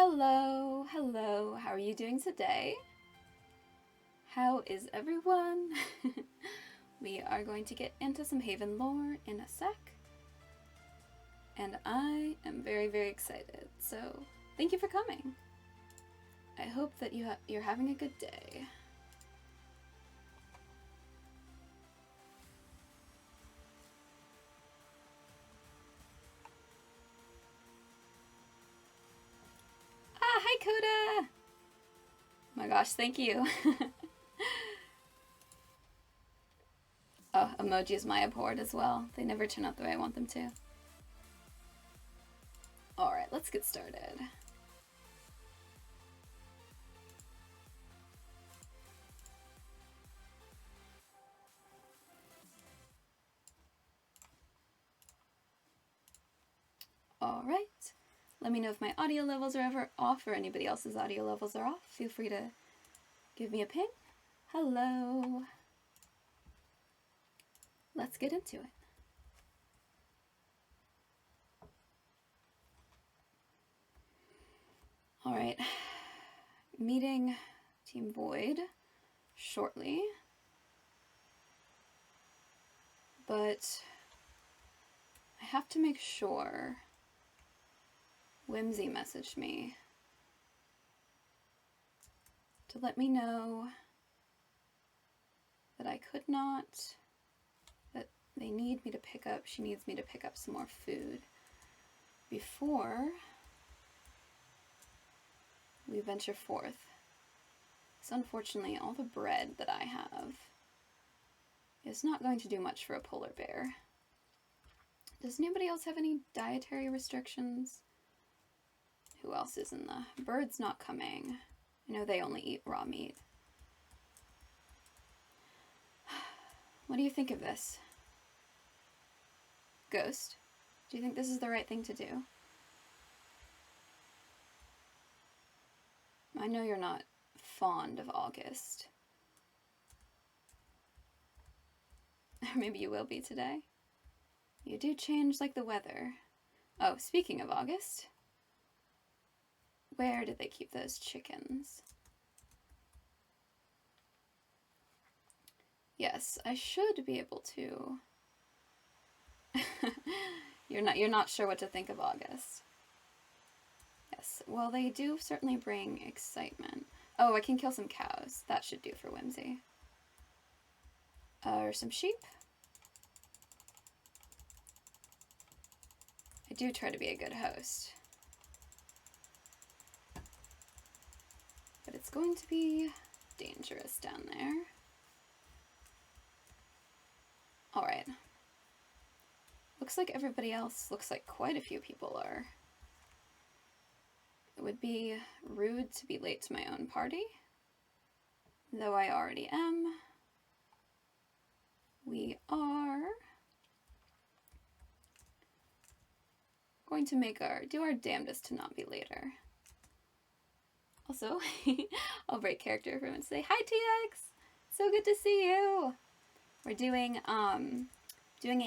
Hello, hello, how are you doing today? How is everyone? We are going to get into some Haven lore in a sec. And I am very, very excited, so thank you for coming. I hope that you're having a good day. Ah, hi Coda! Oh my gosh, thank you. Oh, emojis my abhorred as well. They never turn out the way I want them to. Alright, let's get started. Alright. Let me know if my audio levels are ever off or anybody else's audio levels are off. Feel free to give me a ping. Hello. Let's get into it. Alright. Meeting Team Void shortly. But I have to make sure. Whimsy messaged me to let me know that I could not, that they need me to pick up, she needs me to pick up some more food before we venture forth. So unfortunately, all the bread that I have is not going to do much for a polar bear. Does anybody else have any dietary restrictions? Who else is in the... Bird's not coming. I know they only eat raw meat. What do you think of this? Ghost, do you think this is the right thing to do? I know you're not fond of August. Or maybe you will be today. You do change like the weather. Oh, speaking of August, where did they keep those chickens? Yes, I should be able to. You're not sure what to think of August. Yes, well they do certainly bring excitement. Oh, I can kill some cows. That should do for Whimsy. Or some sheep. I do try to be a good host. But it's going to be dangerous down there. Alright. Looks like everybody else, looks like quite a few people are. It would be rude to be late to my own party, though I already am. We are going to do our damnedest to not be later. Also, I'll break character for a minute to say, hi TX! So good to see you! We're doing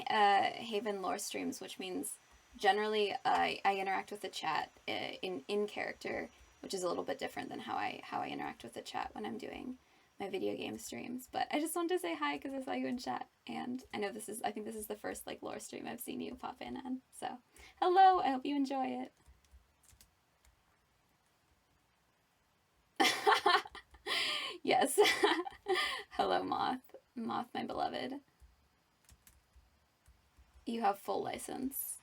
Haven lore streams, which means generally I interact with the chat in character, which is a little bit different than how I interact with the chat when I'm doing my video game streams. But I just wanted to say hi because I saw you in chat, and I know I think this is the first like lore stream I've seen you pop in on. So hello, I hope you enjoy it. Yes. Hello, Moth. Moth, my beloved. You have full license.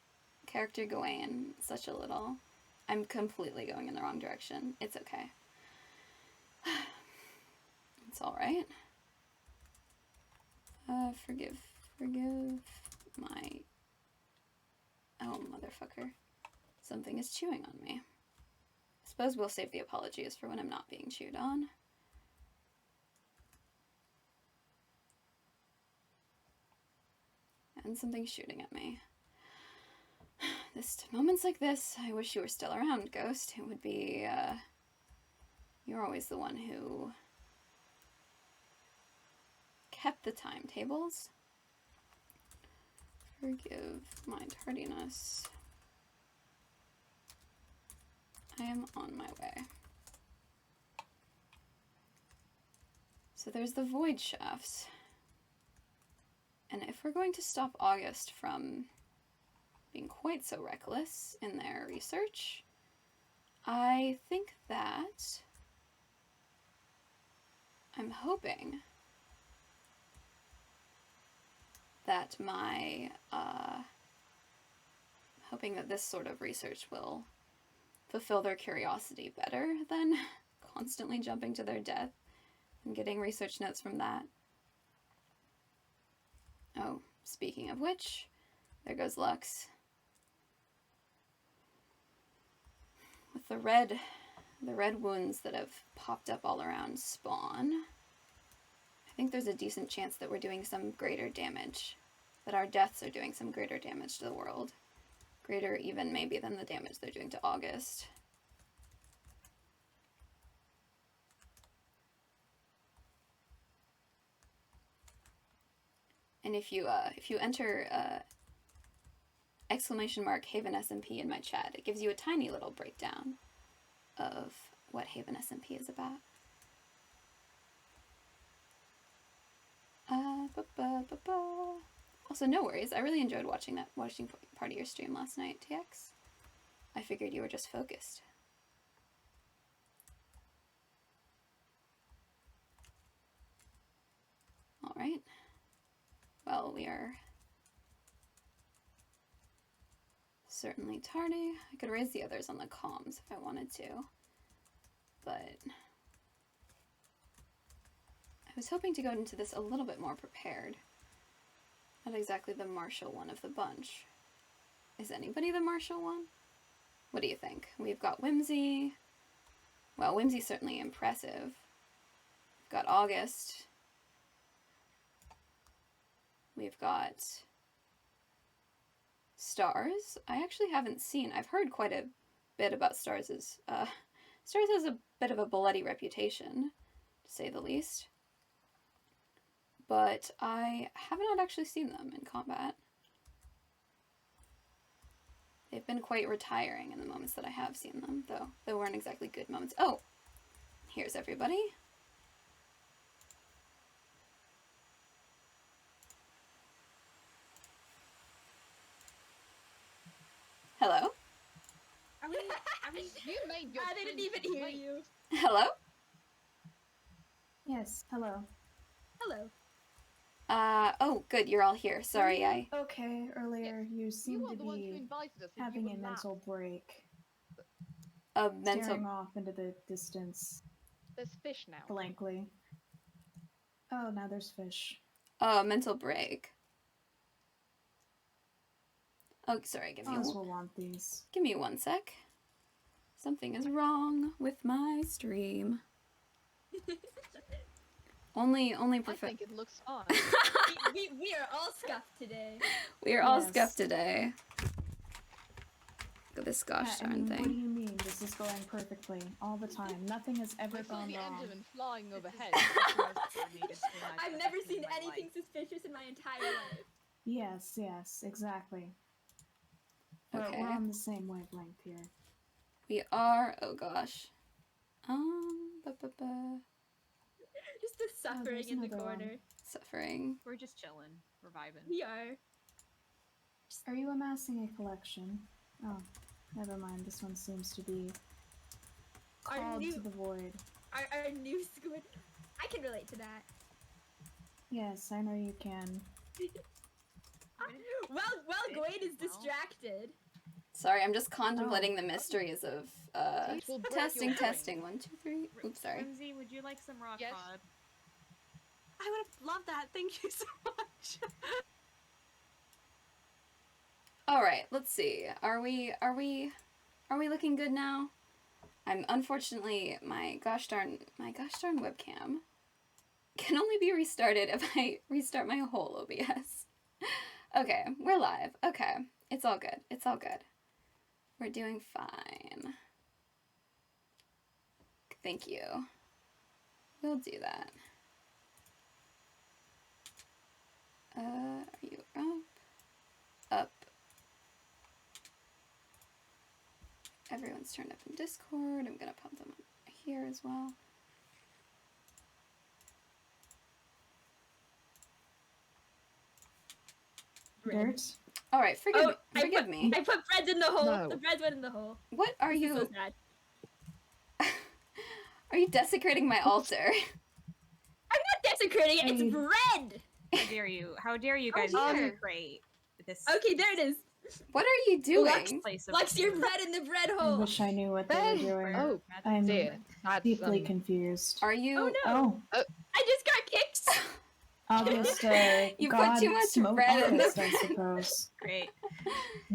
Character Gawain, such a little. I'm completely going in the wrong direction. It's okay. It's alright. Forgive my... Oh, motherfucker. Something is chewing on me. I suppose we'll save the apologies for when I'm not being chewed on. And something's shooting at me. Moments like this, I wish you were still around, Ghost. It would be, you're always the one who kept the timetables. Forgive my tardiness. I am on my way. So there's the void shafts. And if we're going to stop August from being quite so reckless in their research, I think that I'm hoping that hoping that this sort of research will fulfill their curiosity better than constantly jumping to their death and getting research notes from that. Oh, speaking of which, there goes Lux. With the red wounds that have popped up all around spawn, I think there's a decent chance that we're doing some greater damage, that our deaths are doing some greater damage to the world. Greater even maybe than the damage they're doing to August. And if you enter !Haven SMP in my chat, it gives you a tiny little breakdown of what Haven SMP is about. Also, no worries. I really enjoyed watching part of your stream last night, TX. I figured you were just focused. All right. Well, we are certainly tardy. I could raise the others on the comms if I wanted to, but I was hoping to go into this a little bit more prepared. Not exactly the martial one of the bunch. Is anybody the martial one? What do you think? We've got Whimsy. Well, Whimsy's certainly impressive. We've got August. We've got Stars. I actually haven't seen. I've heard quite a bit about Stars'. Stars has a bit of a bloody reputation, to say the least. But I have not actually seen them in combat. They've been quite retiring in the moments that I have seen them, though. They weren't exactly good moments. Oh! Here's everybody. Hello? I didn't even hear you. Hello? Yes, hello. Hello. Oh, good, you're all here. Sorry, Okay, earlier you seemed to be having a laugh. mental break. A mental... Staring off into the distance. There's fish now. Blankly. Oh, now there's fish. Oh, mental break. Oh, sorry, give me Oz will want these. Give me 1 sec. Something is wrong with my stream. Only I think it looks fun. we are all scuffed today. We are all scuffed today. Look at this gosh I darn mean, thing. what do you mean? This is going perfectly all the time. Nothing has ever I saw gone the wrong. Enderman flying overhead. I've never seen anything suspicious in my entire life. Yes, yes, exactly. But Okay. we're on the same wavelength here. We are... Oh gosh. Just the suffering there's in the another corner. one. Suffering. We're just chilling. We're vibing. We are. Are you amassing a collection? Oh, never mind. This one seems to be called to the void. Our new squid. I can relate to that. Yes, I know you can. Well, Gawain is distracted. Sorry, I'm just contemplating the mysteries of, testing. 1, 2, 3. Oops, sorry. Lindsay, would you like some raw Yes. cod? I would have loved that. Thank you so much. Alright, let's see. Are we looking good now? Unfortunately, my gosh darn webcam can only be restarted if I restart my whole OBS. Okay, we're live. Okay, it's all good. It's all good. We're doing fine. Thank you. We'll do that. Are you up? Up. everyone's turned up in Discord. I'm gonna pop them here as well. Dirt. All right, forgive me. I put breads in the hole. No. The breads went in the hole. What are This is you? so sad. Are you desecrating my altar? I'm not desecrating it. It's Hey. bread. How dare you? How dare you guys dear. desecrate this Okay, there it is. What are you Lux, doing? place of Lux, your bread in the bread I hole. wish I knew what they Bread? were doing. Oh, I'm dear. That's, deeply confused. Are you? Oh no! Oh, I just got kicked. I'll just You put God too much smote bread in this, the- I suppose. Great.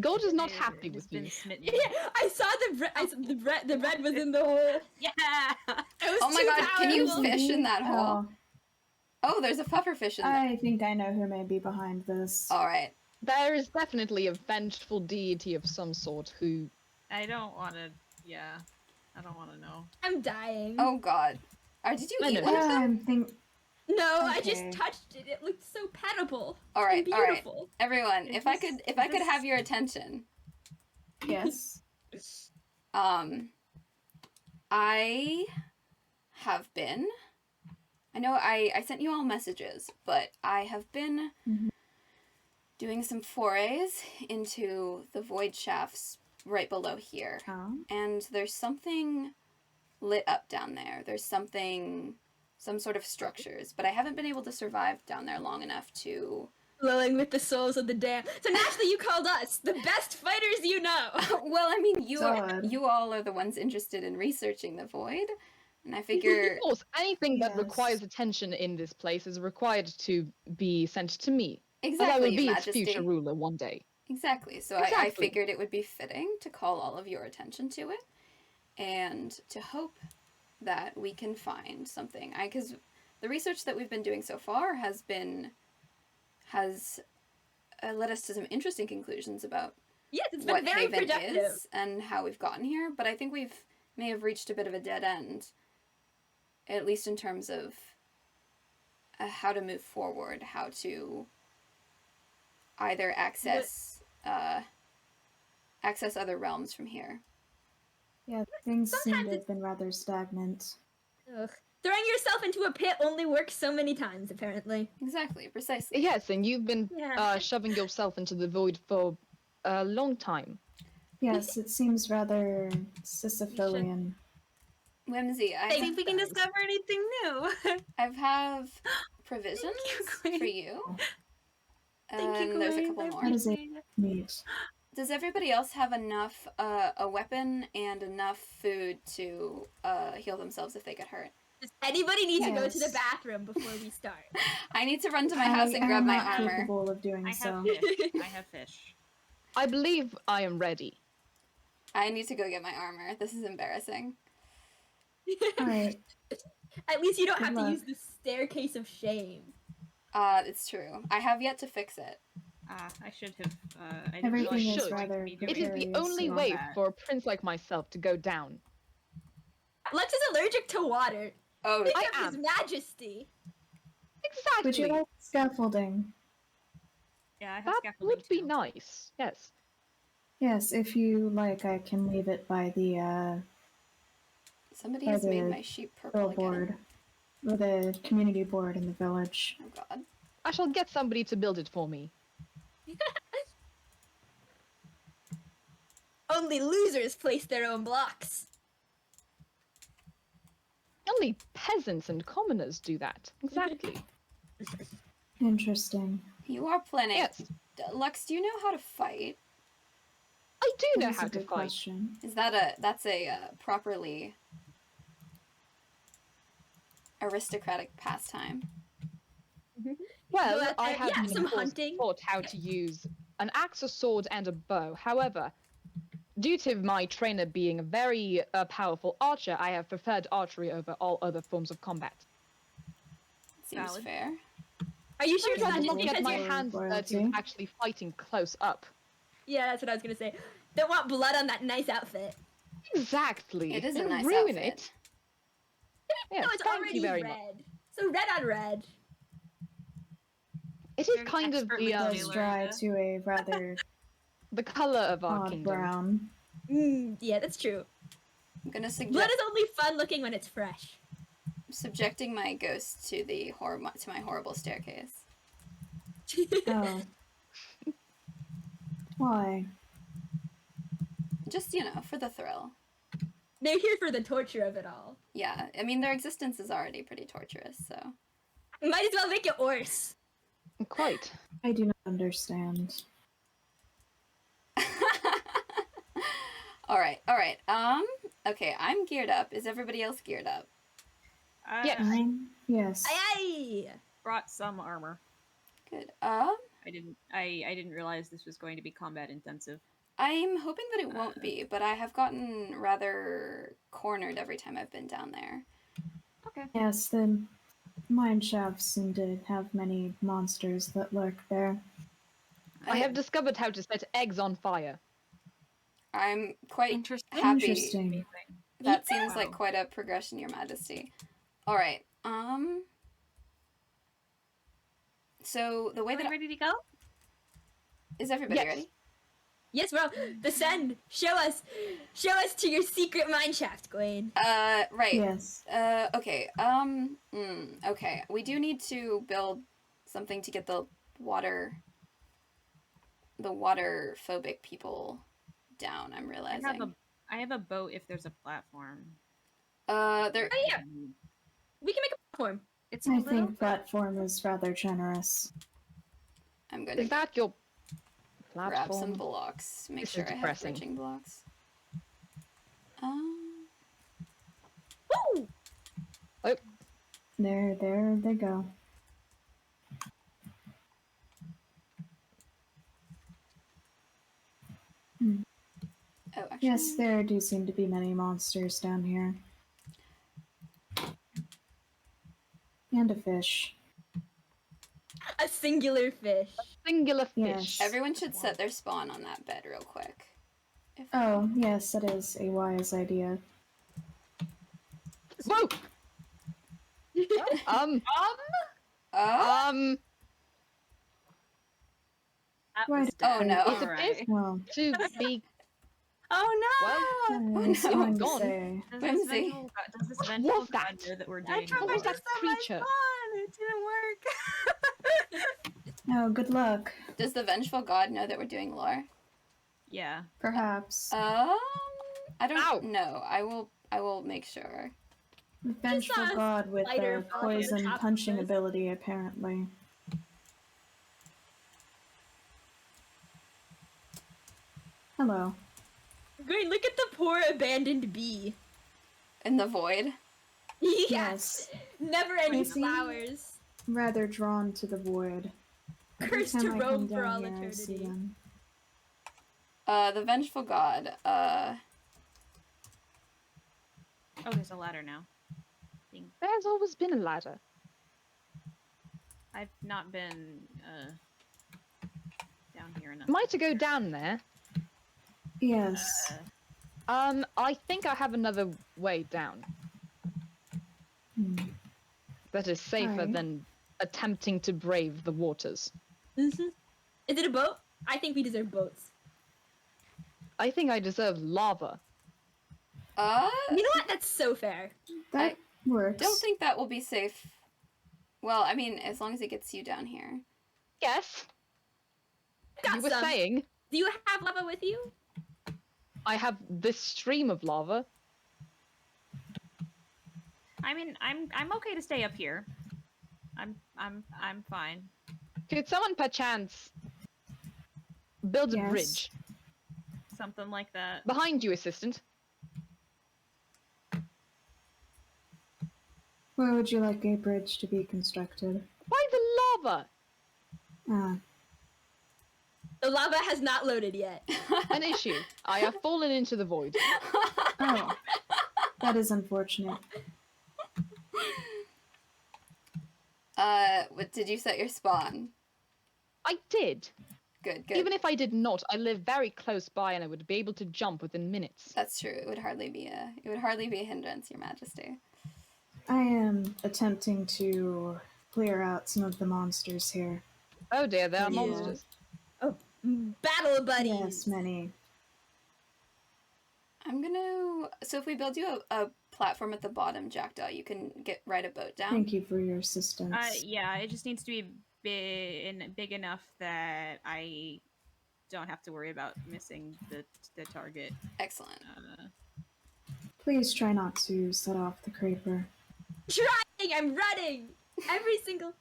God is not It happy has with been you. smitten. Yeah, I saw the bread. The bread was in the hole. Yeah. It was Oh my too god, can you powerful. fish in that hole? Oh, Oh, there's a puffer fish in there. I think I know who may be behind this. All right. There is definitely a vengeful deity of some sort who. I don't want to. Yeah. I don't want to know. I'm dying. Oh god. Did you I eat know. one of them? I'm think. No, I just Okay. touched it. It looked so petable. All right, and all right. beautiful. Everyone, Is if I this- could is have this- your attention. Yes. I have been. I know I sent you all messages, but I have been Mhm. doing some forays into the void shafts right below here. Oh. And there's something lit up down there. There's some sort of structures, but I haven't been able to survive down there long enough to... Glowing with the souls of the damned. So naturally, you called us the best fighters you know. Well, I mean, God. you all are the ones interested in researching the void, and I figure... Of course, anything that Yes. requires attention in this place is required to be sent to me. As I Exactly, will be Your its Majesty. future ruler one day. Exactly. So I Exactly. figured it would be fitting to call all of your attention to it, and to hope that we can find something. Because the research that we've been doing so far has led us to some interesting conclusions about Yes, it's been what very Haven productive. is and how we've gotten here. But I think may have reached a bit of a dead end, at least in terms of how to move forward, how to either access other realms from here. Yeah, things seem Sometimes to have been rather stagnant. Ugh. Throwing yourself into a pit only works so many times, apparently. Exactly, precisely. Yes, and you've been Yeah. shoving yourself into the void for a long time. Yes, it seems rather Sisyphean. Whimsy, I Thank See if we can guys. discover anything new. have provisions Queen. for you. Thank you, And there's a Gawain. couple I more. How does it appreciate it. meet? Does everybody else have enough a weapon and enough food to heal themselves if they get hurt? Does anybody need to go to the Yes. bathroom before we start? I need to run to my house and I grab am my not armor. capable of doing I have so. fish. I have fish. I believe I am ready. I need to go get my armor. This is embarrassing. Alright, At least you don't Good have luck. to use the staircase of shame. It's true. I have yet to fix it. I should have. I didn't everything realize you is should. rather be doing It is the precarious. only so- way that. for a prince like myself to go down. Lex is allergic to water. Oh, I Except His am. Majesty. Exactly. Would you like scaffolding? Yeah, I have That scaffolding would be too. nice. Yes. Yes, if you like, I can leave it by the somebody by has made the my sheep purple billboard. again. Or the community board in the village. Oh god. I shall get somebody to build it for me. Only losers place their own blocks. Only peasants and commoners do that. Exactly. Interesting. You are planning. Yes. Lux, do you know how to fight? I do know That's how a to good fight. question. Is that that's a properly aristocratic pastime? Well, Go out I there- have yeah, been some of course hunting. taught how to use an axe, a sword, and a bow. However, due to my trainer being a very powerful archer, I have preferred archery over all other forms of combat. Seems Valid. fair. Are you sure it's Yeah, not but just what Get because my your you're... hands dirty royalty? with actually fighting close up. Yeah, that's what I was gonna say. Don't want blood on that nice outfit. Exactly. It is a It'll nice ruin outfit. it. Yes, No, it's thank already you very red. much. So red on red. It is Very kind of expertly the It does tailored. dry to a rather the color of our odd kingdom. brown. Yeah, that's true. I'm gonna Blood suggest is only fun looking when it's fresh. subjecting my ghost to my horrible staircase. Oh. Why? Just, for the thrill. They're here for the torture of it all. Yeah, I mean, their existence is already pretty torturous, so. Might as well make it worse. Quite. I do not understand. Alright. Okay, I'm geared up. Is everybody else geared up? Yes. Yes. Aye, aye. Brought some armor. Good. I didn't realize this was going to be combat intensive. I'm hoping that it won't be, but I have gotten rather cornered every time I've been down there. Okay. Yes, the mine shafts seem to have many monsters that lurk there. I have discovered how to set eggs on fire. I'm quite Interesting. happy. Interesting. That seems like Wow. quite a progression, Your Majesty. Alright, so the way Are we that ready to go? is everybody Yes. ready? Yes, bro. Descend. Show us to your secret mine shaft, Gawain. Right. Yes. Okay. Okay. We do need to build something to get the water phobic people down, I'm realizing. I have a boat if there's a platform. There. Oh yeah, we can make a platform. It's a I little think platform is rather generous. I'm going Is to that your grab some platform? blocks. Make This is sure I have depressing. bridging blocks. Woo! There they go. Oh, actually. Yes, there do seem to be many monsters down here. And a fish. A singular fish. Singular fish. Yes. Everyone should set their spawn on that bed real quick. Oh, yes, that is a wise idea. Whoa! Oh. That Why was did- Oh, no. If it Alright. is Well, to be Oh no! I was no, going to gone. say, Does Whimsy. this What vengeful was god that? know that we're I doing tried What to was this? that set my creature? spawn. It didn't work. oh, good luck. Does the vengeful god know that we're doing lore? Yeah. Perhaps. I don't Ow. know. I will make sure. Vengeful saw a god with spider a fall from the poison top of punching this. ability, apparently. Hello. Great, look at the poor abandoned bee. In the void. Yes. Never any I see. flowers. Rather drawn to the void. Every Cursed time to I roam come for down all here, I see eternity. them. The vengeful god. Oh, there's a ladder now. Ding. There's always been a ladder. I've not been down here enough. Am I to go down there? Yes. I think I have another way down Hmm. that is safer Alright. than attempting to brave the waters. Is it a boat? I think we deserve boats. I think I deserve lava. You know what? That's so fair. That works. Don't think that will be safe. Well, I mean, as long as it gets you down here. Yes, Got you were some. saying Do you have lava with you? I have this stream of lava. I mean, I'm okay to stay up here. I'm fine. Could someone perchance build a Yes. bridge Something like that. behind you, assistant? Where would you like a bridge to be constructed? By the lava. Ah, The lava has not loaded yet. An issue. I have fallen into the void. oh. That is unfortunate. What did you set your spawn? I did. Good, good. Even if I did not, I live very close by and I would be able to jump within minutes. That's true. It would hardly be a hindrance, Your Majesty. I am attempting to clear out some of the monsters here. Oh dear, there are Yeah. monsters. Battle buddies. Yes, many. I'm gonna. So if we build you a platform at the bottom, Jackdaw, you can ride a boat down. Thank you for your assistance. Yeah, it just needs to be big enough that I don't have to worry about missing the target. Excellent. Please try not to set off the creeper. Trying! I'm running! Every single...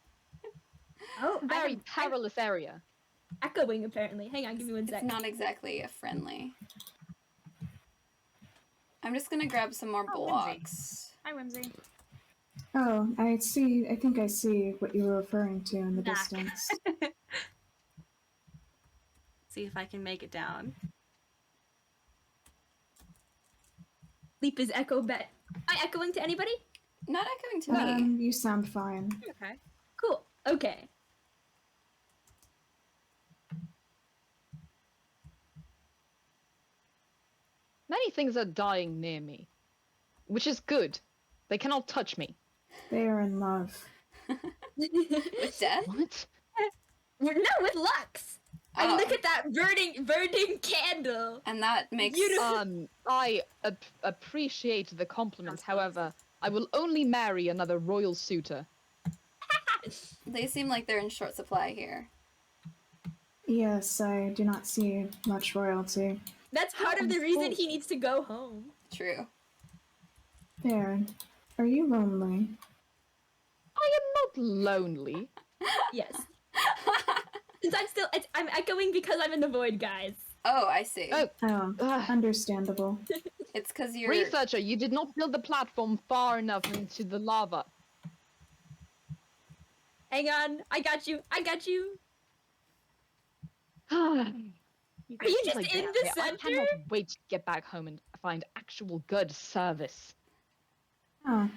Oh, Very perilous area. echoing, apparently. Hang on, give me one It's sec. not exactly a friendly. I'm just gonna grab some more Oh, Whimsy. blocks. Hi, Whimsy. Oh, I see. I think I see what you were referring to in the Knock. distance. See if I can make it down. Sleep is echo bet. Am I echoing to anybody? Not echoing to me. You sound fine. Okay. Cool. Okay. Many things are dying near me, which is good. They cannot touch me. They are in love. With death? What? No, with Lux! I Oh. look at that burning candle! And that makes I appreciate the compliment. However, I will only marry another royal suitor. they seem like they're in short supply here. Yes, I do not see much royalty. That's part of the reason he needs to go home. True. There. Are you lonely? I am not lonely. Yes. Since I'm echoing because I'm in the void, guys. Oh, I see. Oh, Oh, ugh. understandable. It's because you're. Researcher, you did not build the platform far enough into the lava. Hang on, I got you. Are Are you just in the I center? cannot wait to get back home and find actual good service. Oh,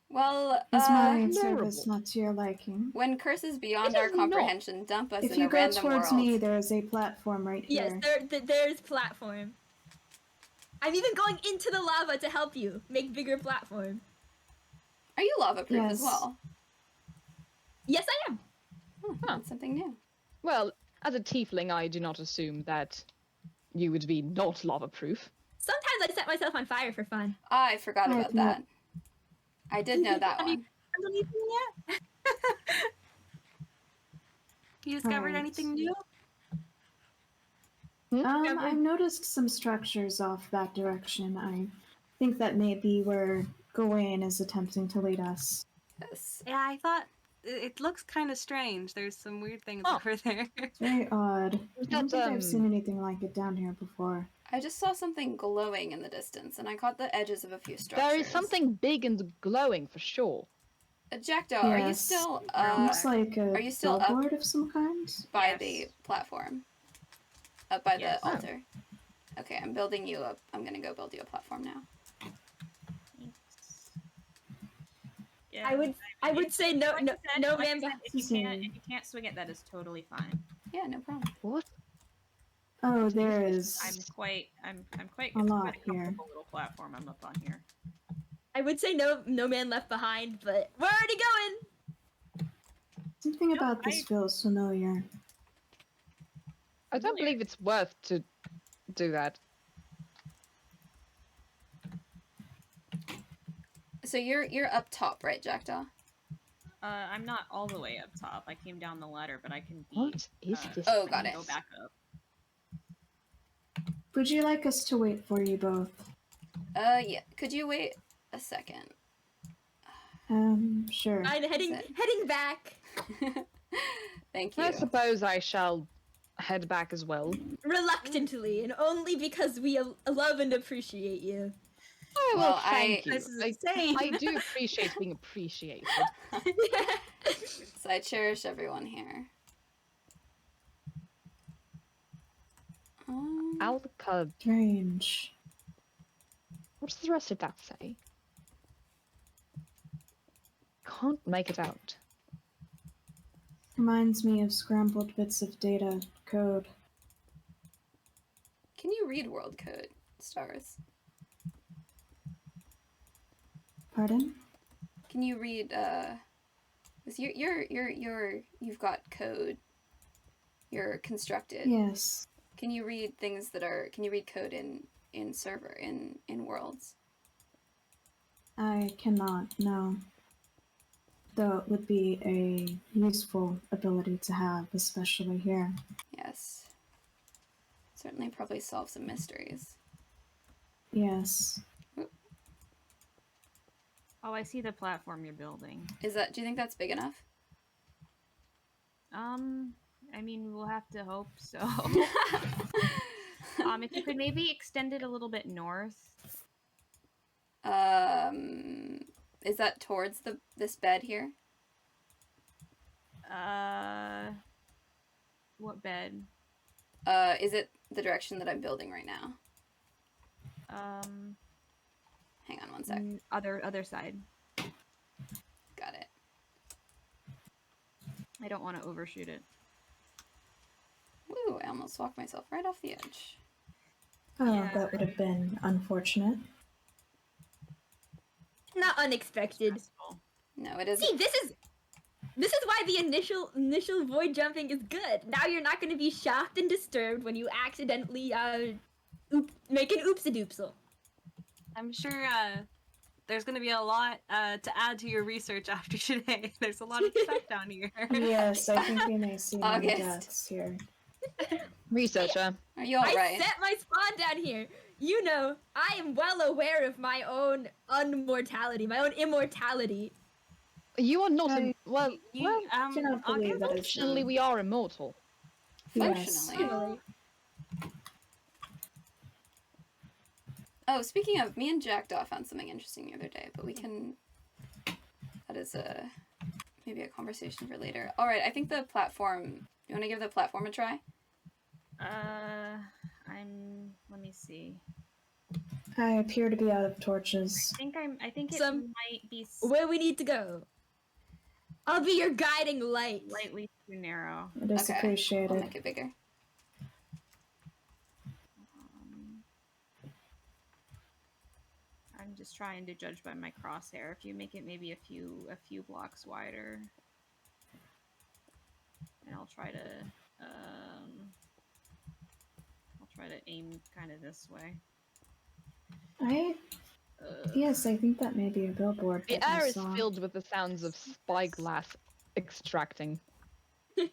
Well, is my adorable. service not to your liking? when curses beyond It our is not. comprehension dump us If in you a go random towards world. me, there is a platform right Yes, here. there's platform. I'm even going into the lava to help you make bigger platform. Are you lava proof as Yes. well? Yes, I am. That's something new. Well, as a tiefling, I do not assume that you would be not lava-proof. Sometimes I set myself on fire for fun. I forgot I about have not- that. I did know that Have you- one. Anything yet? You discovered Alright. anything new? I've noticed some structures off that direction. I think that may be where Gawain is attempting to lead us. Yes. Yeah, I thought it looks kind of strange. There's some weird things Oh. over there. It's very odd. I don't think I've That, seen anything like it down here before. I just saw something glowing in the distance, and I caught the edges of a few structures. There is something big and glowing for sure. Jackdaw, are you Yes. still Looks like a are you still up? billboard of some kind. by Yes. the platform? Up by Yes. the altar? Okay, I'm building you up. I'm gonna go build you a platform now. Yeah, I would say no like I said, no like I man. said, if you can't swing it, that is totally fine. Yeah, no problem. What? Oh, there is. I'm quite A lot quite here. comfortable little platform I'm up on here. I would say no man left behind, but we're already going. Something about this I- feels familiar. I don't believe it's worth to do that. So you're up top, right, Jackdaw? I'm not all the way up top. I came down the ladder, but I can be. What is this? Oh, I got can it. Go back up. Would you like us to wait for you both? Yeah. Could you wait a second? Sure. I'm heading Is it- heading back Thank you. I suppose I shall head back as well. reluctantly, and only because we love and appreciate you. Oh, Well, well, thank you. This is I, insane. I do appreciate being appreciated. So I cherish everyone here. Alka, Strange. what does the rest of that say? Can't make it out. Reminds me of scrambled bits of data code. Can you read world code, Stars? Pardon? Can you read 'cause you've got code. You're constructed. Yes. Can you read things that are can you read code in in server in worlds. I cannot, no. Though it would be a useful ability to have, especially here. Yes. Certainly probably solve some mysteries. Yes. Oh, I see the platform you're building. Do you think that's big enough? I mean, we'll have to hope so. If you could maybe extend it a little bit north. Is that towards this bed here? What bed? Is it the direction that I'm building right now? Hang on one sec. Other side. Got it. I don't want to overshoot it. Woo, I almost walked myself right off the edge. Oh, Yeah. that would have been unfortunate. Not unexpected. Stressful. No, it isn't. See, this is why the initial void jumping is good. Now you're not going to be shocked and disturbed when you accidentally make an oopsie-doopsel. I'm sure there's going to be a lot to add to your research after today. There's a lot of stuff down here. Yes, I think we may see many August. deaths here. Researcher. Are you I alright? set my spawn down here. You know, I am well aware of my own unmortality, my own immortality. You are not I- well. Well, cannot believe that it's fortunately, we are immortal. Yes. Functionally. Oh, speaking of, me and Jackdaw found something interesting the other day, but we can... That is maybe a conversation for later. Alright, I think the platform... You want to give the platform a try? Let me see. I appear to be out of torches. I think it Some- might be Where we need to go. I'll be your guiding light. slightly too narrow. It is Okay, I'll appreciated. make it bigger. I'm just trying to judge by my crosshair. If you make it maybe a few blocks wider, and I'll try to aim kind of this way. Yes, I think that may be a billboard. The that I air is saw. filled with the sounds of spyglass extracting. Do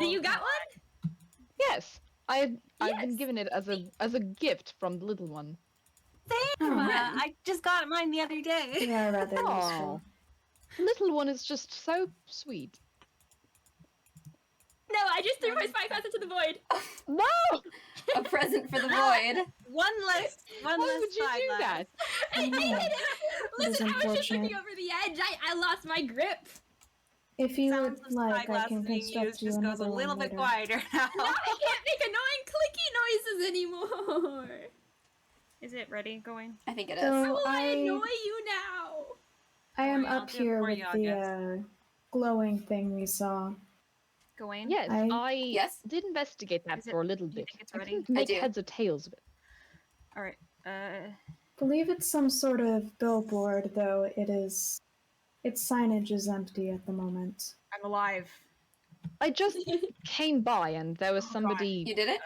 you got one? Yes, I've been Yes. given it as a gift from the little one. Oh, I just got mine the other day. they are rather Aw. useful. The little one is just so sweet. No, I just threw my spyglass into the void. No! A present for the void! One less Why would you do spyglass. that? I did it. It is Listen, I was just unfortunate. looking over the edge. I lost my grip. If you Sounds would of like, I spyglass can being construct used you just goes another a little one bit later. quieter now. Now I can't make annoying clicky noises anymore. Is it ready? Going? I think it is. So How will I I annoy you now? I am Sorry, I'll up do it here for with you, the August. glowing thing we saw. Gawain? Yes, I- I Yes? did investigate that Is it- for a little do you bit. think it's I ready? couldn't I make do. heads or tails of it. All right. Believe it's some sort of billboard, though its signage is empty at the moment. I'm alive. I just came by and there was Oh, God. somebody You did it?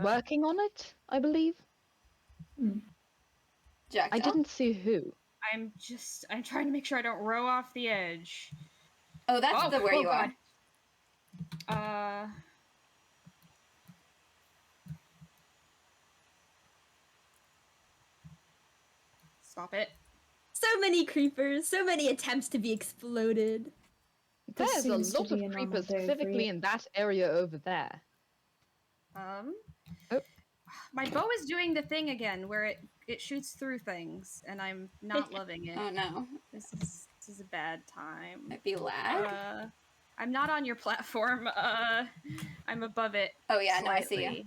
working on it, I believe. Jackdaw? I didn't see who. I'm trying to make sure I don't row off the edge. Oh, that's where you are. God. Stop it. So many creepers, so many attempts to be exploded. This There's seems a to lot of be a normal creepers day for specifically you. in that area over there. Oh. My bow is doing the thing again where it shoots through things and I'm not loving it. Oh no. This is a bad time. Might be lag? I'm not on your platform. I'm above it. Oh yeah, no, I see you. slightly.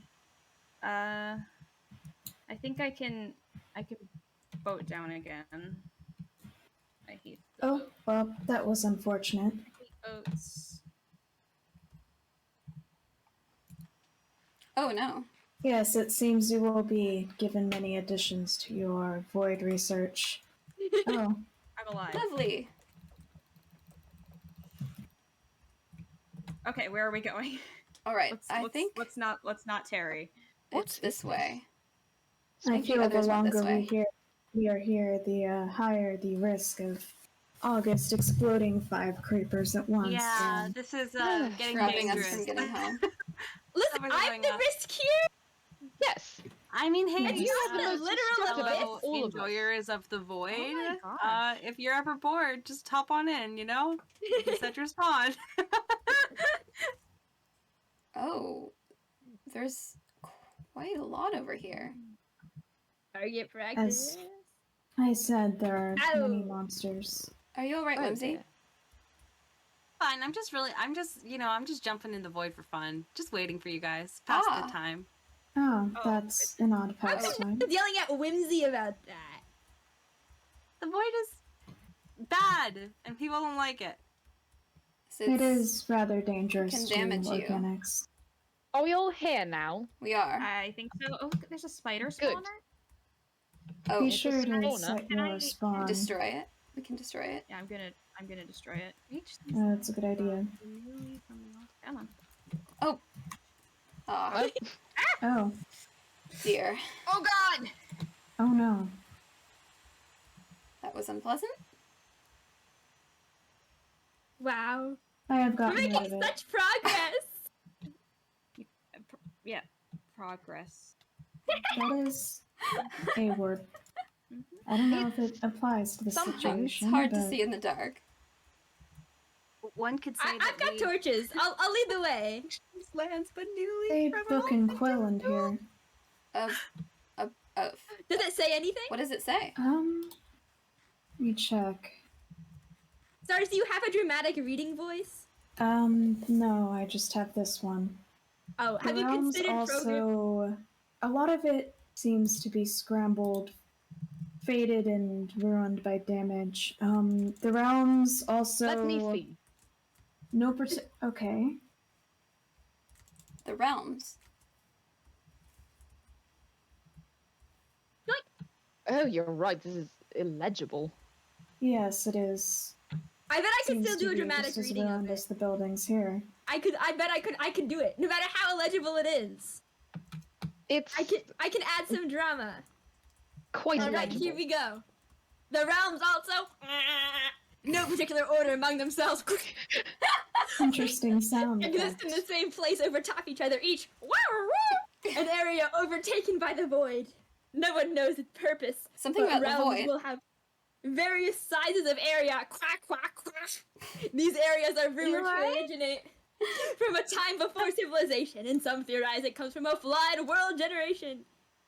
I think I can boat down again. I hate the Oh, boat. well, that was unfortunate. I hate boats. Oh no. Yes, it seems you will be given many additions to your void research. Oh, I'm alive. Lovely. Okay, where are we going? Alright, I think let's not tarry. it's this way. I Maybe feel the others went this longer way. we are here, the higher the risk of August exploding 5 creepers at once. Yeah, and- this is getting Stopping us dangerous. from getting home. Listen, Something's I'm going the on. risk here. Yes. I mean, hey, And you have the most literal destructive fellow of all of us. enjoyers of the void. my gosh. If you're ever bored, just hop on in. You know, you can set your spawn. Oh, there's quite a lot over here. Target practice. I said there are many Ow. monsters. Are you alright, Oh, Whimsy? dear. Fine. I'm just jumping in the void for fun. Just waiting for you guys. Pass Ah. the time. Oh, that's an odd I pastime. was yelling at Whimsy about that. The void is bad, and people don't like it. So It it's- is rather dangerous can to damage you. organics. Are we all here now? We are. I think so. Oh, there's a spider Good. spawner. Oh, Be it's a sure to spawner. set Can your I spawn. destroy it. We can destroy it. Yeah, I'm gonna destroy it. Reach these That's a good idea. newly from the altar. Come on. Ah, Oh, dear. Oh God! oh no. That was unpleasant. Wow. I have We're gotten rid making of it. such progress. Yeah, progress. That is a word. I don't know if it applies to the something. situation. It's hard to but see in the dark. One could say I've got torches. I'll lead the way. lands, but newly They from book and quill in here. Of. Does it say anything? What does it say? Let me check. Stars, do you have a dramatic reading voice? No, I just have this one. Oh, have The you realms considered program? also, a lot of it seems to be scrambled, faded, and ruined by damage. The realms also. Let me see. No okay. The realms. Oh, you're right. This is illegible. Yes, it is. I bet I could Seems still to do a be dramatic just as reading of ruined it. as the buildings here. I bet I could do it. No matter how illegible it is. It's I can add some drama. quite Alright, illegible. here we go. The realms also no particular order among themselves Interesting sound exist in the effect. same place over top each other, each an area overtaken by the void. No one knows its purpose. Something but about the realms void. will have various sizes of area. Quack, quack, quack. These areas are rumored to originate from a time before civilization, and some theorize it comes from a flawed world generation.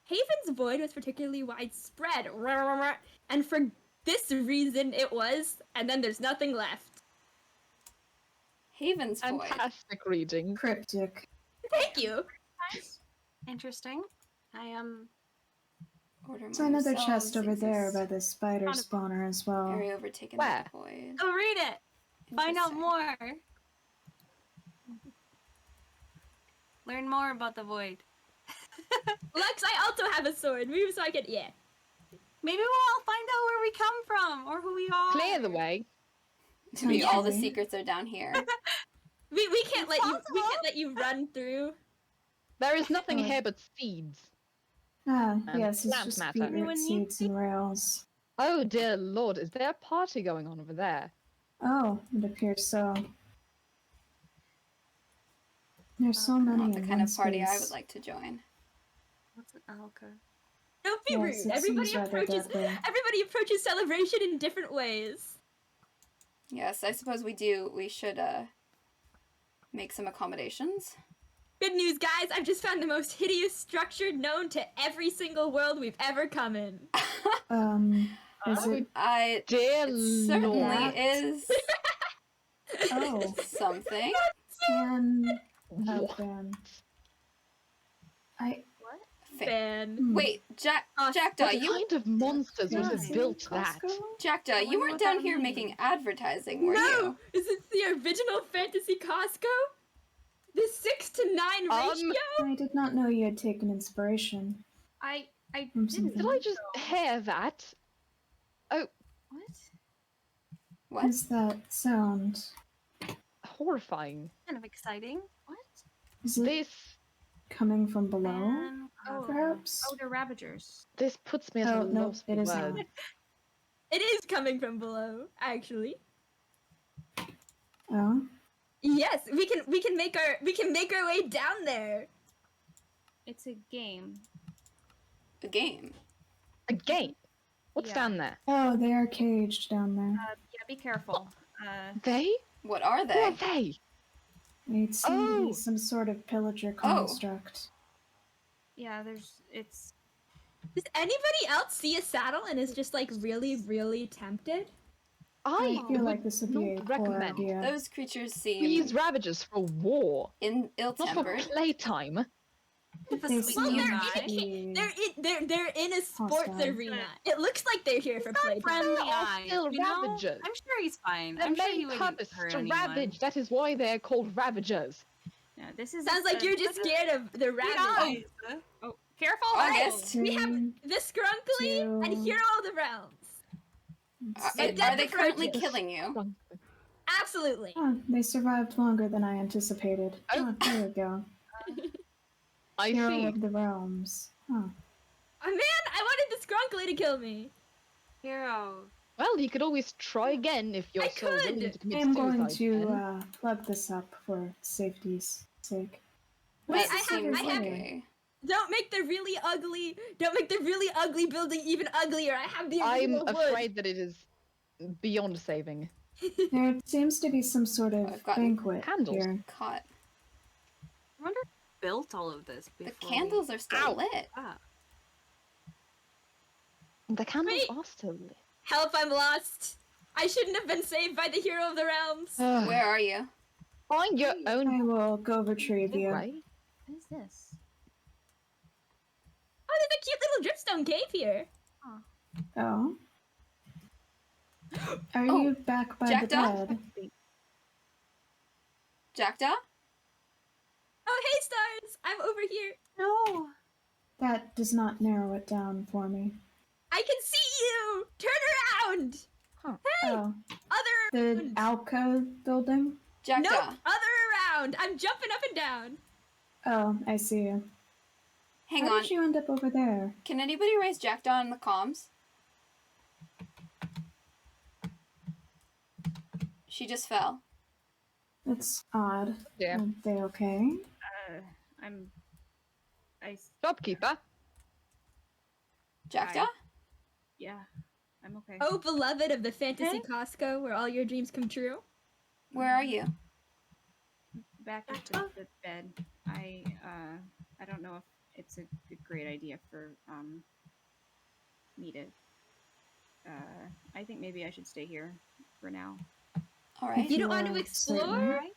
Haven's void was particularly widespread, and for this reason it was, and then there's nothing left. Haven's void. Fantastic reading. Cryptic. Thank you. Interesting. I am. Order There's another among chest over yourselves there exists. by the spider Found a- spawner as well. Area overtaken Where? by the void. Go read it. Find out Interesting. more. Learn more about the void. Lux, I also have a sword. Move so I can, yeah. Maybe we'll all find out where we come from or who we are. Clear the way. Maybe all the Okay. secrets are down here. We can't let you Possible. run through. There is nothing Oh. here but seeds. Ah, And yes, it's plant just matter. beetroot Anyone need seeds and rails. Oh dear lord, is there a party going on over there? Oh, it appears so. There's so many Not the in kind one of party I space. would like to join. What's an alka? Don't be Yes, rude. it Everybody seems rather approaches deadly. celebration in different ways. Yes, I suppose we should make some accommodations. Good news, guys! I've just found the most hideous structure known to every single world we've ever come in. Is it? Dear It certainly lord. is Oh, something. can. Oh, What? fan. I. Fan. Wait, Oh, Jackdaw, What you kind of monsters would have Fancy built that? Costco? Jackdaw, you wonder weren't what down that here means. making advertising, were No! you? Is it the original Fantasy Costco? The 6 to 9 ratio? I did not know you had taken inspiration. I From didn't. something. Did I just hear that? What? What? Is that sound? Horrifying. Kind of exciting. What? Is it? This coming from below, And, perhaps? Oh, they're Ravagers. This puts me at Oh, a no, loss it for is not. words. It is coming from below, actually. Oh, Yes, we can make our way down there. It's a game. A game. A gate. What's Yeah. down there? oh, they are caged down there. Yeah, be careful. They? What are Who they? are they? They seem to Oh. be some sort of pillager Oh. construct. Yeah, it's Does anybody else see a saddle and is just like really, really tempted? I I feel would like this would be a not poor recommend idea. Those creatures seem these Ravagers for war, not for ill-tempered. playtime. if a They sleepy seem they're eye. to be... They're in a sports Hostile. arena. It looks like they're here for playtime. Friendly They are eye. still You know? Ravagers. I'm sure he's fine. Their I'm sure he main wouldn't purpose hurt is to anyone. ravage. That is why they are called Ravagers. yeah. This is Sounds like you're just scared of the Sweet rabbit. eyes. Oh, careful! August. We have the Scrunkly and Two. Hero of the Realms. Are they currently Yes. killing you? Absolutely. Oh, they survived longer than I anticipated. Oh. Oh, there we go. I Hero see. of the Realms. Huh. Oh, man, I wanted the Scrunkly to kill me. Hero. Well, you could always try again if you're I so could. willing to I commit am going suicide. to then. plug this up for safety's sake. Wait, This I have- seems I have- like a- Don't make the really ugly building even uglier. I have the I'm original wood. afraid that it is beyond saving. There seems to be some sort of I've gotten banquet candles. here. caught. I wonder who built all of this The before candles are still Ow. lit. The candles Wait. are still lit. Help, I'm lost. I shouldn't have been saved by the Hero of the Realms. Where are you? Find your own I will go retrieve you. way. What is this? Oh, there's a cute little dripstone cave here. Oh. Are Oh, you back by the Jackdaw? bed? Jackdaw? Oh, hey, stars. I'm over here. No. That does not narrow it down for me. I can see you. Turn around. Oh, Other the around. alcove building? Jackdaw. Nope, other around. I'm jumping up and down. Oh, I see you. Hang How on. did you end up over there? Can anybody raise Jackdaw in the comms? She just fell. It's odd. Yeah. Are they okay? I Shopkeeper. Jackdaw? yeah, I'm okay. Oh, beloved of the fantasy Costco, where all your dreams come true. Where are you? Back into the bed. I don't know if it's a great idea for me to. I think maybe I should stay here for now. Alright. You don't You want to are explore? certain?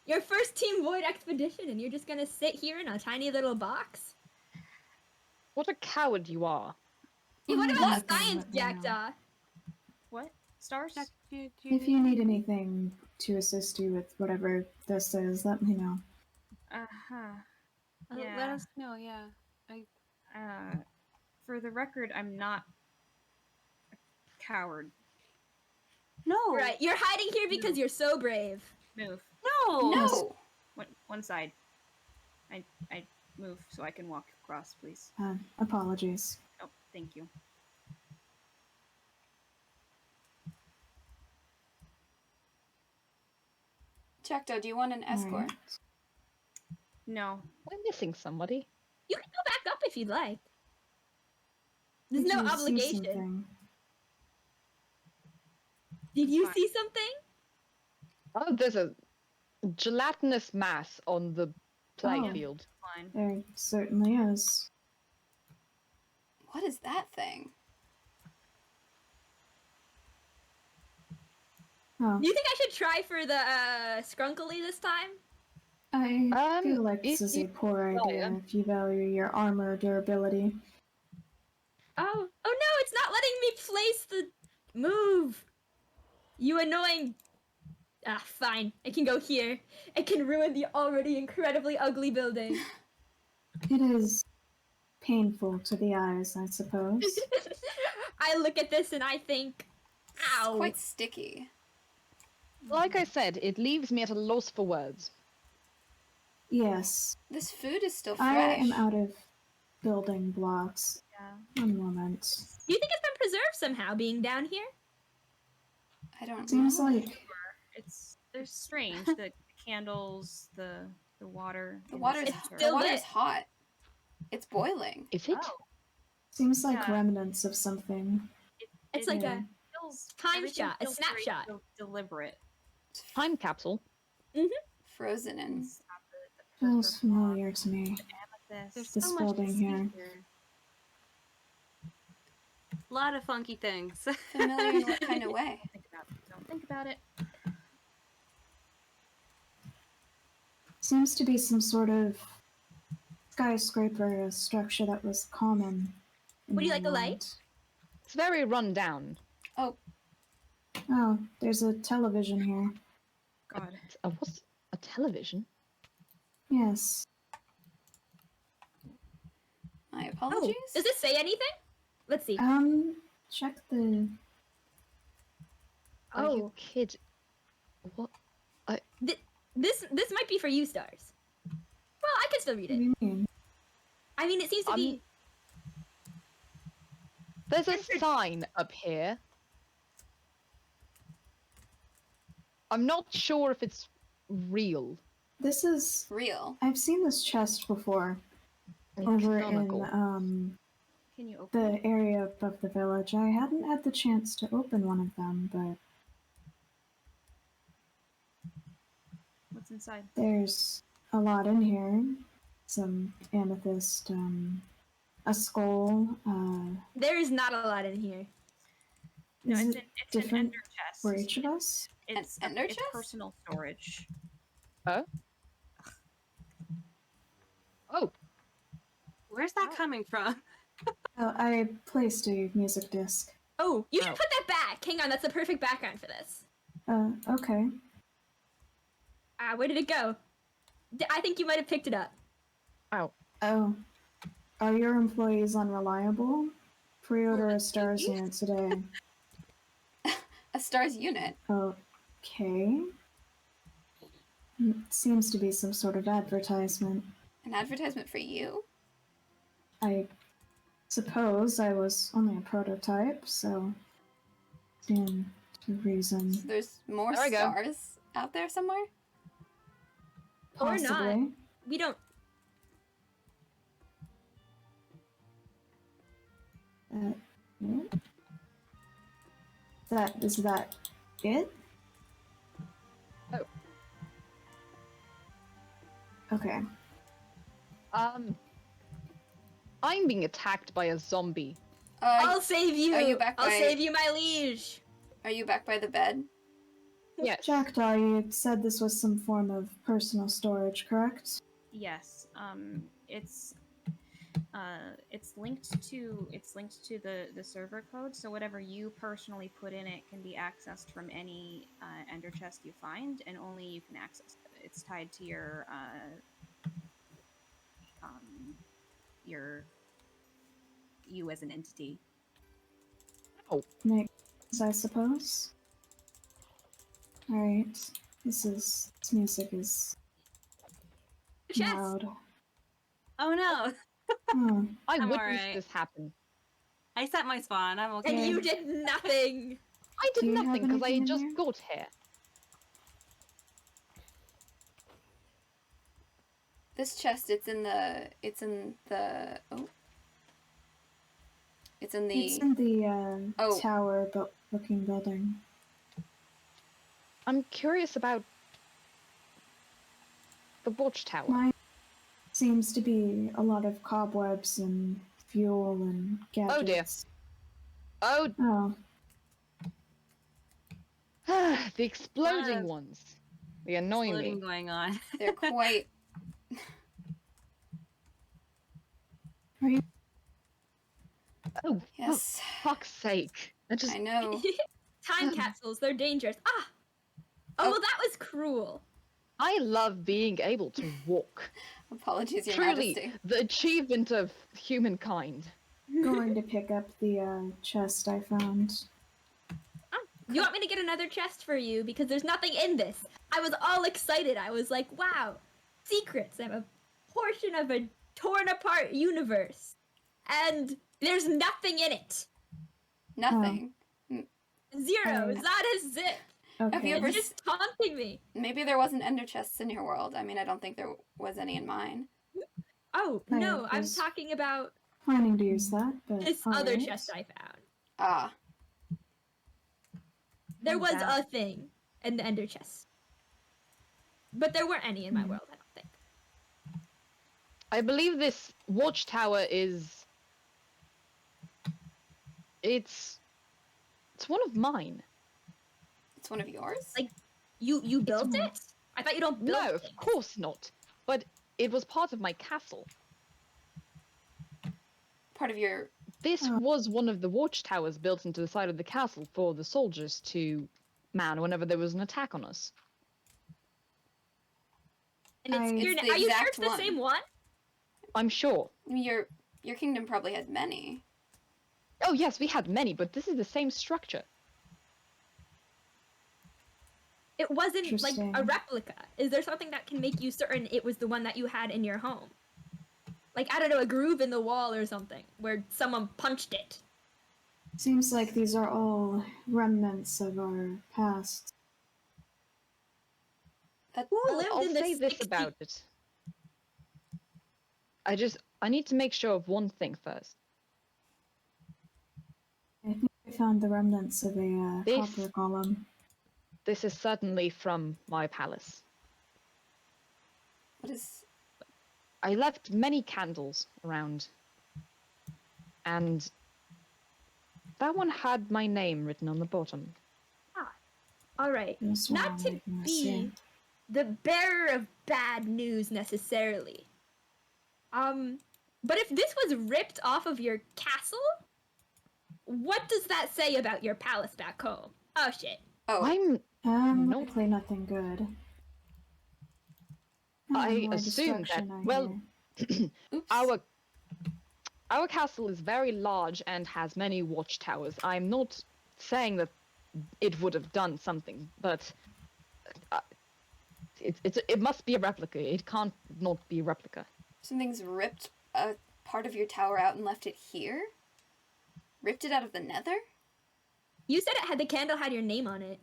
Your first Team Void expedition, and you're just gonna sit here in a tiny little box? What a coward you are. Hey, what Mm, about nothing science, right now. Jackdaw? What? Stars? If you need anything to assist you with whatever this is, let me know. Uh-huh. Let Yeah. us know, yeah. For the record, I'm not a coward. No. Right, you're hiding here because you're so brave. Move. No. No! One side. I move so I can walk across, please. Apologies. Oh, thank you. Jackdaw, do you want an escort? Alright. No. We're missing somebody. You can go back up if you'd like. There's Did no you see obligation. something? Did you Fine. see something? Oh, there's a gelatinous mass on the Oh. playfield. Fine. There certainly is. What is that thing? Oh, Do you think I should try for the Scrunkly this time? I feel like if this is a you- poor oh, idea yeah. if you value your armor durability. Oh no, it's not letting me place the move. You annoying. Ah, fine. I can go here. It can ruin the already incredibly ugly building. It is painful to the eyes, I suppose. I look at this and I think, It's ow. quite sticky. Like I said, it leaves me at a loss for words. Yes. This food is still I fresh. am out of building blocks. Yeah. 1 moment. Do you think it's been preserved somehow, being down here? I don't Seems know. like They're strange. The candles, the water. The in water is center. still the lit. hot. It's boiling. Is it? seems like Yeah. remnants of something. It's It like Yeah. a time everything shot, a feels very snapshot. Deliberate. Time capsule. Frozen in. It's got the Feels purple familiar to me. amethyst. There's This so much to building see here. here. A lot of funky things. Familiar in what kind of way? Don't think about it. Seems to be some sort of skyscraper structure that was common. in Would you my like a light? mind. It's very run down. Oh, Oh, there's a television here. God. What's a television? Yes. my Oh, apologies. does this say anything? Let's see. Check the. Are you Oh, kidding? What? this might be for you, Stars. Well, I can still read What do it. you mean? I mean, it seems to be. There's a sign up here. I'm not sure if it's real. This is. Real. I've seen this chest before over Canonical. in Can you open the area above the village. I hadn't had the chance to open one of them, but what's inside? there's a lot in here. Some amethyst, a skull. There is not a lot in here. No, Is it's it an different ender chest. for each of us? It's An ender it's chest? personal storage. Oh, Where's that coming from? Oh, I placed a music disc. Oh, you should Oh. put that back. Hang on, that's the perfect background for this. Okay. Where did it go? I think you might have picked it up. Oh. Are your employees unreliable? Pre-order a Stars unit today. A Stars unit. Okay. Seems to be some sort of advertisement. An advertisement for you? I suppose I was only a prototype, so stand to reason. So there's more There we go. stars out there somewhere? Or not. Possibly. We don't. Yeah. Is that it? Oh. Okay. I'm being attacked by a zombie. I'll save you. are you back I'll by- save you, my liege. Are you back by the bed? Yes. Jackdaw, you said this was some form of personal storage, correct? Yes. It's linked to the server code. So whatever you personally put in it can be accessed from any ender chest you find, and only you can access it. It's tied to your you as an entity. Makes sense, I suppose. Alright. This music is Chest. loud. Oh no! Hmm. I I'm witnessed alright. this happen. I set my spawn. I'm okay. And you did nothing. I Do did you have nothing because I anything in just here? got here. This chest, it's in the It's in the Oh. tower but looking building. I'm curious about the watchtower. Mine seems to be a lot of cobwebs and fuel and Oh, dear. gadgets. Oh, Oh, the exploding Lot of ones. They annoy Exploding me. going on. they're quite Oh, yes. for fuck's sake. I know. Time capsules, they're dangerous. Ah! Oh, Oh. well, that was cruel. I love being able to walk. Apologies, Your Truly, Majesty. the achievement of humankind. going to pick up the chest I found. You want me to get another chest for you? Because there's nothing in this. I was all excited. I was like, wow, secrets. I'm a portion of a torn apart universe. And there's nothing in it. Nothing. Zero. I- That is it. Okay. Have you ever You're just taunting me. Maybe there wasn't ender chests in your world. I mean, I don't think there was any in mine. Oh, I no, I'm was- talking about planning to use that, but this other alright. chest I found. Ah, There Oh, was that. a thing in the ender chest. But there weren't any in my world, I don't think. I believe this watchtower is. It's one of mine. it's one of yours? Like, you built mine. it? I thought you don't build No, of things. course not. But it was part of my castle. Part of your... This Oh. was one of the watchtowers built into the side of the castle for the soldiers to man whenever there was an attack on us. And it's, It's you're, the are you sure exact it's the one. same one? I'm sure. Your kingdom probably had many. Oh yes, we had many, but this is the same structure. It wasn't like a Interesting. replica. Is there something that can make you certain it was the one that you had in your home? Like, I don't know, a groove in the wall or something where someone punched it. Seems like these are all remnants of our past. That, Who Well, lived I'll in the say this 60s? about it. I need to make sure of one thing first. I think I found the remnants of a This- copper column. This is certainly from my palace. what is... I left many candles around. And that one had my name written on the bottom. All right. This one Not I'm to making a be scene. the bearer of bad news necessarily. But if this was ripped off of your castle, what does that say about your palace back home? Oh shit. Oh, I'm Nope. Likely nothing good. I More assume that- destruction, I well, hear. oops. our castle is very large and has many watchtowers. I'm not saying that it would have done something, but it must be a replica. It can't not be a replica. Something's ripped a part of your tower out and left it here? Ripped it out of the nether? You said the candle had your name on it.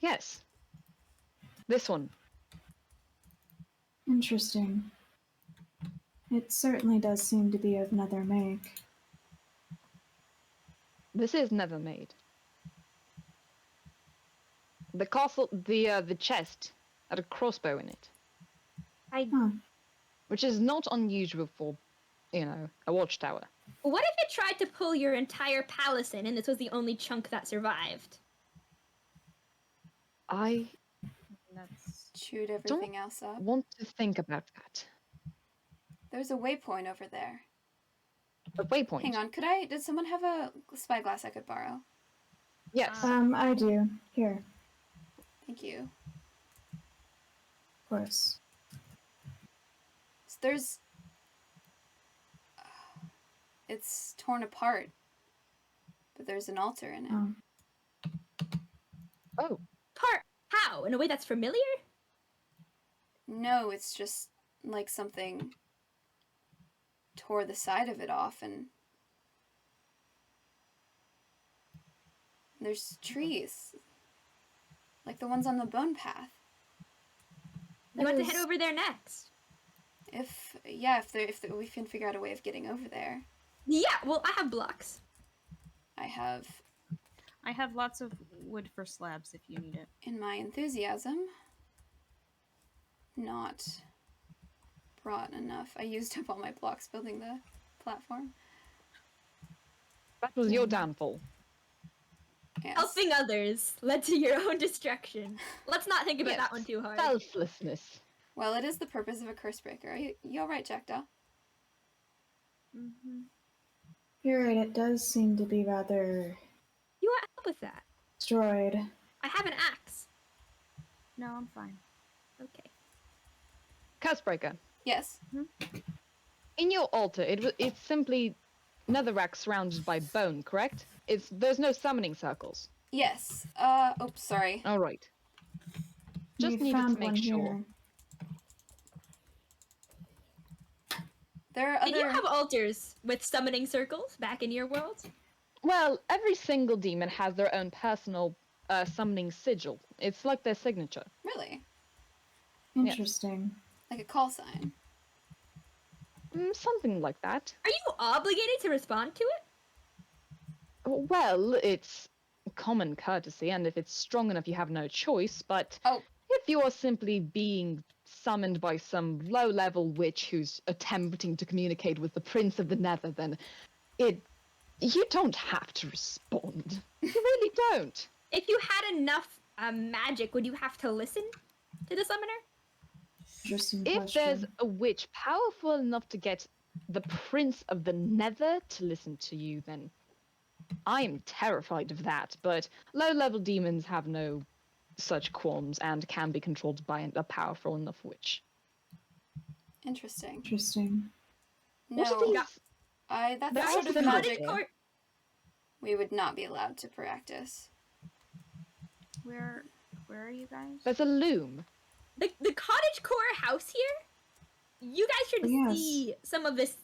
Yes. This one. Interesting. It certainly does seem to be of another make. This is never made. The castle, the chest had a crossbow in it, Huh. which is not unusual for, a watchtower. What if it tried to pull your entire palace in and this was the only chunk that survived? I That's Chewed everything else up. want to think about that. There's a waypoint over there. A waypoint. Hang on, did someone have a spyglass I could borrow? Yes. I do. Here, Thank you. of course. So there's... It's torn apart. But there's an altar in it. Oh. Oh, How? In a way that's familiar? No, it's just like something tore the side of it off and there's trees. Like the ones on the bone path. You want to That head is- over there next? If we can figure out a way of getting over there. Yeah, well, I have blocks. I have, I have lots of wood for slabs if you need it. in my enthusiasm, not brought enough. I used up all my blocks building the platform. that was your downfall. Yes. Helping others led to your own destruction. Let's not think about Yes. that one too hard. Selflessness. Well, it is the purpose of a curse breaker. Are you alright, Jackdaw? Mm-hmm. You're right, it does seem to be rather You want help with that? destroyed. I have an axe. No, I'm fine. Okay. Cursebreaker. Yes. In your altar, it's simply netherrack surrounded by bone, correct? There's no summoning circles. Yes. Oops, sorry. All right. Just We needed to found make one sure. here. There are Did you other. have altars with summoning circles back in your world? Well, every single demon has their own personal summoning sigil. It's like their signature. Really? Interesting. Like a call sign. Something like that. Are you obligated to respond to it? Well, it's common courtesy, and if it's strong enough, you have no choice. But Oh. if you're simply being summoned by some low-level witch who's attempting to communicate with the Prince of the Nether, then you don't have to respond. You really don't. If you had enough magic, would you have to listen to the summoner? Interesting If question. there's a witch powerful enough to get the Prince of the Nether to listen to you, then I am terrified of that. But low-level demons have no such qualms and can be controlled by a powerful enough witch. Interesting. Interesting. What are No, these? that's There the are sort of some magic magic- we would not be allowed to practice. Where are you guys? There's a loom. The cottage core house here? You guys should Yes. see some of this.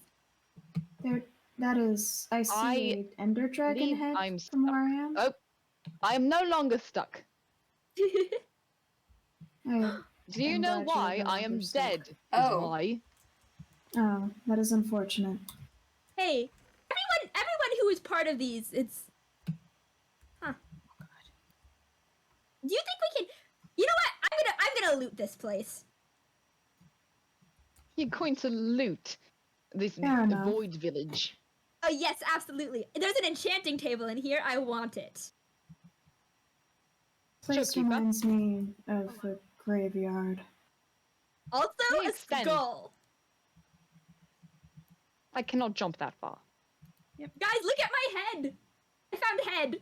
There, that is. I see a ender dragon believe head I'm from where I am. Oh, I am no longer stuck. Oh, Do you I'm know glad you're why no I am longer stuck. dead? Is Oh. why. oh, that is unfortunate. Hey, everyone who is part of these, it's. Huh. Do you think we can? You know what? I'm gonna loot this place. You're going to loot this Fair enough. void village. Oh yes, absolutely. There's an enchanting table in here. I want it. Place Shopkeeper. reminds me of a graveyard. Also, They a extend. skull. I cannot jump that far. Guys, look at my head. I found head.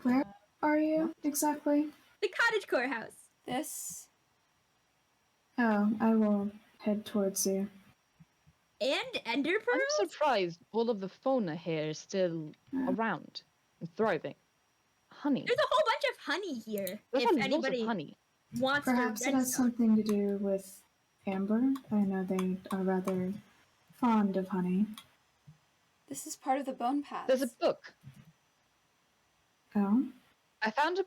Where are you exactly? The cottage core house. This. Oh, I will head towards you. And ender I'm pearls? surprised all of the fauna here is still around and thriving. Honey. There's a whole bunch of honey here. There's if a lot anybody of honey. wants Perhaps to it has something to do with amber. I know they are rather fond of honey. This is part of the bone paths. There's a book. Oh, I found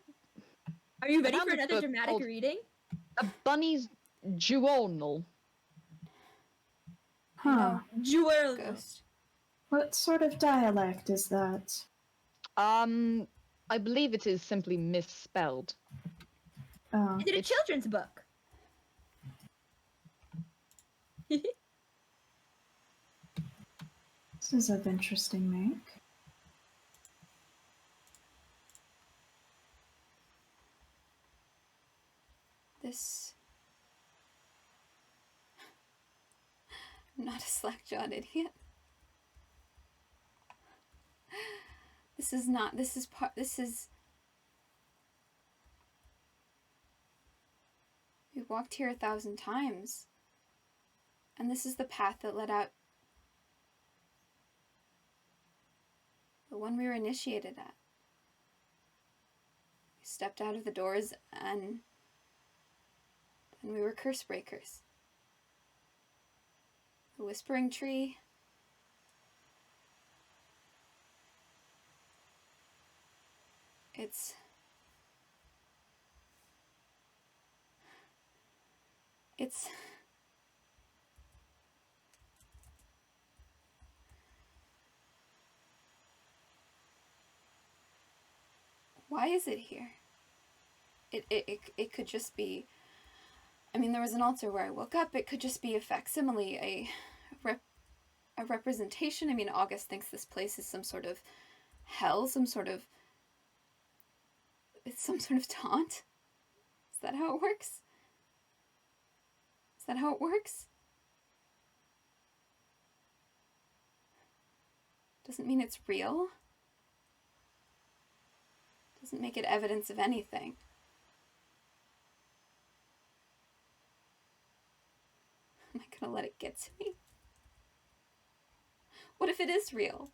Are you ready found for a another book dramatic called- reading? a bunny's journal. huh. Jewel. Ghost. What sort of dialect is that? I believe it is simply misspelled. Oh, Is it a children's book? this is of interesting make. This. I'm not a slack-jawed idiot. This is not. This is part. This is. We walked here 1,000 times. And this is the path that led out. The one we were initiated at. We stepped out of the doors and we were curse breakers. The whispering tree. It's why is it here? It could just be. I mean, there was an altar where I woke up. It could just be a facsimile, a representation. I mean, August thinks this place is some sort of hell, some sort of taunt. Is that how it works? Is that how it works? Doesn't mean it's real. Doesn't make it evidence of anything. Am I gonna let it get to me? What if it is real?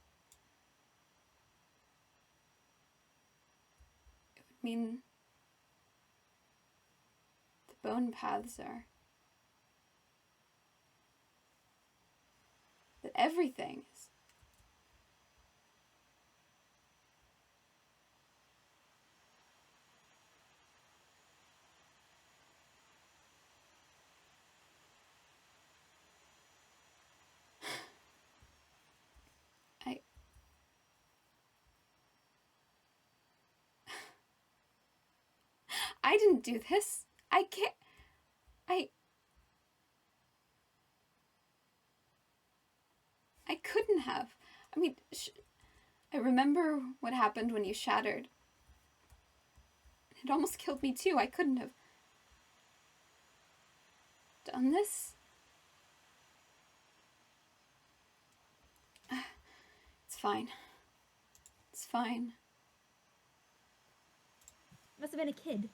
It would mean the bone paths are But everything is. I didn't do this. I can't. I couldn't have. I mean, I remember what happened when you shattered. It almost killed me too. I couldn't have done this. It's fine. It's fine. Must have been a kid.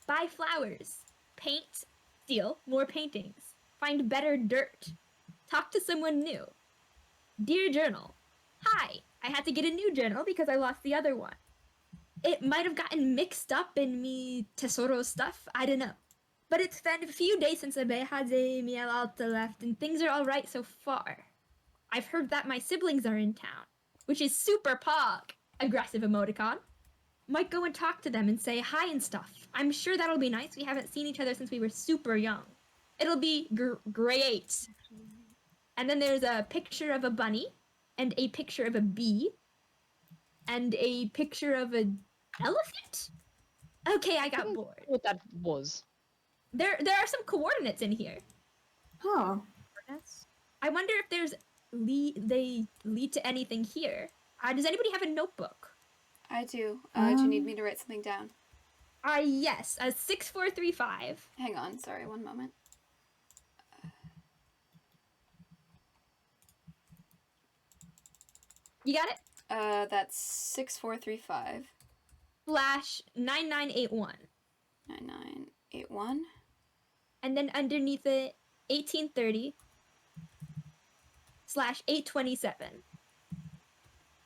Buy flowers. Paint. Steal more paintings. Find better dirt. Talk to someone new. Dear journal. Hi. I had to get a new journal because I lost the other one. It might have gotten mixed up in me tesoro stuff. I don't know. But it's been a few days since Abehaze Miel Alta left, and things are alright so far. I've heard that my siblings are in town, which is super pog. Aggressive emoticon. Might go and talk to them and say hi and stuff. I'm sure that'll be nice. We haven't seen each other since we were super young. It'll be great. And then there's a picture of a bunny, and a picture of a bee, and a picture of an elephant? Okay, I got bored. What that was. There are some coordinates in here. Oh. I wonder if they lead to anything here. Does anybody have a notebook? I do. Do you need me to write something down? Yes. 6435. Hang on. Sorry, one moment. You got it? That's 6435. / 9981. 9981. And then underneath it, 1830 / 827.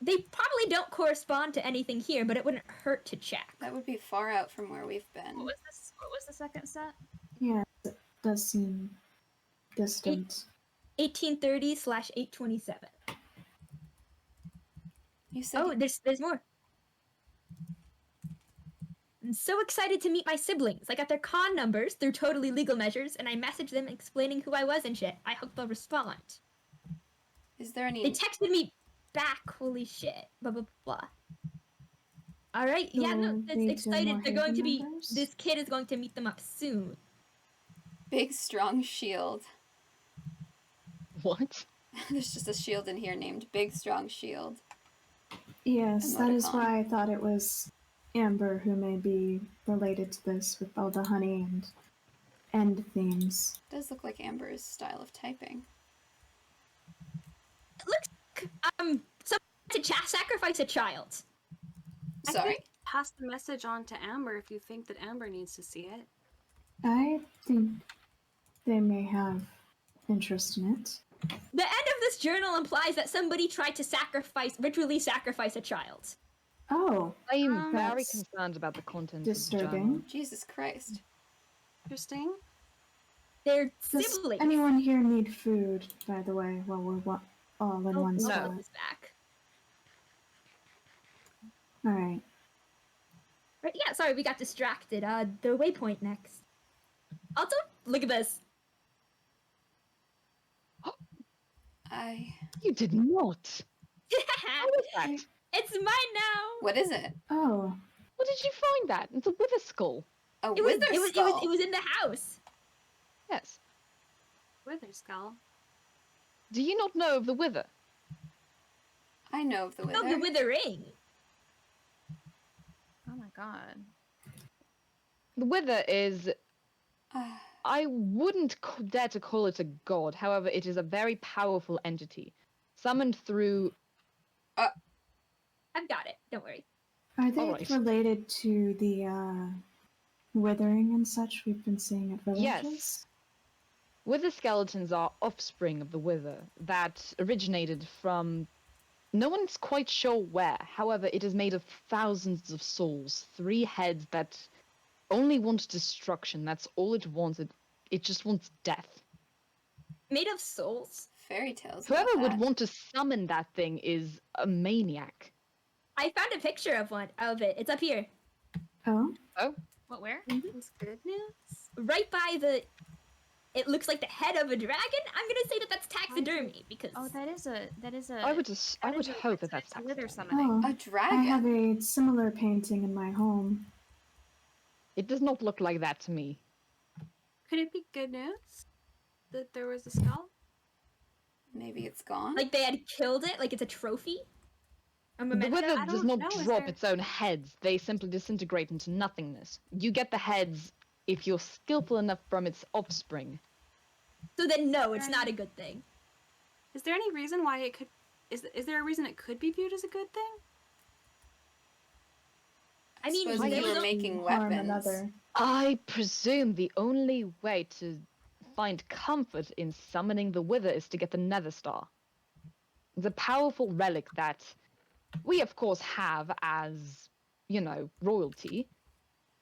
They probably don't correspond to anything here, but it wouldn't hurt to check. That would be far out from where we've been. What was the second set? Yeah, it does seem distant. 1830 / 827. You said. Oh, there's more. I'm so excited to meet my siblings. I got their con numbers through totally legal measures, and I messaged them explaining who I was and shit. I hope they'll respond. Is there any? They texted me back. Holy shit. Blah blah blah. All right. Yeah. No. So It's they do excited. more They're going to Haven be. members? This kid is going to meet them up soon. Big strong shield. What? There's just a shield in here named Big Strong Shield. Yes, that is Emoticon. why I thought it was Amber who may be related to this with all the honey and end themes. Does look like Amber's style of typing. It looks someone to sacrifice a child. I Sorry. think pass the message on to Amber if you think that Amber needs to see it. I think they may have interest in it. The end of this journal implies that somebody tried to ritually sacrifice a child. Oh, I am very That's concerned about the content of the disturbing. journal. Jesus Christ. Interesting. They're Does siblings. anyone here need food, by the way, while we're all in one no. spot? Is back. Alright. Right, yeah, sorry, we got distracted. The waypoint next. Also, look at this. You did not. How was that? It's mine now. What is it? Oh, Where did you find that? It's a wither skull. A It was, wither it was, skull. it was in the house. Yes. Wither skull. Do you not know of the wither? I know of the wither. Oh, the withering. Oh my god. The wither is. Ah, I wouldn't dare to call it a god. However, it is a very powerful entity, summoned through. I've got it. Don't worry. are they Alright. related to the withering and such we've been seeing at villages? Yes. Wither skeletons are offspring of the wither that originated from. No one's quite sure where. However, it is made of thousands of souls, 3 heads that only want destruction. That's all it wants. It just wants death. Made of souls. fairy tales. about Whoever would that. want to summon that thing is a maniac. I found a picture of it. It's up here. Oh, What, where? That's good news. Right by the... It looks like the head of a dragon. I'm gonna say that that's taxidermy because... Oh, that is a. I would hope that that's wither taxidermy. summoning. oh. A I dragon. have a similar painting in my home. It does not look like that to me. Could it be good news that there was a skull? Maybe it's gone. Like they had killed it, like it's a trophy? A The memento? wither I does don't not know, is drop there- its own heads. They simply disintegrate into nothingness. You get the heads if you're skillful enough from its offspring. So then no, it's not a good thing. Is there any reason why it could? Is there a reason it could be viewed as a good thing? I mean, Suppose there you was were a- making Harm weapons. another. I presume the only way to find comfort in summoning the wither is to get the Nether Star. It's a powerful relic that we, of course, have as, royalty,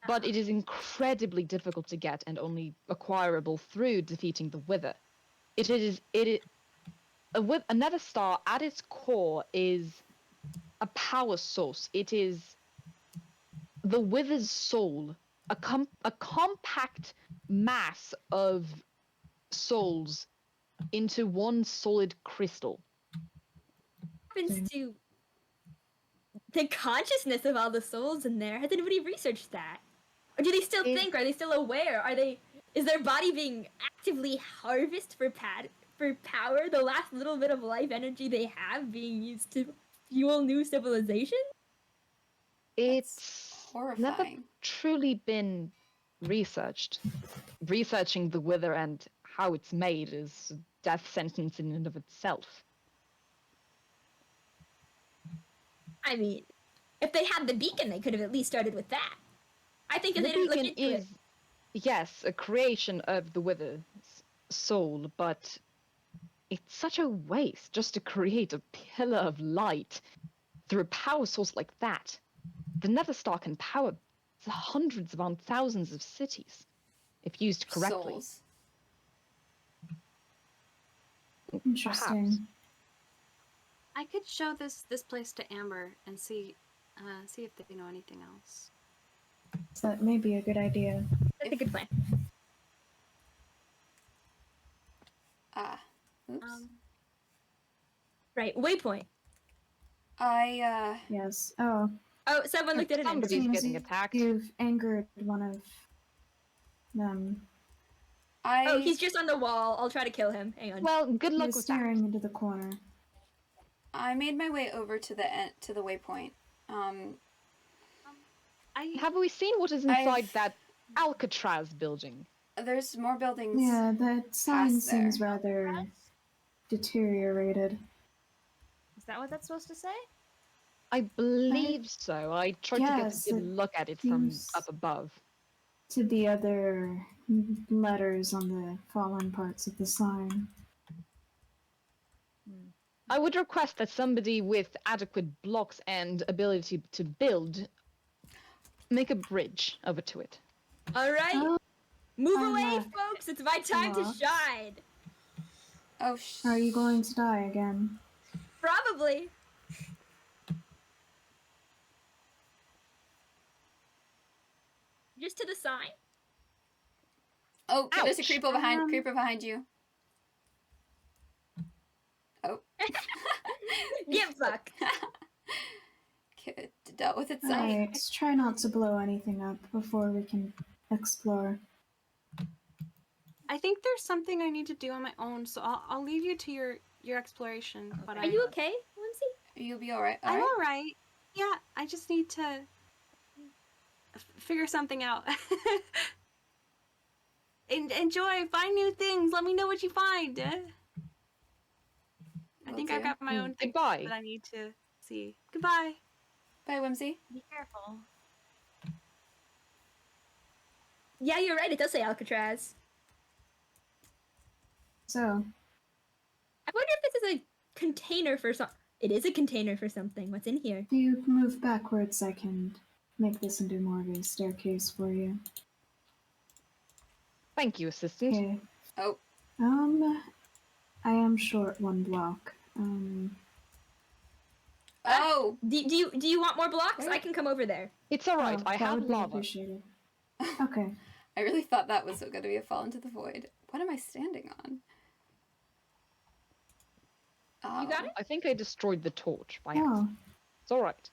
but it is incredibly difficult to get and only acquirable through defeating the wither. A Nether Star at its core is a power source. It is the wither's soul, a compact mass of souls into one solid crystal. happens to the consciousness of all the souls in there? Has anybody researched that? Or do they still It- think? Are they still aware? Is their body being actively harvested for power? The last little bit of life energy they have being used to fuel new civilization? It's never Horrifying. truly been researched. Researching the wither and how it's made is a death sentence in and of itself. I mean, if they had the beacon, they could have at least started with that. I think if The they didn't look beacon into is, yes, a creation of the wither's soul, but it's such a waste just to create a pillar of light through a power source like that. The Nether Star can power hundreds upon thousands of cities if used correctly. Souls. Interesting. I could show this place to Amber and see if they know anything else. That may be a good idea. that's a good plan. Ah. Oops. Right, waypoint. Yes. Oh, Oh, someone looked at it. Somebody's seems getting attacked. you've angered one of them. Oh, he's just on the wall. I'll try to kill him. Hang on. Well, good He luck was with that. staring into the corner. I made my way over to the waypoint. Have we seen what is inside I've- that Alcatraz building? There's more buildings. Yeah, that sign Past seems there. rather deteriorated. Is that what that's supposed to say? I believe so. I tried to get Yes, a good it look at it from seems- up above. To the other letters on the fallen parts of the sign. I would request that somebody with adequate blocks and ability to build make a bridge over to it. All right, Oh, move I'm away, not- folks. It's my time to Aw. shine. Oh, are you going to die again? Probably. Just to the sign. Oh, there's a Ouch. creeper behind you. Oh. Get fucked. Kid dealt with its Alright, try not to blow anything up before we can explore. I think there's something I need to do on my own, so I'll leave you to your exploration. But Are you okay, Lindsay? You'll be alright. I'm all right. Yeah, I just need to figure something out. Enjoy, find new things. Let me know what you find. I Will think do. I've got my own thing Goodbye. that I need to see. Goodbye. Bye, Whimsy. Be careful. Yeah, you're right. It does say Alcatraz. So, I wonder if this is a container for some. It is a container for something. What's in here? if you move backwards, I can make this into more of a staircase for you. Thank you, assistant. Okay. Oh, I am short 1 block. Oh! Do you want more blocks? Where? I can come over there. It's alright, I that have would be lava. appreciated. Okay. I really thought that was going to be a fall into the void. What am I standing on? Oh. You got it? I think I destroyed the torch by Oh, accident. It's alright.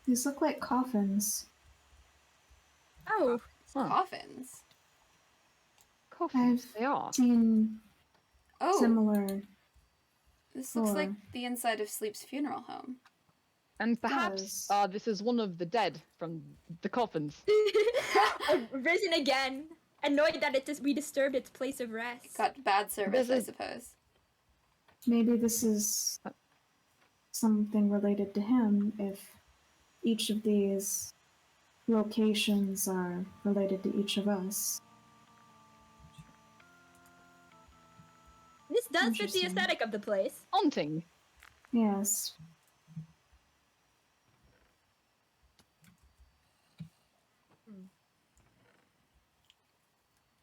these look like coffins. Oh, Huh. Coffins. Coffins, I've they are. seen Oh, similar. this looks like Or- the inside of Sleep's funeral home. And perhaps does. this is one of the dead from the coffins. risen again. Annoyed that we disturbed its place of rest. Got bad service, I There's a- suppose. Maybe this is something related to him if each of these locations are related to each of us. This does fit the Interesting. aesthetic of the place. Haunting. Yes.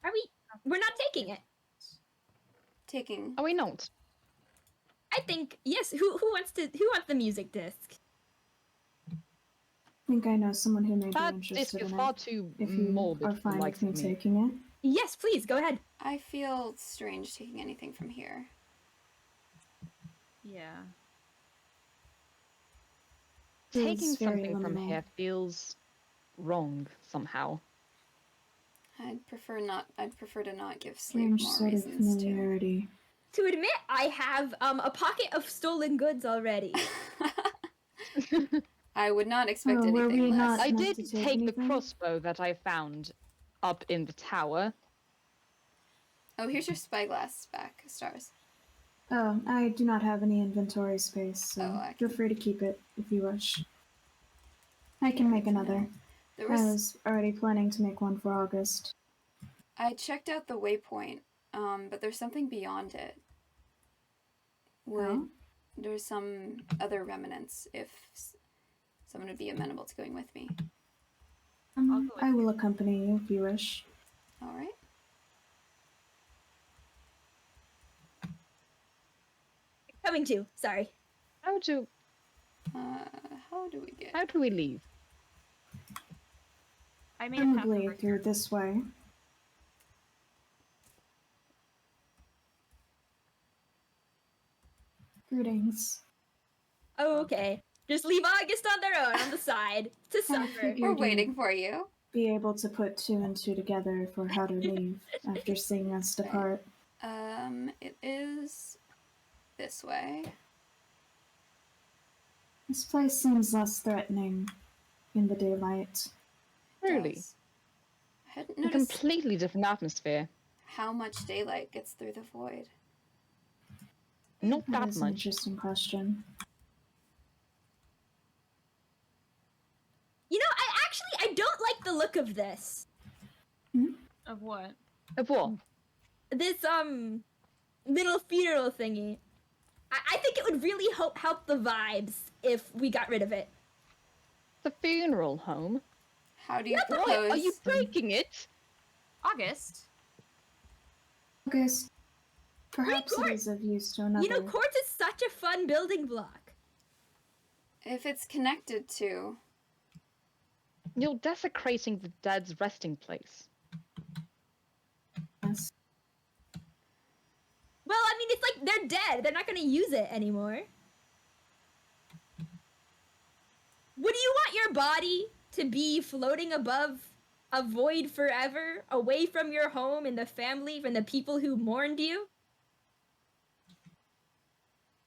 Are we? We're not taking it. Taking. Are we not? I think yes. Who wants the music disc? I think I know someone who may be That disc interested is in far it. too If you morbid are for the fine likes with me of me. taking it. Yes, please go ahead. I feel strange taking anything from here. Yeah. It is Taking very something from liminal. here feels wrong somehow. I'd prefer to not give Sleep Strange more sort of reasons to. familiarity. To admit, I have a pocket of stolen goods already. I would not expect Oh, were anything we less. not- I Enough did to take take the anything? crossbow that I found up in the tower. Oh, here's your spyglass back, Stars. Oh, I do not have any inventory space, so Oh, I feel can- free to keep it if you wish. I can make another. There I was. was already planning to make one for August. I checked out the waypoint, but there's something beyond it. Oh? There's some other remnants if someone would be amenable to going with me. I'll go with I will accompany you if you wish. All right. Coming to. Sorry. How do How do we get? how do we leave? I made a path Presumably over through here. this way. Greetings. Oh, okay. Just leave August on their own on the side to suffer. figured- We're You're waiting for you. Be able to put 2 and 2 together for how to leave after seeing us depart. It is this way. This place seems less threatening in the daylight. Really? Does. I hadn't A noticed completely different atmosphere. how much daylight gets through the void. Not That that is an much. interesting question. You know, I don't like the look of this. Of what? Of what? This little funeral thingy. I think it would really help the vibes if we got rid of it. The funeral home? How do you Why propose? are you breaking it? August? August, perhaps it Court. is of use to another. You know, quartz is such a fun building block. If it's connected to. You're desecrating the dead's resting place. Yes. Well, I mean, it's like they're dead. They're not going to use it anymore. Would you want your body to be floating above a void forever, away from your home and the family, from the people who mourned you?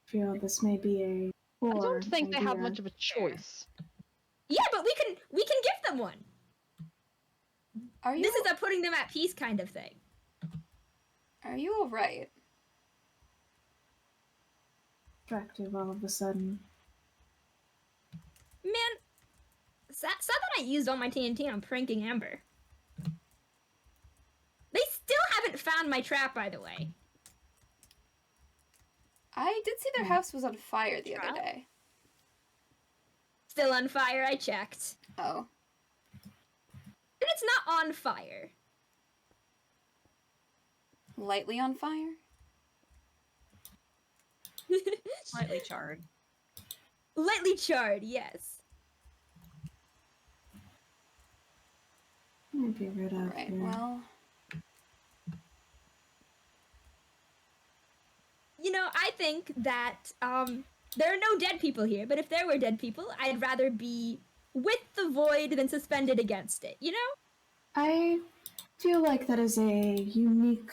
Feel this may be a I poor don't think they have idea. much of a choice. Yeah, but we can give them one. Are you? This is a putting them at peace kind of thing. Are you all right? Attractive all of a sudden. Man, sad that I used all my TNT on pranking Amber. They still haven't found my trap, by the way. I did see their house was on fire the other Trap? day. Still on fire, I checked. Oh. And it's not on fire. Lightly on fire? Slightly charred. Lightly charred, yes. Might be right out Right, here. well, You know, I think that there are no dead people here, but if there were dead people, I'd rather be with the void than suspended against it, you know? I feel like that is a unique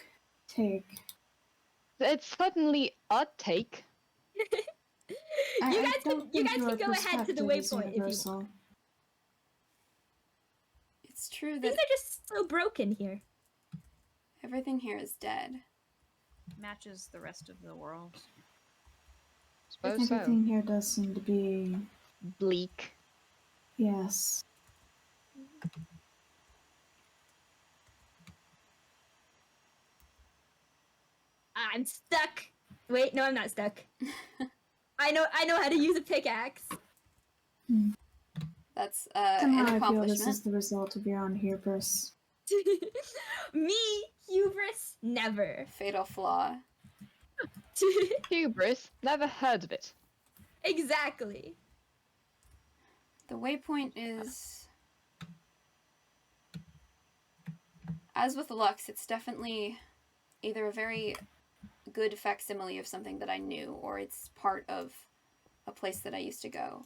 take. It's certainly a take. I you guys don't can think your go ahead to the perspective is waypoint if you want. universal. it's true Things that are just so broken here. everything here is dead. Matches the rest of the world. Suppose so. Everything here does seem to be, Bleak. yes. I'm stuck. Wait, no, I'm not stuck. I know how to use a pickaxe. That's Somehow an I feel accomplishment. this is the result of your own hubris. Me, hubris, never. Fatal flaw. Hubris. Never heard of it. Exactly. The waypoint is, as with Lux, it's definitely either a very good facsimile of something that I knew, or it's part of a place that I used to go.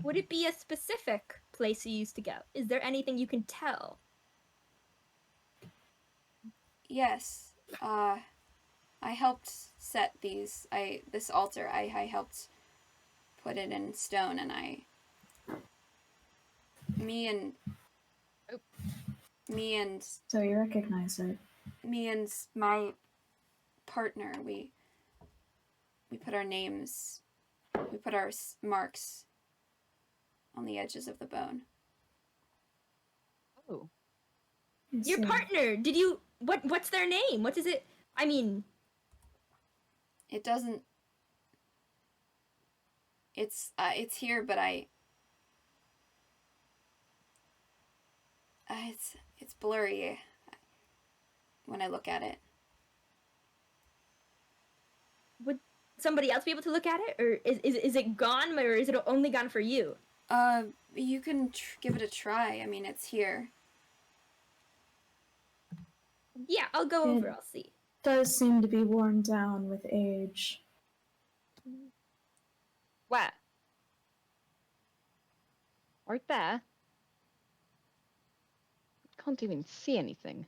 Would it be a specific place you used to go? Is there anything you can tell? Yes, I helped set this altar. I helped put it in stone, and me and So you recognize it. my partner, we put our names, we put our marks on the edges of the bone. Oh. I Your see. partner, did you what's their name? What is it? I mean, It doesn't. It's here, but it's blurry when I look at it. would somebody else be able to look at it, or is it gone, or is it only gone for you? You can give it a try. I mean, it's here. Yeah, I'll go over. It- I'll see. Does seem to be worn down with age. Where? Right there? Can't even see anything.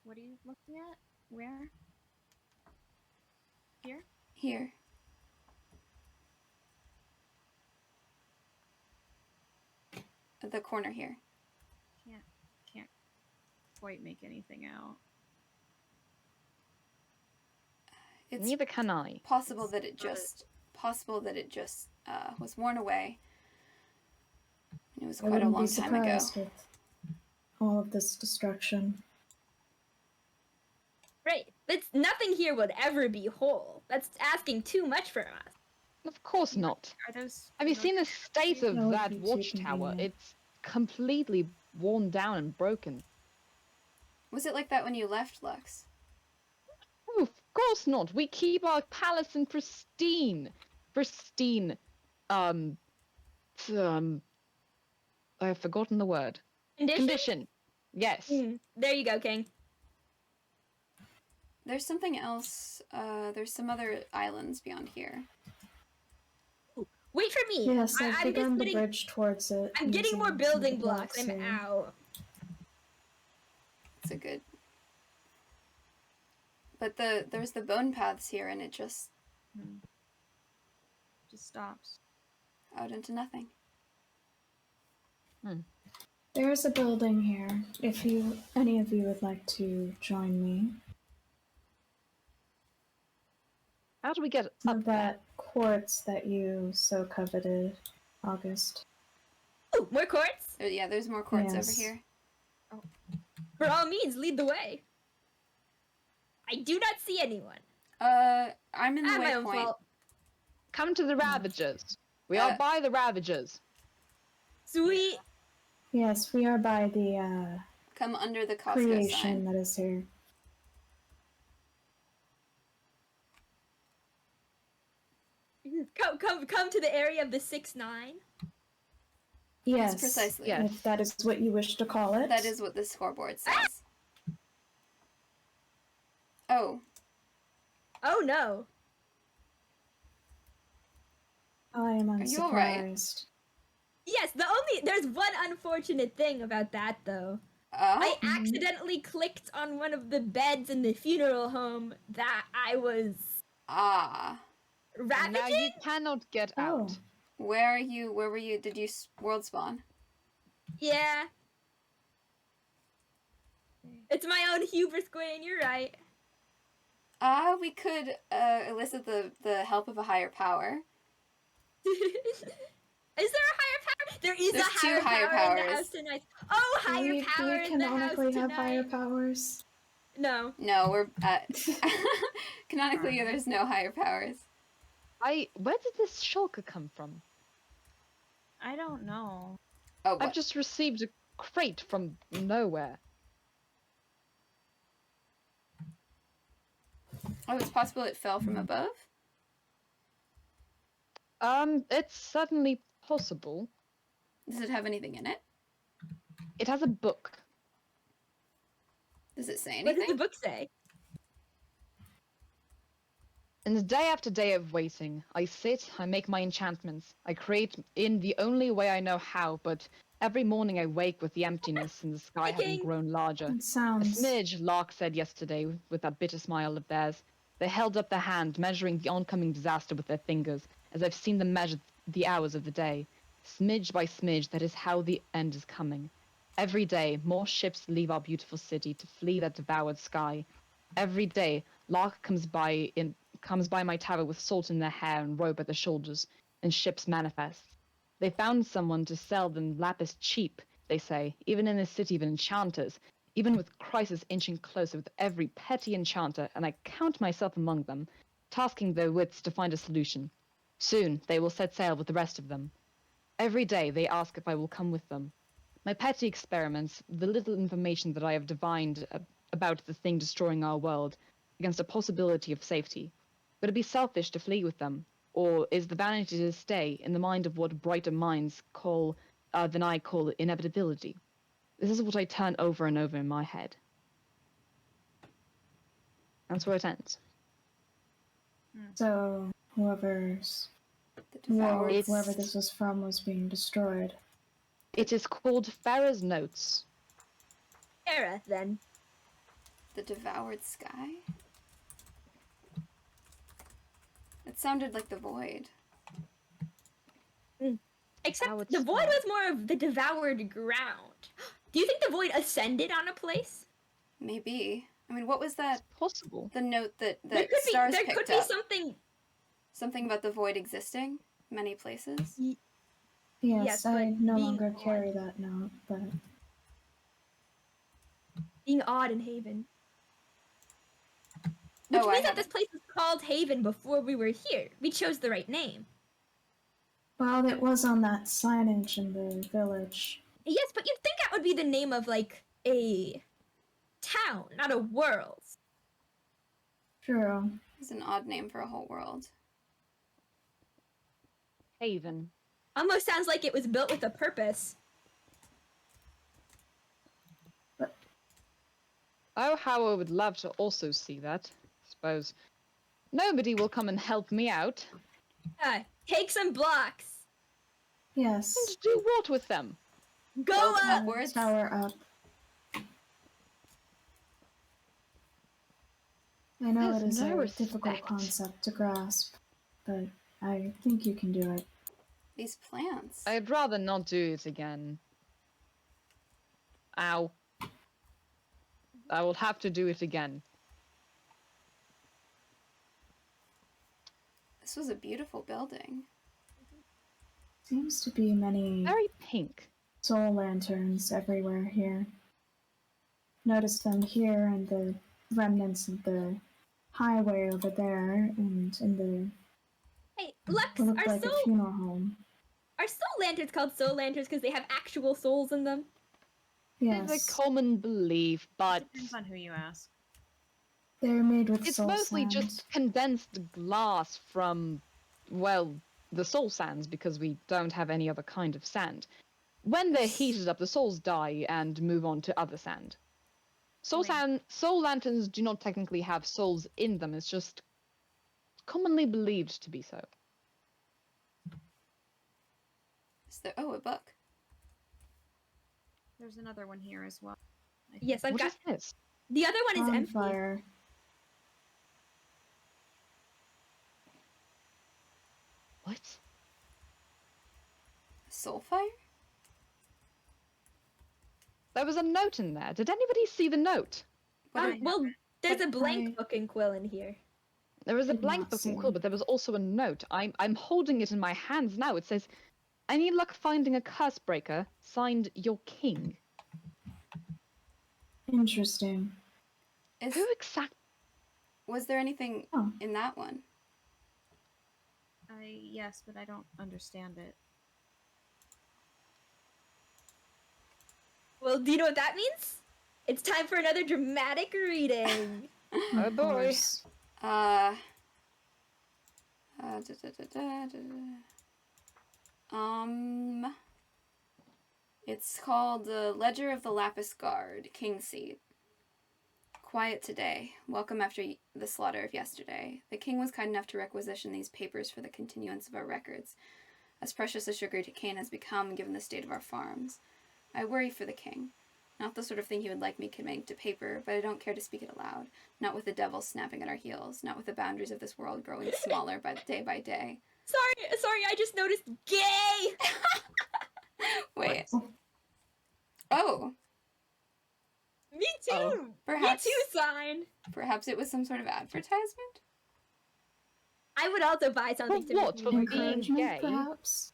What are you looking at? Where? Here? Here. The corner here. Can't quite make anything out. It's Neither can I. possible that it just was worn away. It was I quite a wouldn't long be time ago. surprised with all of this destruction. Right. It's nothing here would ever be whole. That's asking too much from us. Of course not. Are those? Have you those seen the state of That would that be too watchtower? convenient. It's completely worn down and broken. Was it like that when you left, Lux? Oh, of course not. We keep our palace in pristine, I've forgotten the word. Condition. Yes. There you go, King. There's something else. There's some other islands beyond here. Wait for me. Yes, I'm I've just begun the getting, bridge towards it. I'm getting using more some of building the blocks. I'm here. out. It's a good. But there's the bone paths here, and it just stops. out into nothing. There's a building here. If any of you would like to join me, How do we get some up of there? that quartz that you so coveted, August. Ooh, more quartz? There's more quartz Yes. over here. For all means, lead the way. I do not see anyone. I'm in the My own waypoint. fault. Come to the Ravagers. We are by the Ravagers. Sweet. Yes, we are by the Come under the Costco creation sign. that is here. Come to the area of the 6-9. Yes, precisely. Yes. if that is what you wish to call it. That is what the scoreboard says. Oh, Oh no. I am Are you all right? unsurprised. Yes, there's one unfortunate thing about that though. oh, I accidentally clicked on one of the beds in the funeral home that I was ah. And ravaging. now you cannot get Oh, out. Where are you? Where were you? Did you world spawn? Yeah. It's my own hubris, Gwen, you're right. We could elicit the help of a higher power. Is there a higher power? There is There's a two higher higher power in the powers. house tonight. Oh, do higher we power in the house canonically have higher tonight. powers? No. No, we're canonically there's no higher powers. Where did this shulker come from? I don't know. Oh, I've what? just received a crate from nowhere. Oh, it's possible it fell from above. It's certainly possible. Does it have anything in it? It has a book. Does it say What does anything? the book say? And the day after day of waiting, I sit, I make my enchantments, I create in the only way I know how, but every morning I wake with the emptiness in the sky having Making- grown larger. It A sounds. smidge, Lark said yesterday with that bitter smile of theirs. They held up their hand, measuring the oncoming disaster with their fingers, as I've seen them measure the hours of the day. Smidge by smidge, that is how the end is coming. Every day, more ships leave our beautiful city to flee that devoured sky. Every day, Lark comes by my tower with salt in their hair and rope at their shoulders, and ships manifest. They found someone to sell them lapis cheap, they say, even in a city of enchanters, even with crisis inching closer with every petty enchanter, and I count myself among them, tasking their wits to find a solution. Soon, they will set sail with the rest of them. Every day, they ask if I will come with them. My petty experiments, the little information that I have divined about the thing destroying our world, against a possibility of safety. Would it be selfish to flee with them? Or is the vanity to stay in the mind of what brighter minds call, than I call inevitability? This is what I turn over and over in my head. That's where it ends. So whoever's The devoured. It's- whoever this was from was being destroyed. It is called Farah's Notes. Era, then. The devoured sky. It sounded like the void. Except How it's the void spelled. was more of the devoured ground. Do you think the void ascended on a place? Maybe. I mean, what was that? It's possible. The note that There could stars be picked up. something. Something about the void existing many places. Yes, Yes, I but no being longer odd. carry that note, but Being odd in Haven. Which Oh, I means that haven't. this place was called Haven before we were here. We chose the right name. well, it was on that signage in the village. Yes, but you'd think that would be the name of, like, a town, not a world. True. It's an odd name for a whole world. Haven. Almost sounds like it was built with a purpose. Oh, how I would love to also see that. Suppose nobody will come and help me out. Take some blocks. Yes. And do what with them? Go Build up. upwards. Tower up. I know it There's is no a difficult respect. concept to grasp, but I think you can do it. These plants. I'd rather not do it again. Ow. I will have to do it again. This was a beautiful building. Seems to be many Very pink. soul lanterns everywhere here. Notice them here and the remnants of the highway over there and in the Hey, Lux, what looked are like a funeral home. soul lanterns called soul lanterns because they have actual souls in them? Yes. It's a common belief, but Depends on who you ask. They're made with it's soul mostly sand. just condensed glass from, well, the soul sands, because we don't have any other kind of sand. When they're heated up, the souls die and move on to other sand. Soul lanterns do not technically have souls in them, it's just commonly believed to be so. Is there? Oh, a book. There's another one here as well. Yes, I've What got is this? the other one is empty. Bonfire. What? Soulfire? There was a note in there. Did anybody see the note? Well, there's a but blank I- book and quill in here. There was a Did blank not book see and quill, it. but there was also a note. I'm holding it in my hands now. It says, "I need luck finding a curse breaker. Signed, your king." Interesting. Is Who exactly? was there anything Oh. in that one? Yes, but I don't understand it. Well, do you know what that means? It's time for another dramatic reading. Oh Of boy. course. It's called the Ledger of the Lapis Guard, King's Seat. Quiet today. Welcome after the slaughter of yesterday. The king was kind enough to requisition these papers for the continuance of our records, as precious as sugar cane has become given the state of our farms. I worry for the king. Not the sort of thing he would like me committing to paper, but I don't care to speak it aloud. Not with the devil snapping at our heels. Not with the boundaries of this world growing smaller by day. Sorry, I just noticed gay. Wait. Oh, Me too. Oh. perhaps Me too, sign. perhaps it was some sort of advertisement? I would also buy something to what? make For me being Encouragement, gay? perhaps?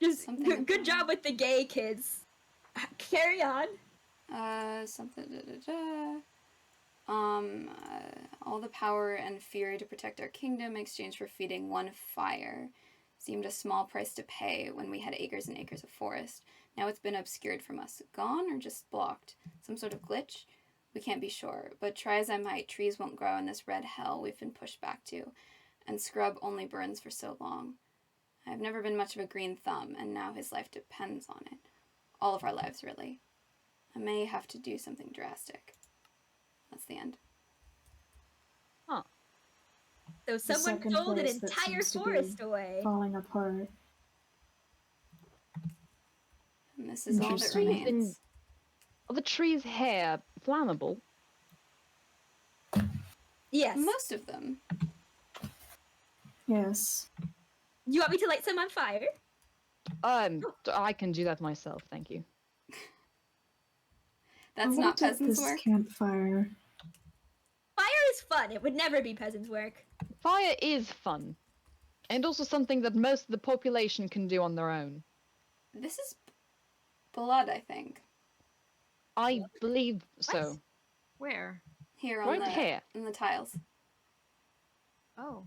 just Something good job with the gay kids. Carry on. Something all the power and fury to protect our kingdom in exchange for feeding one fire seemed a small price to pay when we had acres and acres of forest. Now it's been obscured from us. Gone or just blocked? Some sort of glitch? We can't be sure, but try as I might, trees won't grow in this red hell we've been pushed back to, and scrub only burns for so long. I've never been much of a green thumb, and now his life depends on it. All of our lives, really. I may have to do something drastic. That's the end. So someone second sold an place that entire seems to be forest away. Falling apart. And this is all that Interesting. remains. Are the trees here flammable? Yes. Most of them. Yes. You want me to light some on fire? I can do that myself, thank you. I That's will not take peasants' this work. campfire. Fire is fun. It would never be peasants' work. Fire is fun. And also something that most of the population can do on their own. This is blood, I think. I believe so. Where? Here on Right here. in the tiles. Oh.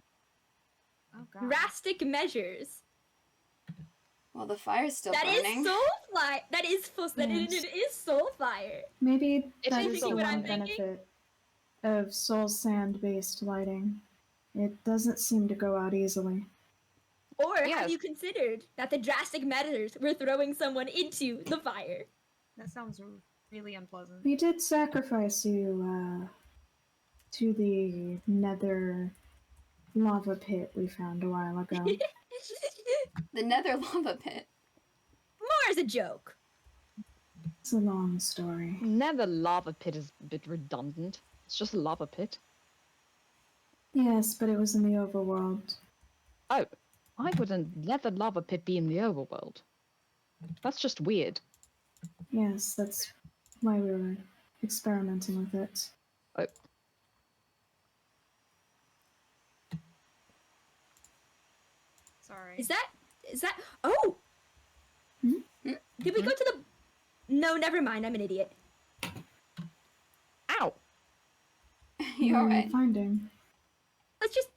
Oh god. Drastic measures. Well, the fire's still That is burning. soul fire. That is Yes. it is soul fire. Maybe It that is is soul the what one I'm thinking? benefit of soul sand based lighting. It doesn't seem to go out easily. Or Yes. have you considered that the drastic measures were throwing someone into the fire? That sounds really unpleasant. We did sacrifice you to the nether lava pit we found a while ago. The nether lava pit. More as a joke. It's a long story. Nether lava pit is a bit redundant. It's just a lava pit. Yes, but it was in the overworld. Oh, why would a nether lava pit be in the overworld? That's just weird. Yes, that's why we were experimenting with it. Oh, Sorry. Is that oh Hmm? did we go to the no, never mind, I'm an idiot. ow! You What are alright? finding?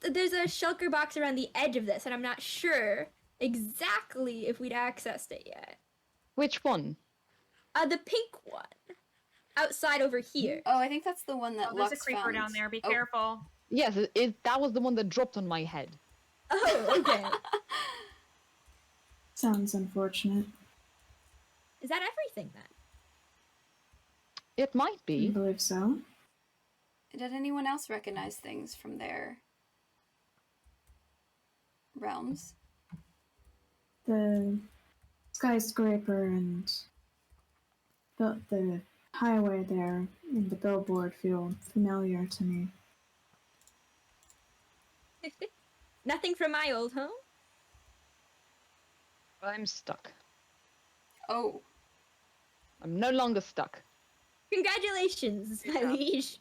There's a shulker box around the edge of this, and I'm not sure exactly if we'd accessed it yet. Which one? The pink one. Outside over here. Oh, I think that's the one that Oh, there's a Lux creeper found. down there. Be Oh. careful. Yes, that was the one that dropped on my head. Oh, okay. Sounds unfortunate. Is that everything then? It might I be. believe so. Did anyone else recognize things from their realms? The skyscraper and the highway there and the billboard feel familiar to me. Nothing from my old home? I'm stuck. Oh, I'm no longer stuck. Congratulations, my liege.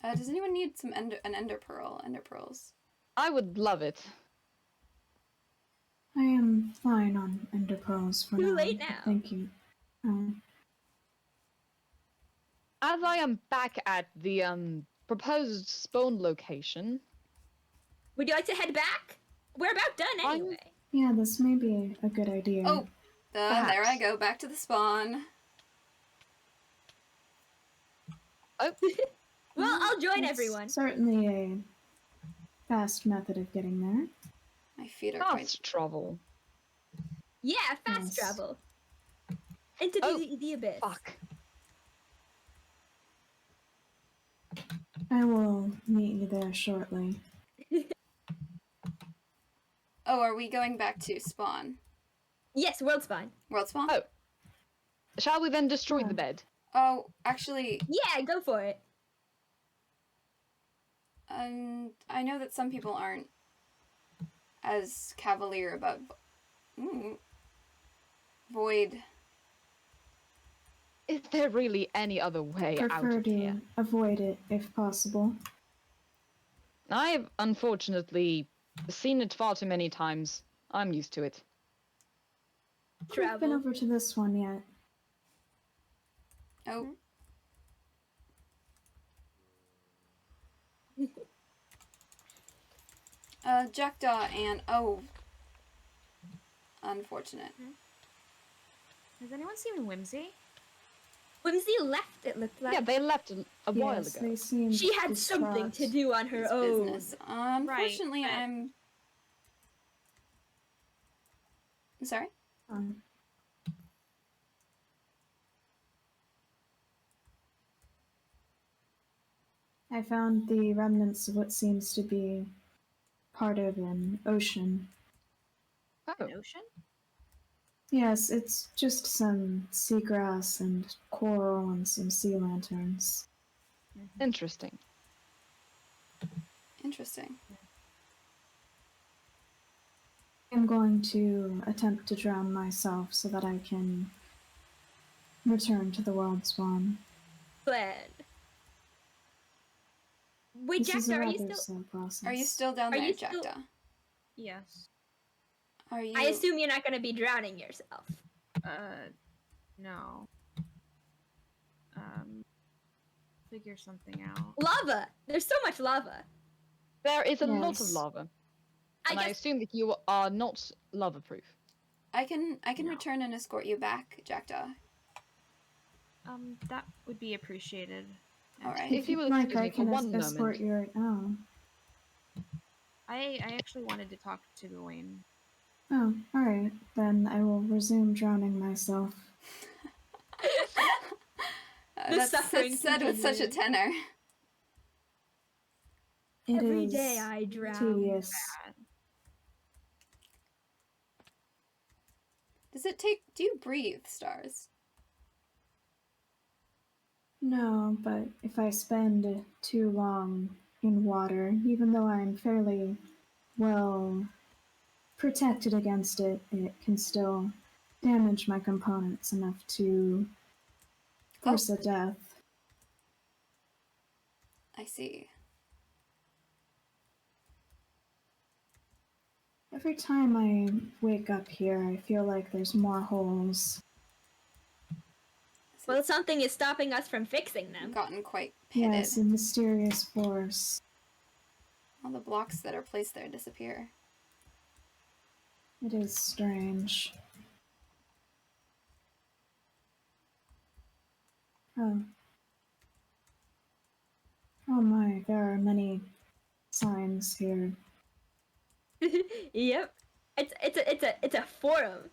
does anyone need some an ender pearl? Ender pearls. I would love it. I am fine on ender pearls for Too now. late now. Thank you. As I am back at the proposed spawn location, Would you like to head back? We're about done anyway. Yeah, this may be a good idea. Oh, there I Perhaps. go, back to the spawn. oh, Well, I'll join It's everyone. certainly a fast method of getting there. My feet are quite... fast travel. Yeah, fast Yes. travel. Into Oh, the abyss. Fuck. I will meet you there shortly. Oh, are we going back to spawn? Yes, world's fine. World spawn? Oh. Shall we then destroy Yeah. the bed? Oh, actually, Yeah, go for it. I know that some people aren't as cavalier about void. Is there really any other way out Prefer of to here? avoid it if possible. I've unfortunately seen it far too many times. I'm used to it. I've been Travel. over to this one yet. Oh. Jackdaw and unfortunate. Has anyone seen Whimsy? Whimsy left, it looked like. Yeah, they left a while Yes, ago. they seem She had something to distraught. do on her It's own. business. Unfortunately, but- I'm sorry. Um, I found the remnants of what seems to be part of an ocean. Oh, An ocean? Yes, it's just some seagrass and coral and some sea lanterns. interesting. Interesting. I'm going to attempt to drown myself so that I can return to the world spawn. Plan. Wait, This is a Jackdaw, are you rather still? slow process. Are you still down Are there, you still- Jackdaw? Yes. Are you? I assume you're not going to be drowning yourself. No. Figure something out. Lava! There's so much lava. There is a lot of Yes. lava. I And I guess assume that you are not lava-proof. I can No. return and escort you back, Jackdaw. That would be appreciated. All right. If you will like, excuse I me for can one escort moment. you right now. I actually wanted to talk to Gawain. Oh, alright. Then I will resume drowning myself. The suffering that's said with such a continues. tenor. It every is day I drown. tedious. Does it take? Do you breathe, Stars? No, but if I spend too long in water, even though I'm fairly well protected against it, it can still damage my components enough to force a death. I see. Every time I wake up here, I feel like there's more holes. Well, something is stopping us from fixing I've them. gotten quite pitted. Yes, a mysterious force. All the blocks that are placed there disappear. It is strange. Oh. Oh my, there are many signs here. Yep. It's a forum.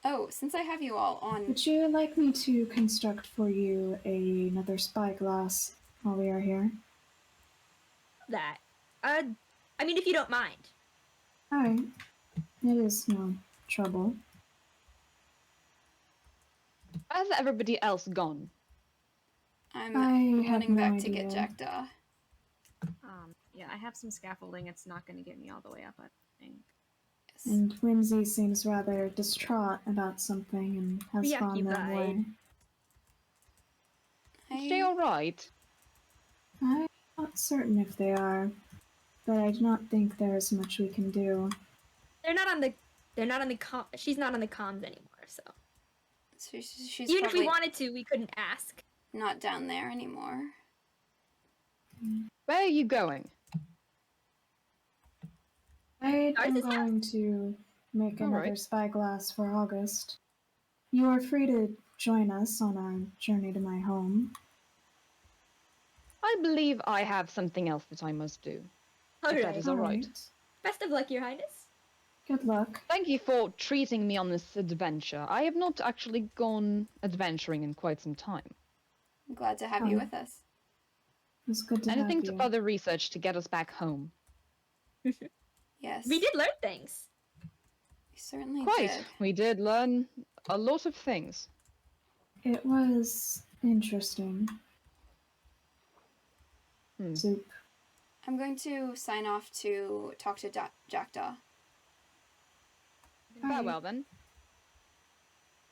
Oh, since I have you all on, Would you like me to construct for you another spyglass while we are here? That. I mean, if you don't mind. Alright. It is no trouble. Where's everybody else gone? I'm I have running no back to get idea. Jackdaw. Yeah, I have some scaffolding. It's not going to get me all the way up, I think. Yes. And Whimsy seems rather distraught about something and has gone that way. Is they alright? I'm not certain if they are, but I do not think there is much we can do. They're not on the. She's not on the comms anymore. So She's even if we probably wanted to, we couldn't ask. not down there anymore. Where are you going? I Ours am is going to make another Alright. spyglass for August. You are free to join us on our journey to my home. I believe I have something else that I must do. If that is alright. Best of luck, Your Highness. Good luck. Thank you for treating me on this adventure. I have not actually gone adventuring in quite some time. I'm glad to have you with us. It was good to Anything have to you. further research to get us back home. Yes. We did learn things. We certainly Quite. did. We did learn a lot of things. It was interesting. Hmm. Soup. I'm going to sign off to talk to Jackdaw. Farewell then.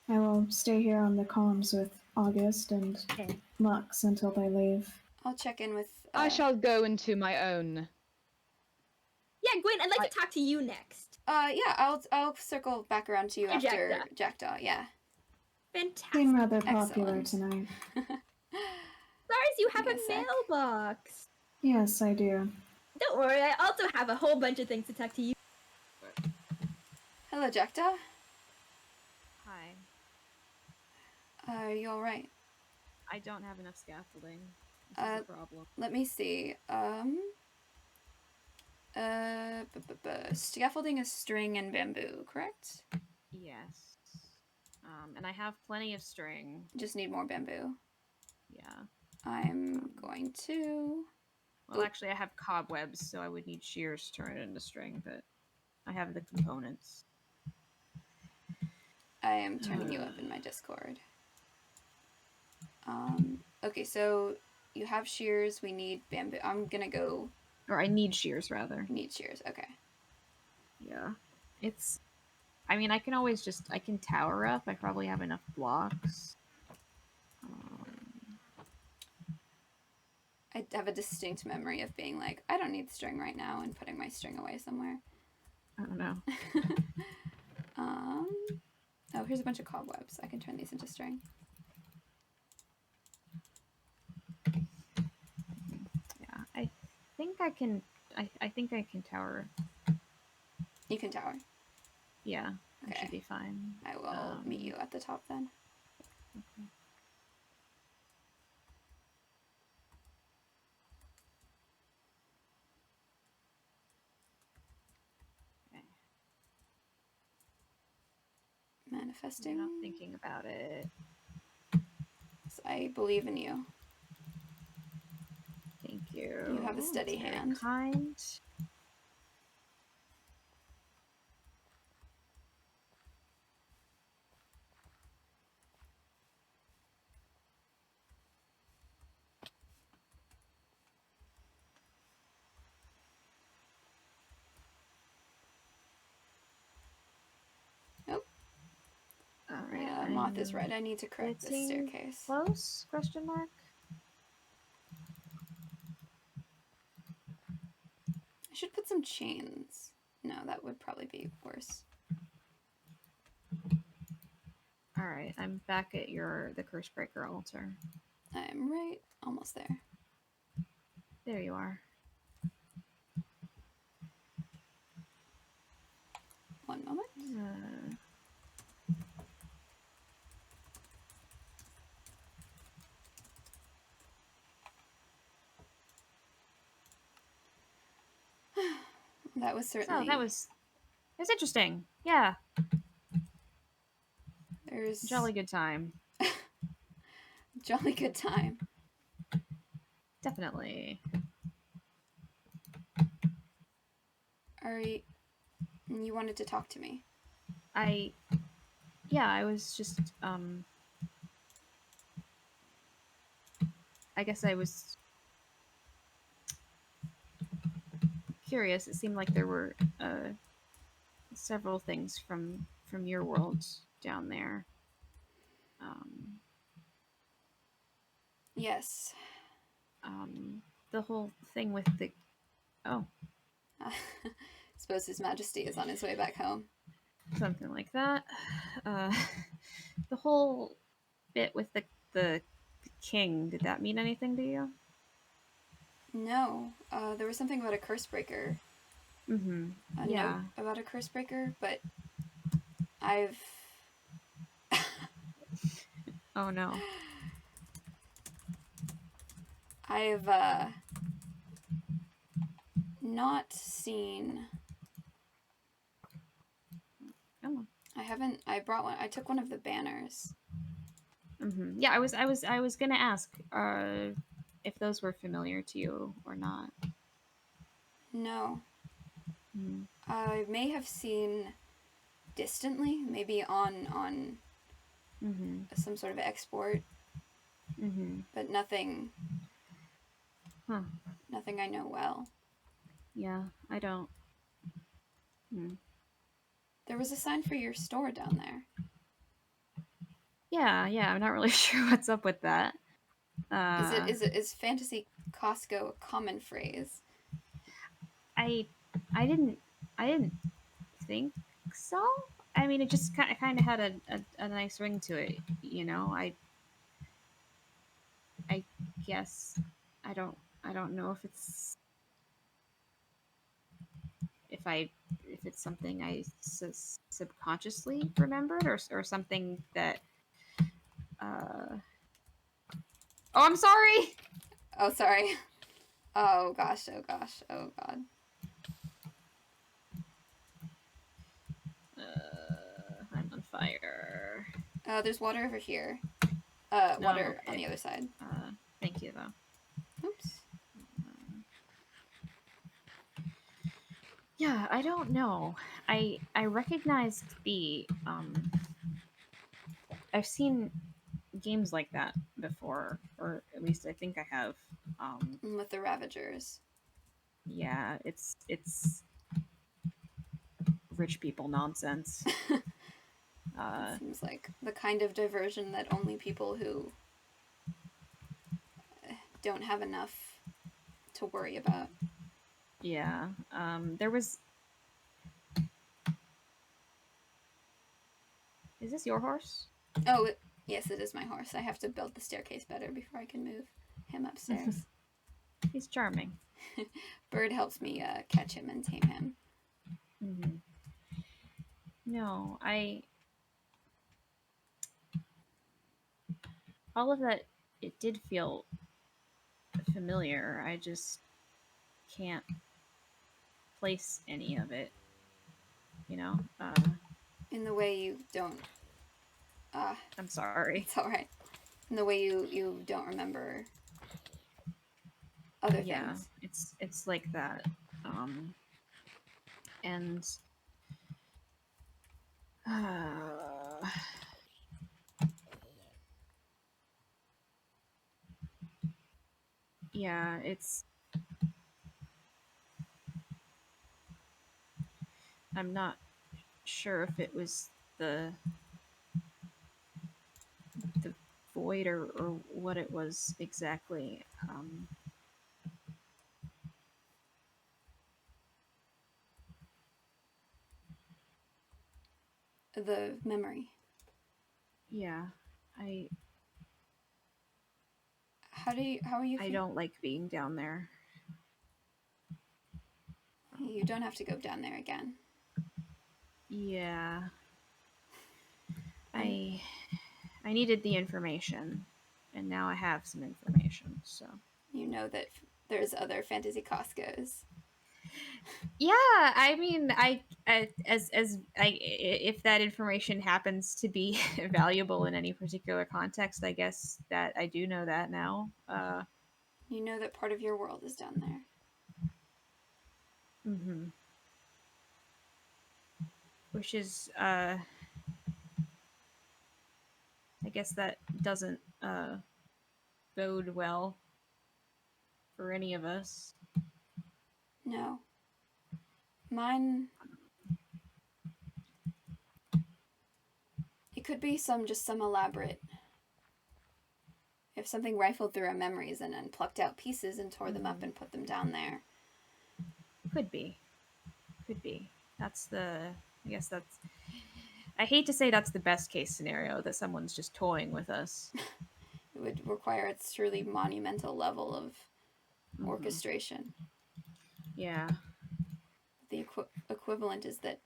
I will stay here on the comms with August and Okay. Lux until they leave. I'll check in with. I shall go into my own. Yeah, Gwen, I'd like to talk to you next. Yeah, I'll circle back around to you Hey, after Jackdaw. Yeah. Fantastic. Seem rather popular Excellent. tonight. Lars, you have Give a me a sec. mailbox. Yes, I do. Don't worry, I also have a whole bunch of things to talk to you. Hello, Jackdaw. Hi. Are you all right? I don't have enough scaffolding. This is a problem. Let me see. Scaffolding is string and bamboo, correct? Yes. And I have plenty of string. Just need more bamboo. Yeah. I'm going to. Well, actually, I have cobwebs, so I would need shears to turn it into string, but I have the components. I am turning you up in my Discord. Okay, so you have shears. We need bamboo. I'm gonna go. Or I need shears, rather. Need shears. Okay. Yeah. It's... I mean, I can always just... I can tower up. I probably have enough blocks. I have a distinct memory of being like, I don't need string right now, and putting my string away somewhere. I don't know. Oh, here's a bunch of cobwebs. I can turn these into string. Yeah, I think I can... I think I can tower. You can tower. Yeah, that Okay. should be fine. I will meet you at the top then. Okay. Manifesting. I'm not thinking about it. I believe in you. Thank you. You have a steady That's very hand. kind. Nope. Alright. Yeah, moth is right. I need to correct this getting staircase. Close? Question mark? I should put some chains. No, that would probably be worse. Alright, I'm back at the curse breaker altar. I'm right almost there. There you are. One moment. That was So certainly. that was interesting. Yeah, There's jolly good time. jolly good time. Definitely. You wanted to talk to me. I was just I guess I was curious. It seemed like there were several things from your world down there. Yes. The whole thing with the Suppose His Majesty is on his way back home. something like that. The whole bit with the king, did that mean anything to you? No. There was something about a curse breaker. Mm-hmm. A note about a curse breaker, but I've Oh no. I've not seen. Oh. I brought one. I took one of the banners. Mm-hmm. Yeah, I was gonna ask if those were familiar to you or not. No. Mm. I may have seen distantly, maybe on Mm-hmm. some sort of export, Mm-hmm. but nothing. Huh. Nothing I know well. Yeah, I don't. There was a sign for your store down there. Yeah, I'm not really sure what's up with that. Is fantasy Costco a common phrase? I didn't think so. I mean, it just kind of had a nice ring to it, you know. I guess I don't know if it's something I subconsciously remembered or something that. Oh, I'm sorry. Oh, sorry. Oh gosh. Oh gosh. Oh god. I'm on fire. There's water over here. No, Water okay. on the other side. Thank you though. Oops. Yeah, I don't know. I recognized the I've seen games like that before, or at least I think I have. With the Ravagers. Yeah, it's rich people nonsense. It seems like the kind of diversion that only people who don't have enough to worry about. Yeah. There was. Is this your horse? Oh, yes, it is my horse. I have to build the staircase better before I can move him upstairs. He's charming. Bird helps me catch him and tame him. Mm-hmm. No, all of that, it did feel familiar. I just can't place any of it, you know. In the way you don't. I'm sorry. It's all right. In the way you don't remember other Yeah, things. it's like that. And yeah, I'm not sure if it was the void or what it was exactly. The memory. Yeah, How are you? I don't like being down there. You don't have to go down there again. Yeah. I needed the information, and now I have some information, so. You know that there's other fantasy Costcos. Yeah, I mean, if that information happens to be valuable in any particular context, I guess that I do know that now. You know that part of your world is down there. Mm-hmm. Which is, I guess that doesn't bode well for any of us. No. Mine... It could be some elaborate... If something rifled through our memories and then plucked out pieces and tore them up and put them down there. Could be. That's the... I guess that's... I hate to say that's the best case scenario, that someone's just toying with us. It would require a truly monumental level of orchestration. Yeah. The equivalent is that,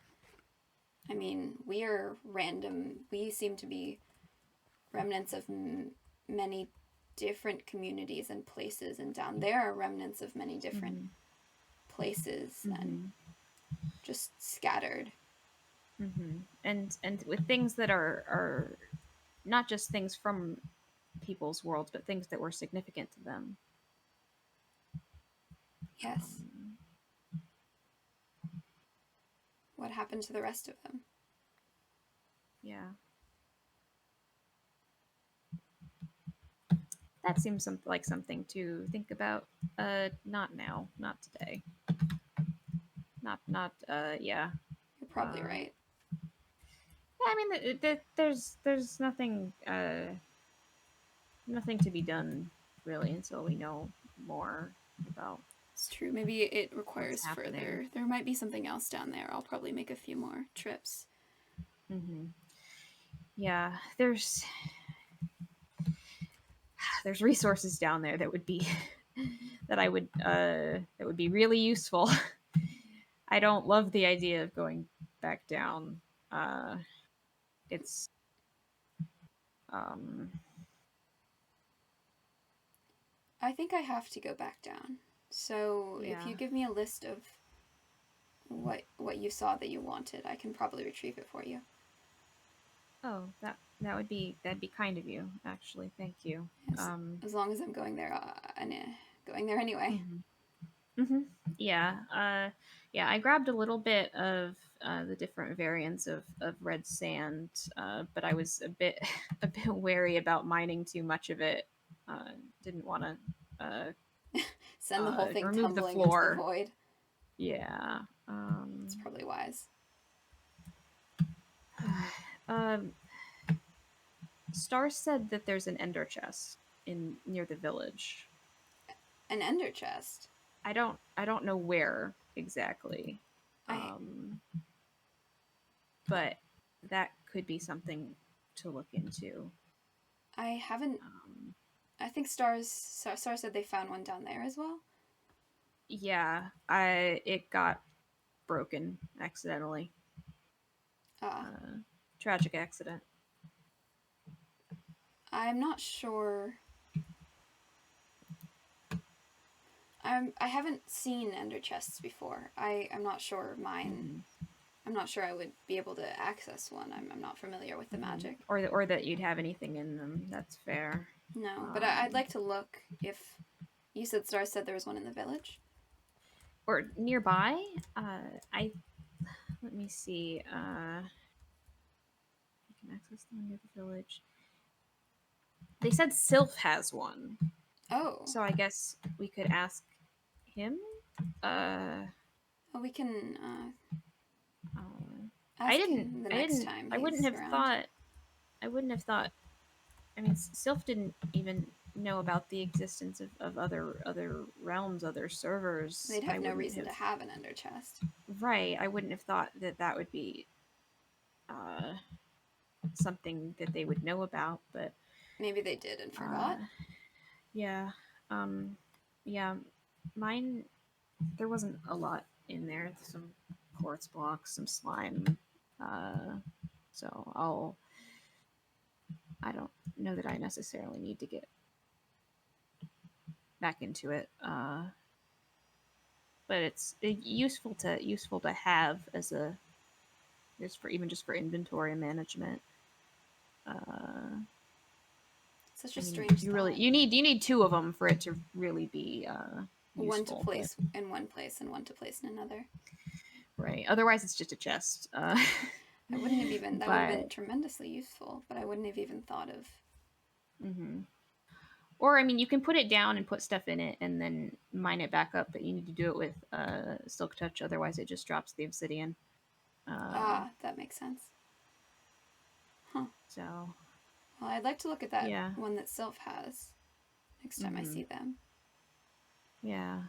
I mean, we are random. We seem to be remnants of many different communities and places, and down there are remnants of many different places and just scattered. And with things that are not just things from people's worlds, but things that were significant to them. Yes. What happened to the rest of them? Yeah. That seems like something to think about. Not now, not today. Yeah. You're probably right. I mean, there's nothing to be done really until we know more about. It's true. Maybe it requires happening. further. There might be something else down there. I'll probably make a few more trips. Yeah, there's resources down there that would be that would be really useful. I don't love the idea of going back down. It's I think I have to go back down. So if you give me a list of what you saw that you wanted, I can probably retrieve it for you. Oh, that'd be kind of you, actually. Thank you. Yes. As long as I'm going there, going there anyway. Yeah. Yeah. I grabbed a little bit of the different variants of red sand, but I was a bit wary about mining too much of it. Didn't want to send the whole thing remove tumbling the floor. into the void. Yeah. It's probably wise. Star said that there's an ender chest near the village. An ender chest? I don't know where exactly. But that could be something to look into. I haven't. I think Star said they found one down there as well. Yeah, it got broken accidentally. Tragic accident. I'm not sure. I haven't seen ender chests before. I'm not sure mine. I'm not sure I would be able to access one. I'm not familiar with the magic. Or that you'd have anything in them. That's fair. No, but I'd like to look if... You said Star said there was one in the village? Or nearby? Let me see. You can access the one near the village. They said Sylph has one. Oh. So I guess we could ask him? Well, we can... I wouldn't have thought. I mean, Sylph didn't even know about the existence of other realms, other servers. They'd have no reason to have an ender chest. Right. I wouldn't have thought that would be something that they would know about, but maybe they did and forgot. Yeah. Yeah. Mine, there wasn't a lot in there. Some quartz blocks, some slime. So I don't know that I necessarily need to get back into it. but it's useful to have as a just for inventory management. Such a I mean, strange you thought. you need two of them for it to really be useful. One to place in one place and one to place in another. Right. Otherwise, it's just a chest. I wouldn't have even. That would have been But- tremendously useful, but I wouldn't have even thought of. Mm-hmm. Or I mean, you can put it down and put stuff in it, and then mine it back up. But you need to do it with silk touch. Otherwise, it just drops the obsidian. That makes sense. Huh. So. Well, I'd like to look at that Yeah. one that Sylph has next time I see them. Yeah.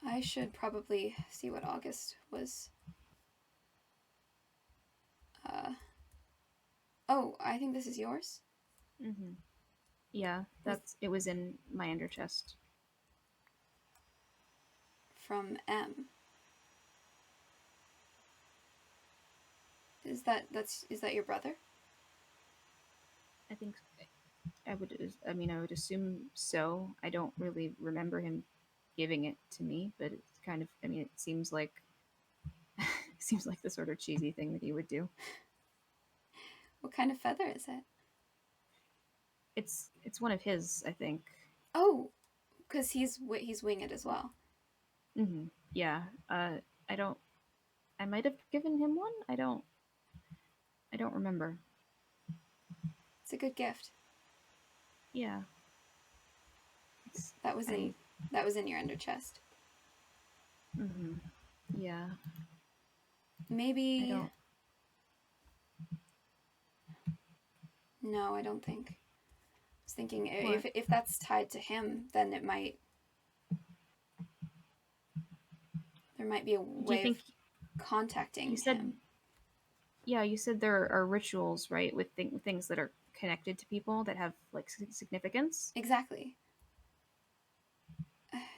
I should probably see what August was. Oh, I think this is yours. Mm-hmm. Yeah, it was in my under chest. From M. Is that your brother? I think I would assume so. I don't really remember him giving it to me, but it's kind of, it seems like the sort of cheesy thing that he would do. What kind of feather is it? It's one of his, I think. Oh, because he's winged as well. Mm-hmm. Yeah. I might have given him one. I don't remember. It's a good gift. Yeah. That was in your under chest. Mm-hmm. Yeah. Maybe. I don't. No, I don't think. I was thinking if that's tied to him, then it might. There might be a way of contacting him. Yeah, you said there are rituals, right, with things that are connected to people that have like significance. Exactly.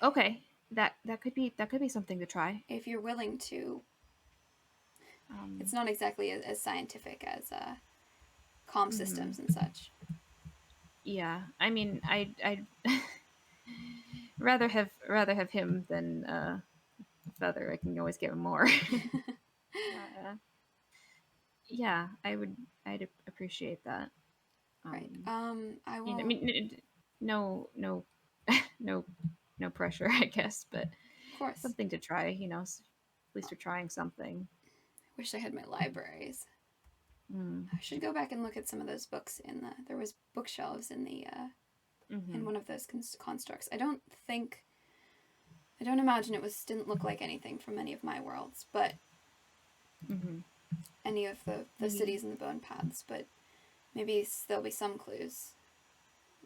Okay, that could be something to try. If you're willing to. It's not exactly as scientific as comm systems and such. Yeah, I mean, I'd rather have him than Feather. I can always get him more. Yeah, I'd appreciate that. Right. I will. I mean, no pressure, I guess, but Of course. something to try. At least you're trying something. Wish I had my libraries. Mm. I should go back and look at some of those books there was bookshelves in the in one of those constructs. I don't imagine didn't look like anything from any of my worlds, but any of the cities and the bone paths, but maybe there'll be some clues.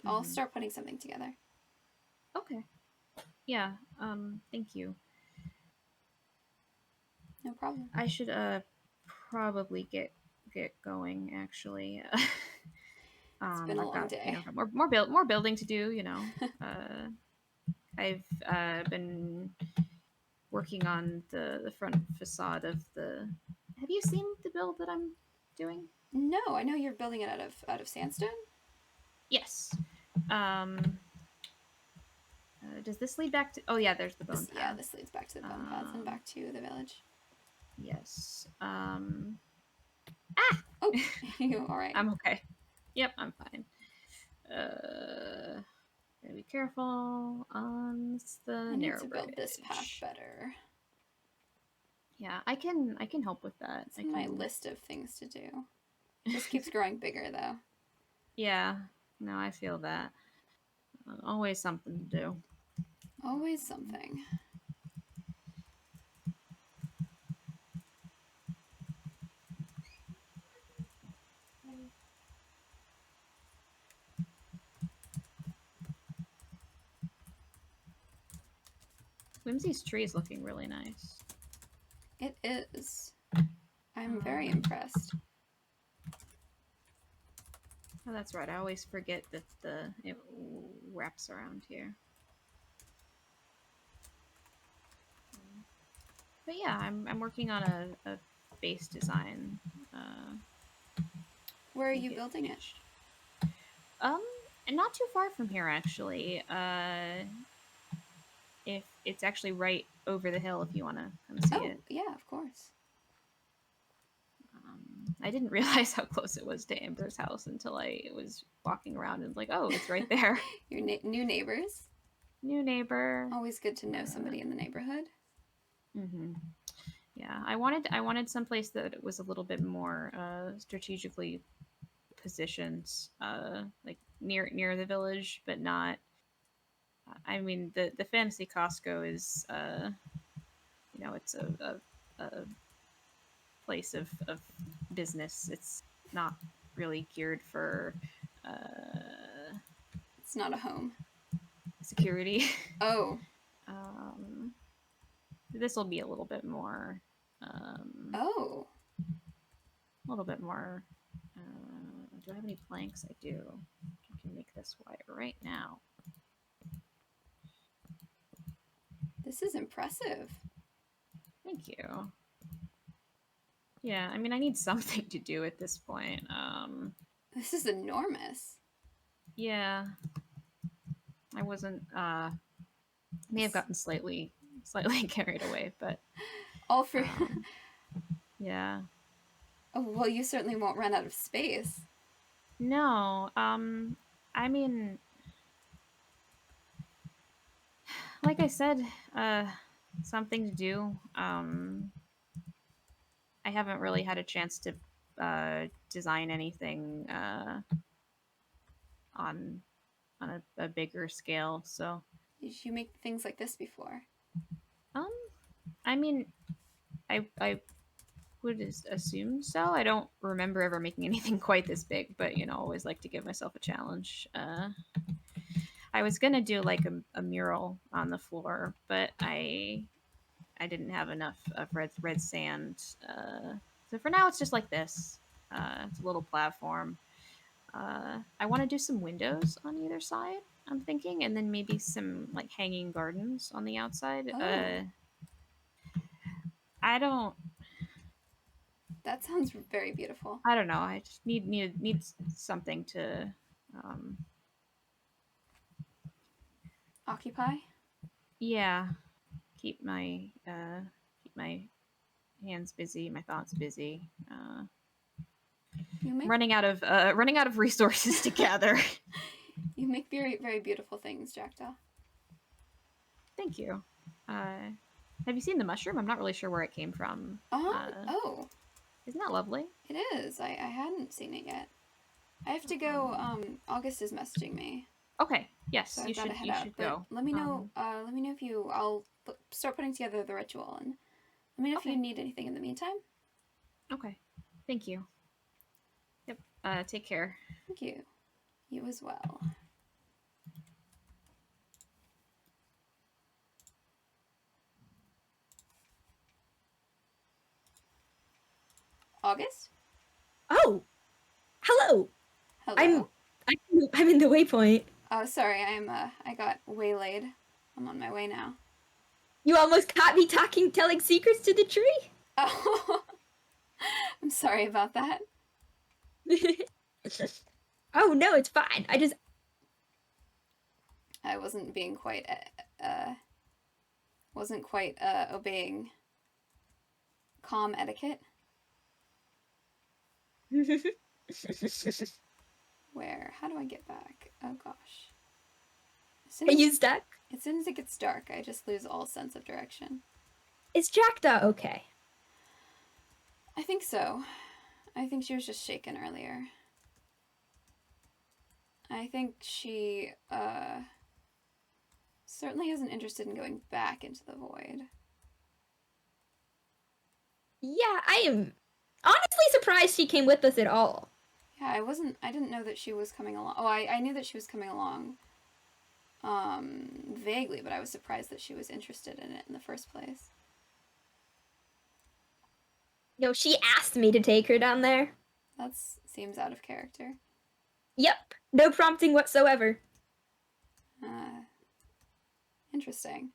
I'll start putting something together. Okay. Yeah. Thank you. No problem. I should probably get going, actually. It's been a long day. More building to do. I've been working on the front facade of the. Have you seen the build that I'm doing? No, I know you're building it out of sandstone. Yes. Does this lead back to? Oh yeah, there's the bone path. Yeah, this leads back to the bone paths and back to the village. Yes. Oh, you all right? I'm okay. Yep, I'm fine. Gotta be careful on the I need narrow to build this bridge. path better. Yeah, I can help with that. It's in my list of things to do. This keeps growing bigger though. Yeah, no, I feel that. Always something to do. Always something. Whimsy's tree is looking really nice. It is. I'm very impressed. Oh, that's right. I always forget that it wraps around here. But yeah, I'm working on a base design. Where are make you it building it? reach. And not too far from here, actually. If it's actually right over the hill, if you want to come see Oh, it. yeah, of course. I didn't realize how close it was to Amber's house until I was walking around and was like, oh, it's right there. Your new neighbors. New neighbor. Always good to know somebody in the neighborhood. Mm-hmm. Yeah, I wanted someplace that was a little bit more strategically positioned, like near the village, but not. I mean, the fantasy Costco is, it's a place of business. It's not really geared for It's not a home. security. Oh. This will be a little bit more. Oh. A little bit more. Do I have any planks? I do. I can make this wider right now. This is impressive. Thank you. Yeah, I mean, I need something to do at this point. This is enormous. Yeah. I wasn't, may have gotten slightly carried away, but... All for... yeah. Oh, well, you certainly won't run out of space. No, I mean... Like I said, something to do. I haven't really had a chance to design anything on a bigger scale, so... Did you make things like this before? I mean, I would assume so. I don't remember ever making anything quite this big, but, always like to give myself a challenge. I was gonna do, like, a mural on the floor, but I didn't have enough of red sand. So for now, it's just like this. It's a little platform. I want to do some windows on either side, I'm thinking, and then maybe some, like, hanging gardens on the outside. Oh. I don't... That sounds very beautiful. I don't know. I just need something to... Occupy? Yeah. Keep my hands busy, my thoughts busy. You make Running out of resources to gather. you make very, very beautiful things, Jackdaw. Thank you. Have you seen the mushroom? I'm not really sure where it came from. Oh. Isn't that lovely? It is. I hadn't seen it yet. I have to go. August is messaging me. Okay. Yes, So you I've got should. to head You out. should But go. let me know. Let me know if you. I'll start putting together the ritual, and let me know if you Okay. need anything in the meantime. Okay. Thank you. Yep. Take care. Thank you. You as well. August? Oh, hello. Hello. I'm in the waypoint. Oh, sorry. I got waylaid. I'm on my way now. You almost caught me telling secrets to the tree. Oh. I'm sorry about that. Oh no, it's fine. I wasn't being quite obeying calm etiquette. Where? How do I get back? Oh gosh. Are you stuck? As soon as it gets dark, I just lose all sense of direction. Is Jackdaw okay? I think so. I think she was just shaken earlier. I think she, certainly isn't interested in going back into the void. Yeah, I am honestly surprised she came with us at all. Yeah, I didn't know that she was coming along. Oh, I knew that she was coming along, vaguely, but I was surprised that she was interested in it in the first place. No, she asked me to take her down there. That seems out of character. Yep, no prompting whatsoever. Interesting.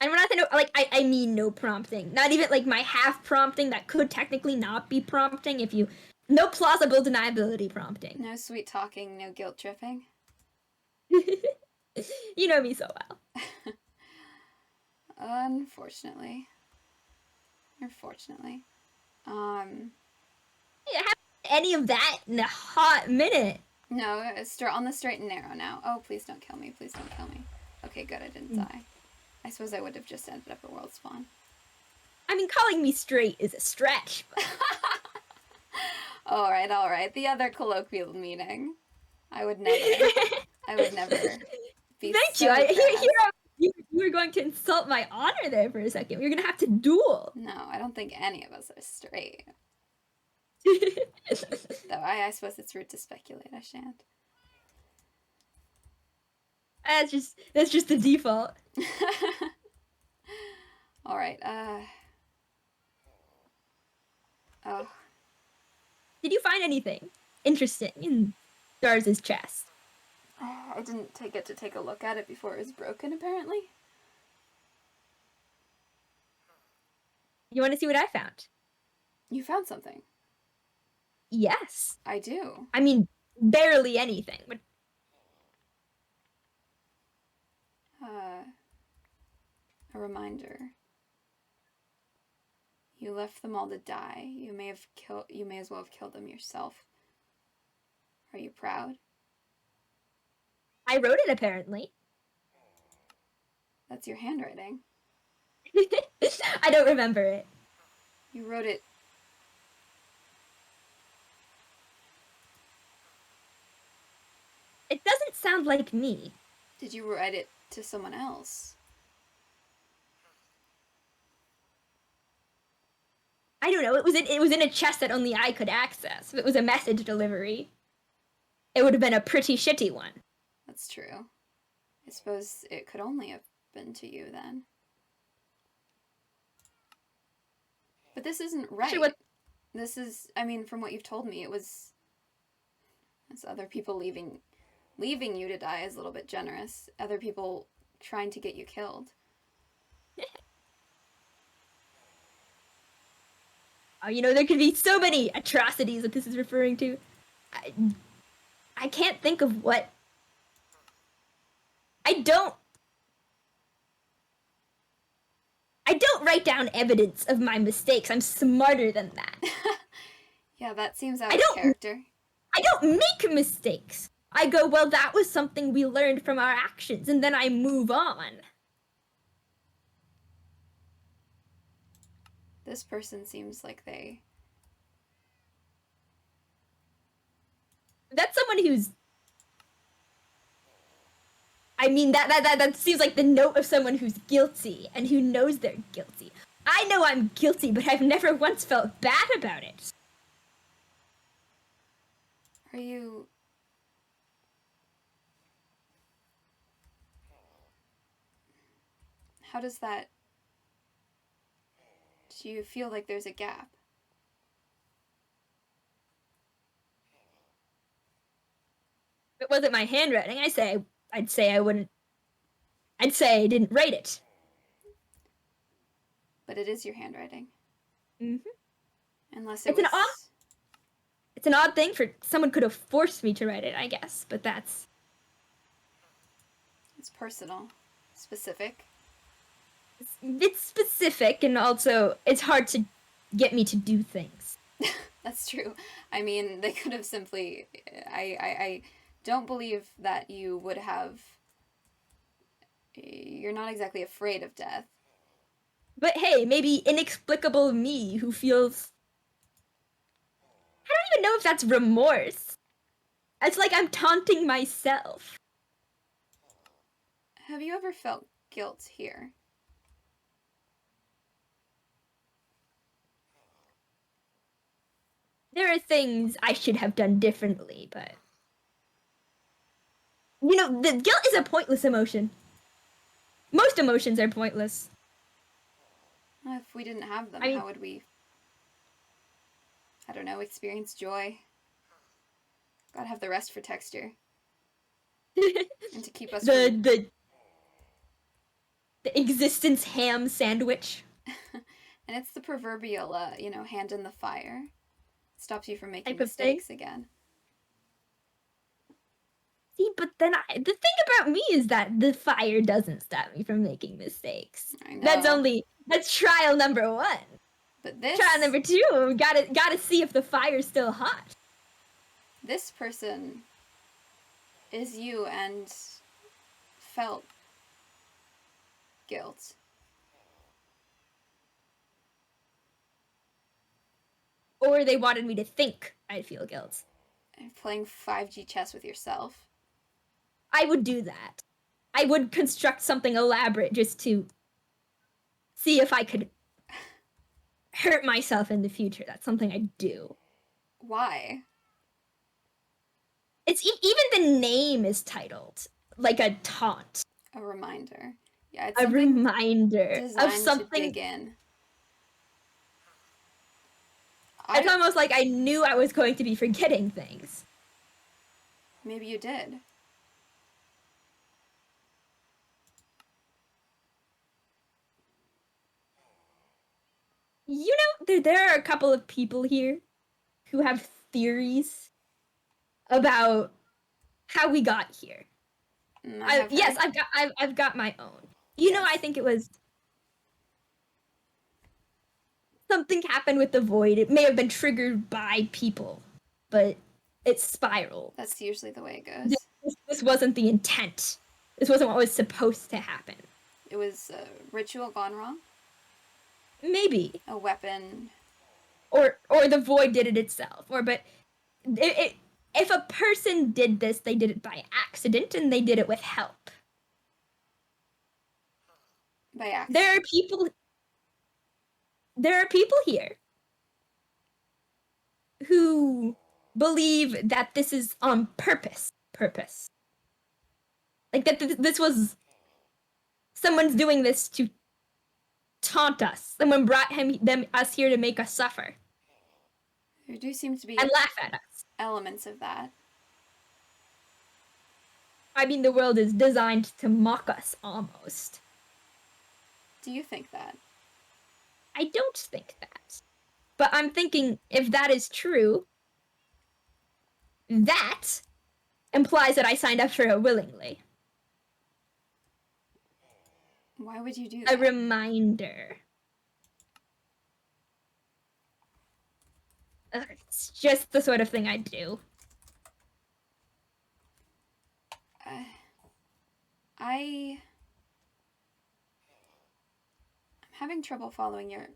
And when I say no, like, I mean no prompting. Not even, like, my half prompting that could technically not be prompting if you No plausible deniability prompting. No sweet talking, no guilt tripping. You know me so well. Unfortunately. Unfortunately. I haven't any of that in a hot minute. No, it's on the straight and narrow now. Oh, please don't kill me. Please don't kill me. Okay, good, I didn't die. I suppose I would have just ended up at world spawn. I mean, calling me straight is a stretch. But... All right. The other colloquial meaning. I would never be Thank so you. crass. You were going to insult my honor there for a second. You're going to have to duel. No, I don't think any of us are straight. Though I suppose it's rude to speculate. I shan't. That's just the default. All right. Oh, Did you find anything interesting in Stars's chest? I didn't take a look at it before it was broken. Apparently. You want to see what I found? You found something. Yes. I do. I mean, barely anything, but A reminder. You left them all to die. You may as well have killed them yourself. Are you proud? I wrote it apparently. That's your handwriting. I don't remember it. You wrote it. It doesn't sound like me. Did you write it to someone else? I don't know. It was in a chest that only I could access. If it was a message delivery, it would have been a pretty shitty one. That's true. I suppose it could only have been to you then. But this isn't right. Sure, what... This is, I mean, from what you've told me, it's other people leaving you to die is a little bit generous. Other people trying to get you killed. Oh, you know, there could be so many atrocities that this is referring to. I can't think of what. I don't write down evidence of my mistakes. I'm smarter than that. Yeah, that seems out of character. I don't make mistakes. I go, well, that was something we learned from our actions, and then I move on. This person seems like they... That's someone who's... I mean, that seems like the note of someone who's guilty, and who knows they're guilty. I know I'm guilty, but I've never once felt bad about it. Are you... How does that... Do you feel like there's a gap? If it wasn't my handwriting, I'd say I wouldn't... I'd say I didn't write it. But it is your handwriting. Mm-hmm. Unless it was... It's an odd thing for someone could have forced me to write it, I guess, but that's... It's personal. Specific. It's specific, and also it's hard to get me to do things. That's true. I mean, they could have simply... I don't believe that you would have... You're not exactly afraid of death. But hey, maybe inexplicable me who feels... I don't even know if that's remorse. It's like I'm taunting myself. Have you ever felt guilt here? There are things I should have done differently, but... You know, the guilt is a pointless emotion. Most emotions are pointless. If we didn't have them, I mean, how would we... I don't know, experience joy? Gotta have the rest for texture. And to keep us from... the existence ham sandwich. And it's the proverbial, hand in the fire. stops you from making Type of thing? mistakes again. See, but then the thing about me is that the fire doesn't stop me from making mistakes. I know. That's trial number 1. But this Trial number 2, gotta see if the fire's still hot. this person is you and felt guilt. Or they wanted me to think I'd feel guilt. And playing 5G chess with yourself. I would do that. I would construct something elaborate just to see if I could hurt myself in the future. That's something I do. Why? It's even the name is titled like a taunt, A reminder. Yeah, it's a something reminder designed of to something. dig in. It's almost like I knew I was going to be forgetting things. Maybe you did. You know, there are a couple of people here who have theories about how we got here. Yes, I've got my own. You know, I think it was something happened with the void. It may have been triggered by people, but it spiraled. That's usually the way it goes. This wasn't the intent. This wasn't what was supposed to happen. It was a ritual gone wrong. Maybe. A weapon. Or the void did it itself. If a person did this, they did it by accident and they did it with help. By accident. There are people here who believe that this is on purpose. Like that this was someone's doing this to taunt us. Someone brought us here to make us suffer. There do seem to be and laugh at us. Elements of that. I mean, the world is designed to mock us, almost. Do you think that? I don't think that. But I'm thinking, if that is true, that implies that I signed up for it willingly. Why would you do that? A reminder. It's just the sort of thing I do. I'm having trouble following your...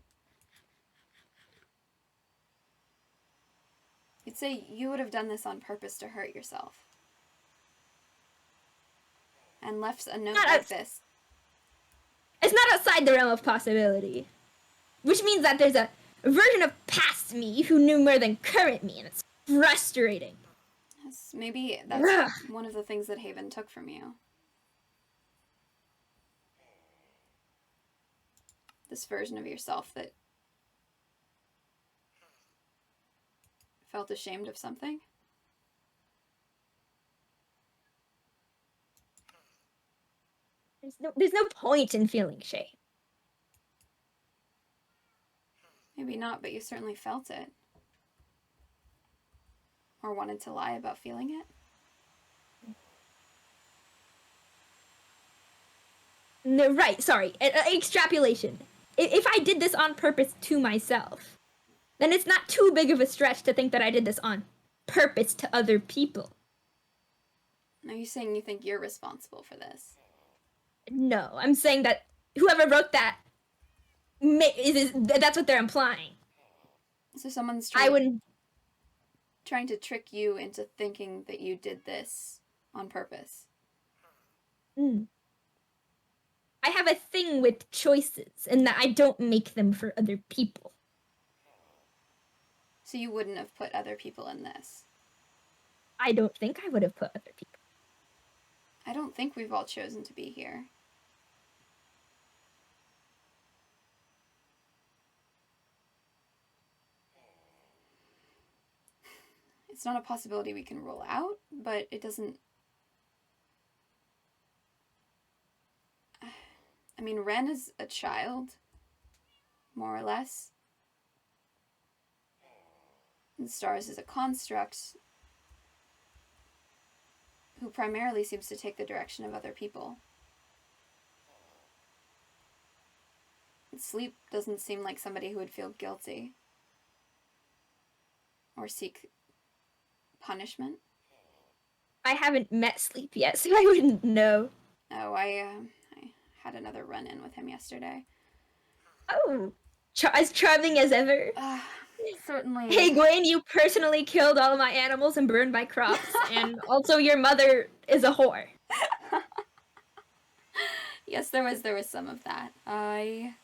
You'd say you would have done this on purpose to hurt yourself. And left a note like this. It's not outside the realm of possibility. Which means that there's a version of past me who knew more than current me, and it's frustrating. Yes, maybe that's one of the things that Haven took from you. This version of yourself that felt ashamed of something. There's no point in feeling shame. Maybe not, but you certainly felt it. Or wanted to lie about feeling it. No, right, sorry. Extrapolation. If I did this on purpose to myself, then it's not too big of a stretch to think that I did this on purpose to other people. Are you saying you think you're responsible for this? No, I'm saying that whoever wrote that, that's what they're implying. So someone's trying to trick you into thinking that you did this on purpose. I have a thing with choices, and that I don't make them for other people. So you wouldn't have put other people in this? I don't think I would have put other people. I don't think we've all chosen to be here. It's not a possibility we can rule out, but it doesn't... I mean, Ren is a child, more or less. And stars is a construct who primarily seems to take the direction of other people. Sleep doesn't seem like somebody who would feel guilty or seek punishment. I haven't met Sleep yet, so I wouldn't know. Oh, I had another run-in with him yesterday. Oh, as charming as ever. Certainly. Hey, Gawain, you personally killed all of my animals and burned my crops, and also your mother is a whore. Yes, there was some of that. I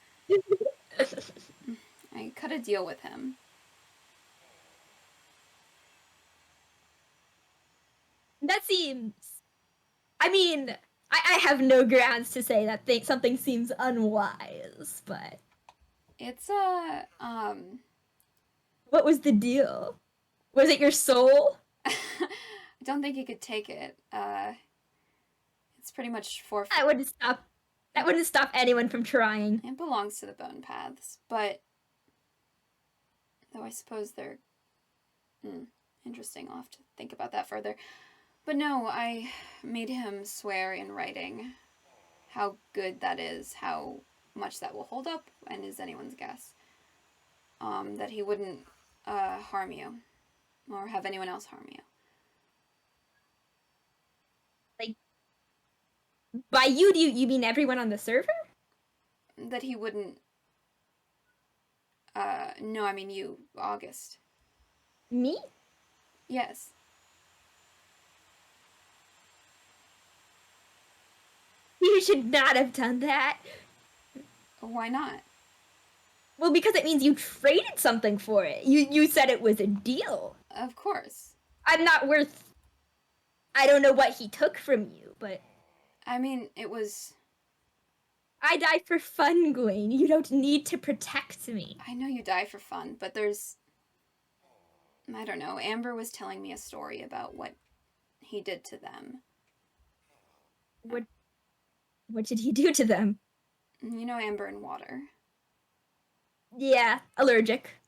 cut a deal with him. That seems... I mean, I have no grounds to say that something seems unwise, but... It's What was the deal? Was it your soul? I don't think he could take it. It's pretty much for. That wouldn't stop anyone from trying. It belongs to the bone paths, but though I suppose they're interesting. I'll have to think about that further. But no, I made him swear in writing how good that is, how much that will hold up, and is anyone's guess. That he wouldn't harm you, or have anyone else harm you. Like, by you, do you mean everyone on the server? That he wouldn't. No, I mean you, August. Me? Yes. You should not have done that. Why not? Well, because it means you traded something for it. You said it was a deal. Of course. I'm not worth... I don't know what he took from you, but... I mean, it was... I die for fun, Gawain. You don't need to protect me. I know you die for fun, but there's... I don't know. Amber was telling me a story about what he did to them. What did he do to them? You know Amber and water. Yeah, allergic.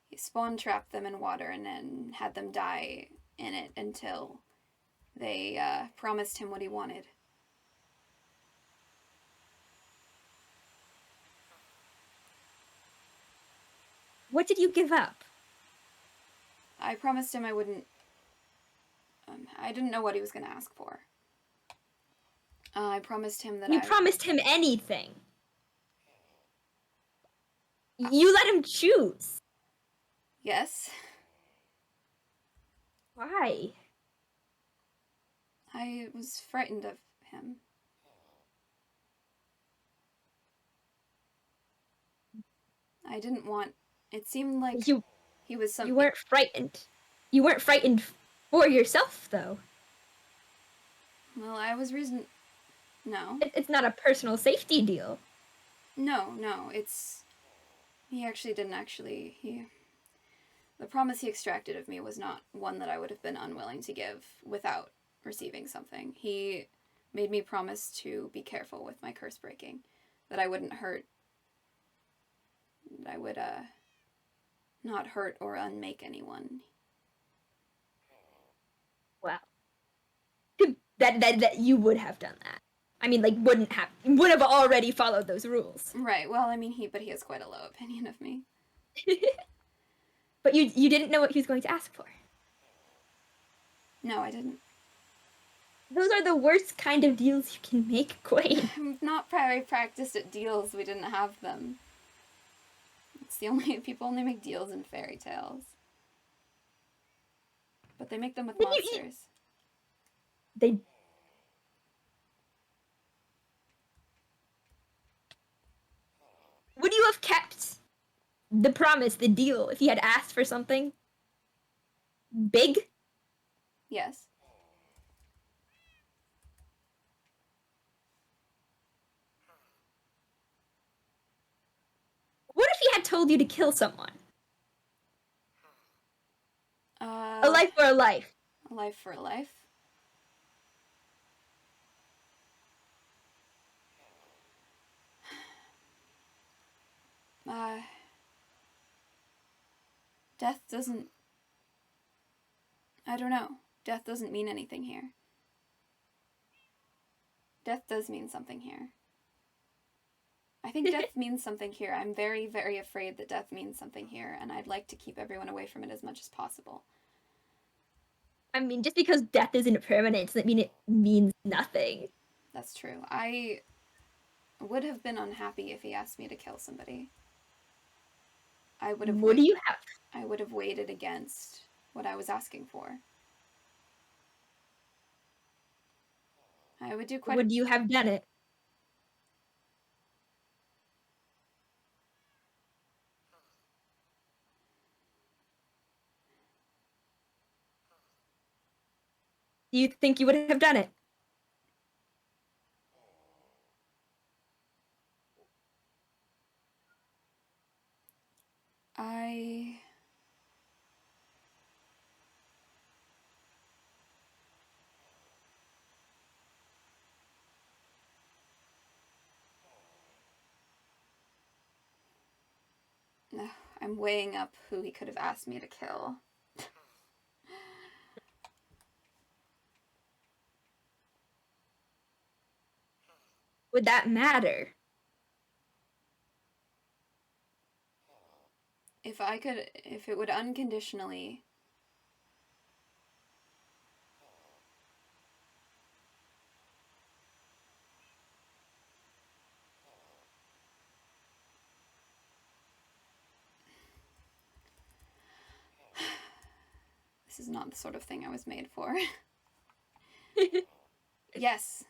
He spawn trapped them in water and then had them die in it until they promised him what he wanted. What did you give up? I promised him I wouldn't... I didn't know what he was going to ask for. I promised him that You promised him anything. You let him choose. Yes. Why? I was frightened of him. I didn't want... It seemed like he was something... You weren't frightened. You weren't frightened for yourself, though. Well, I was No. It's not a personal safety deal. No, it's... He The promise he extracted of me was not one that I would have been unwilling to give without receiving something. He made me promise to be careful with my curse breaking, that I wouldn't hurt... That I would, not hurt or unmake anyone. Wow. That you would have done that. I mean, like, would have already followed those rules. Right, well, I mean, he has quite a low opinion of me. But you didn't know what he was going to ask for. No, I didn't. Those are the worst kind of deals you can make, Gawain. I'm not very practiced at deals. We didn't have them. It's the only... People only make deals in fairy tales. But they make them with monsters. They... Would you have kept the promise, the deal, if he had asked for something big? Yes. What if he had told you to kill someone? A life for a life. A life for a life. Death doesn't I don't know. Death doesn't mean anything here. Death does mean something here. I think death means something here. I'm very, very afraid that death means something here, and I'd like to keep everyone away from it as much as possible. I mean, just because death isn't permanent doesn't mean it means nothing. That's true. I would have been unhappy if he asked me to kill somebody. I would have. What do you have? I would have waited against what I was asking for. I would do quite. Would you have done it? Do you think you would have done it? I'm weighing up who he could have asked me to kill. Would that matter? If it would unconditionally. This is not the sort of thing I was made for. Yes.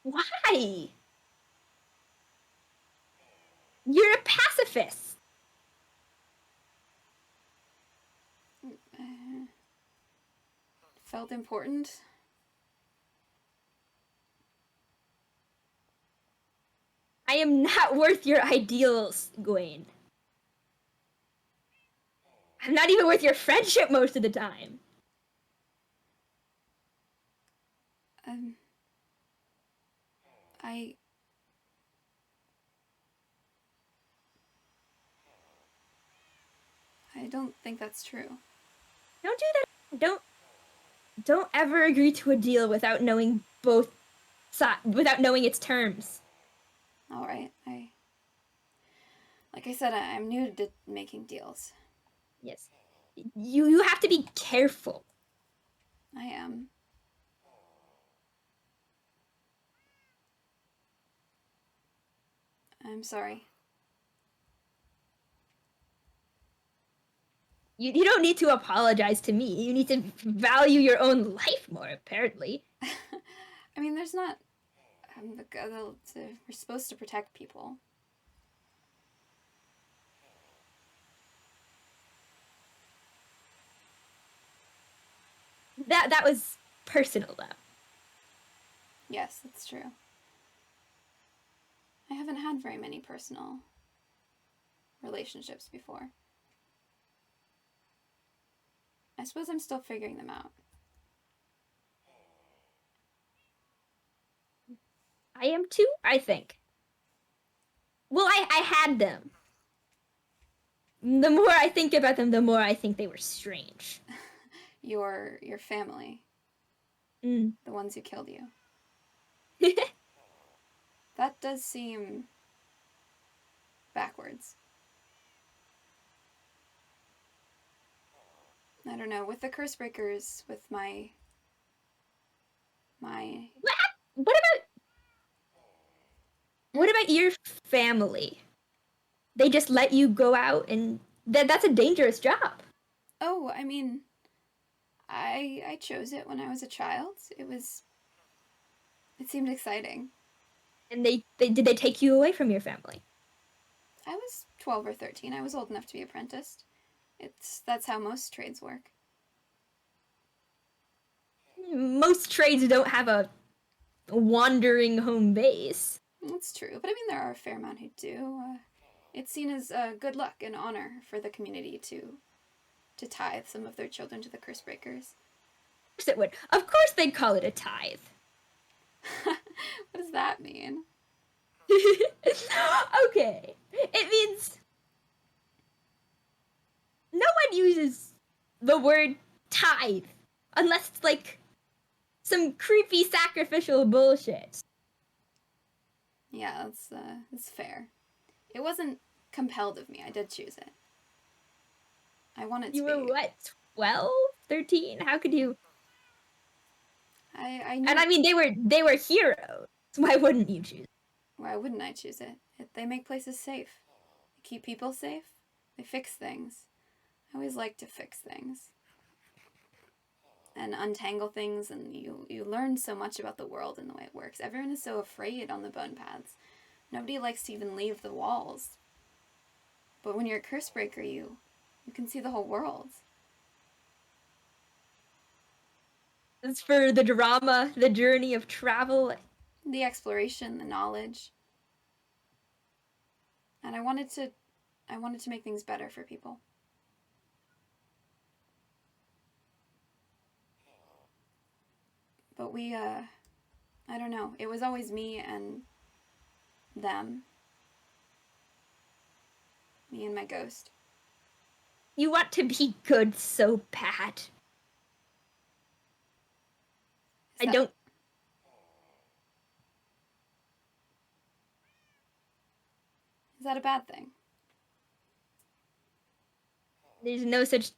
Why? You're a pacifist. Felt important. I am not worth your ideals, Gawain. I'm not even worth your friendship most of the time. I don't think that's true. Don't do that. Don't ever agree to a deal without knowing without knowing its terms. All right. Like I said, I'm new to making deals. Yes. You have to be careful. I am. I'm sorry. You don't need to apologize to me. You need to value your own life more, apparently. I mean, there's not. We're supposed to protect people. That was personal, though. Yes, that's true. I haven't had very many personal relationships before. I suppose I'm still figuring them out. I am too, I think. Well, I had them. The more I think about them, the more I think they were strange. Your family. Mm. The ones who killed you. That does seem backwards. I don't know, with the curse breakers, with my What about your family? They just let you go out, and that's a dangerous job. Oh, I mean, I chose it when I was a child. It seemed exciting. And did they take you away from your family? I was 12 or 13. I was old enough to be apprenticed. That's how most trades work. Most trades don't have a wandering home base. That's true, but I mean, there are a fair amount who do. It's seen as good luck and honor for the community to tithe some of their children to the curse breakers. Of course it would. Of course they'd call it a tithe. What does that mean? Okay. It means no one uses the word tithe unless it's like some creepy sacrificial bullshit. Yeah, that's fair. It wasn't compelled of me. I did choose it. I wanted to You be. were what, 12, 13? How could you? I knew. And I mean, they were heroes. Why wouldn't you choose? Why wouldn't I choose it? They make places safe. They keep people safe. They fix things. I always like to fix things. And untangle things, and you learn so much about the world and the way it works. Everyone is so afraid on the bone paths. Nobody likes to even leave the walls. But when you're a curse breaker, you can see the whole world. It's for the drama, the journey of travel. The exploration, the knowledge. And I wanted to make things better for people. But I don't know. It was always me and them. Me and my ghost. You want to be good so bad. I don't. Is that a bad thing? There's no such.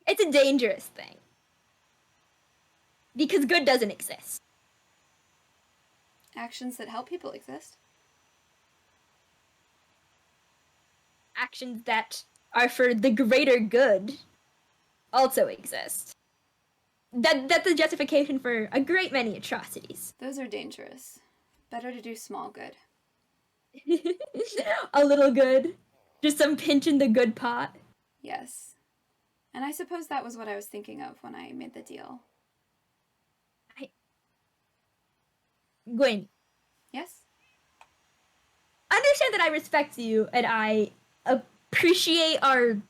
It's a dangerous thing. Because good doesn't exist. Actions that help people exist. Actions that are for the greater good also exist. That's a justification for a great many atrocities. Those are dangerous. Better to do small good. A little good. Just some pinch in the good pot. Yes. And I suppose that was what I was thinking of when I made the deal. Gawain, Yes? understand that I respect you and I appreciate our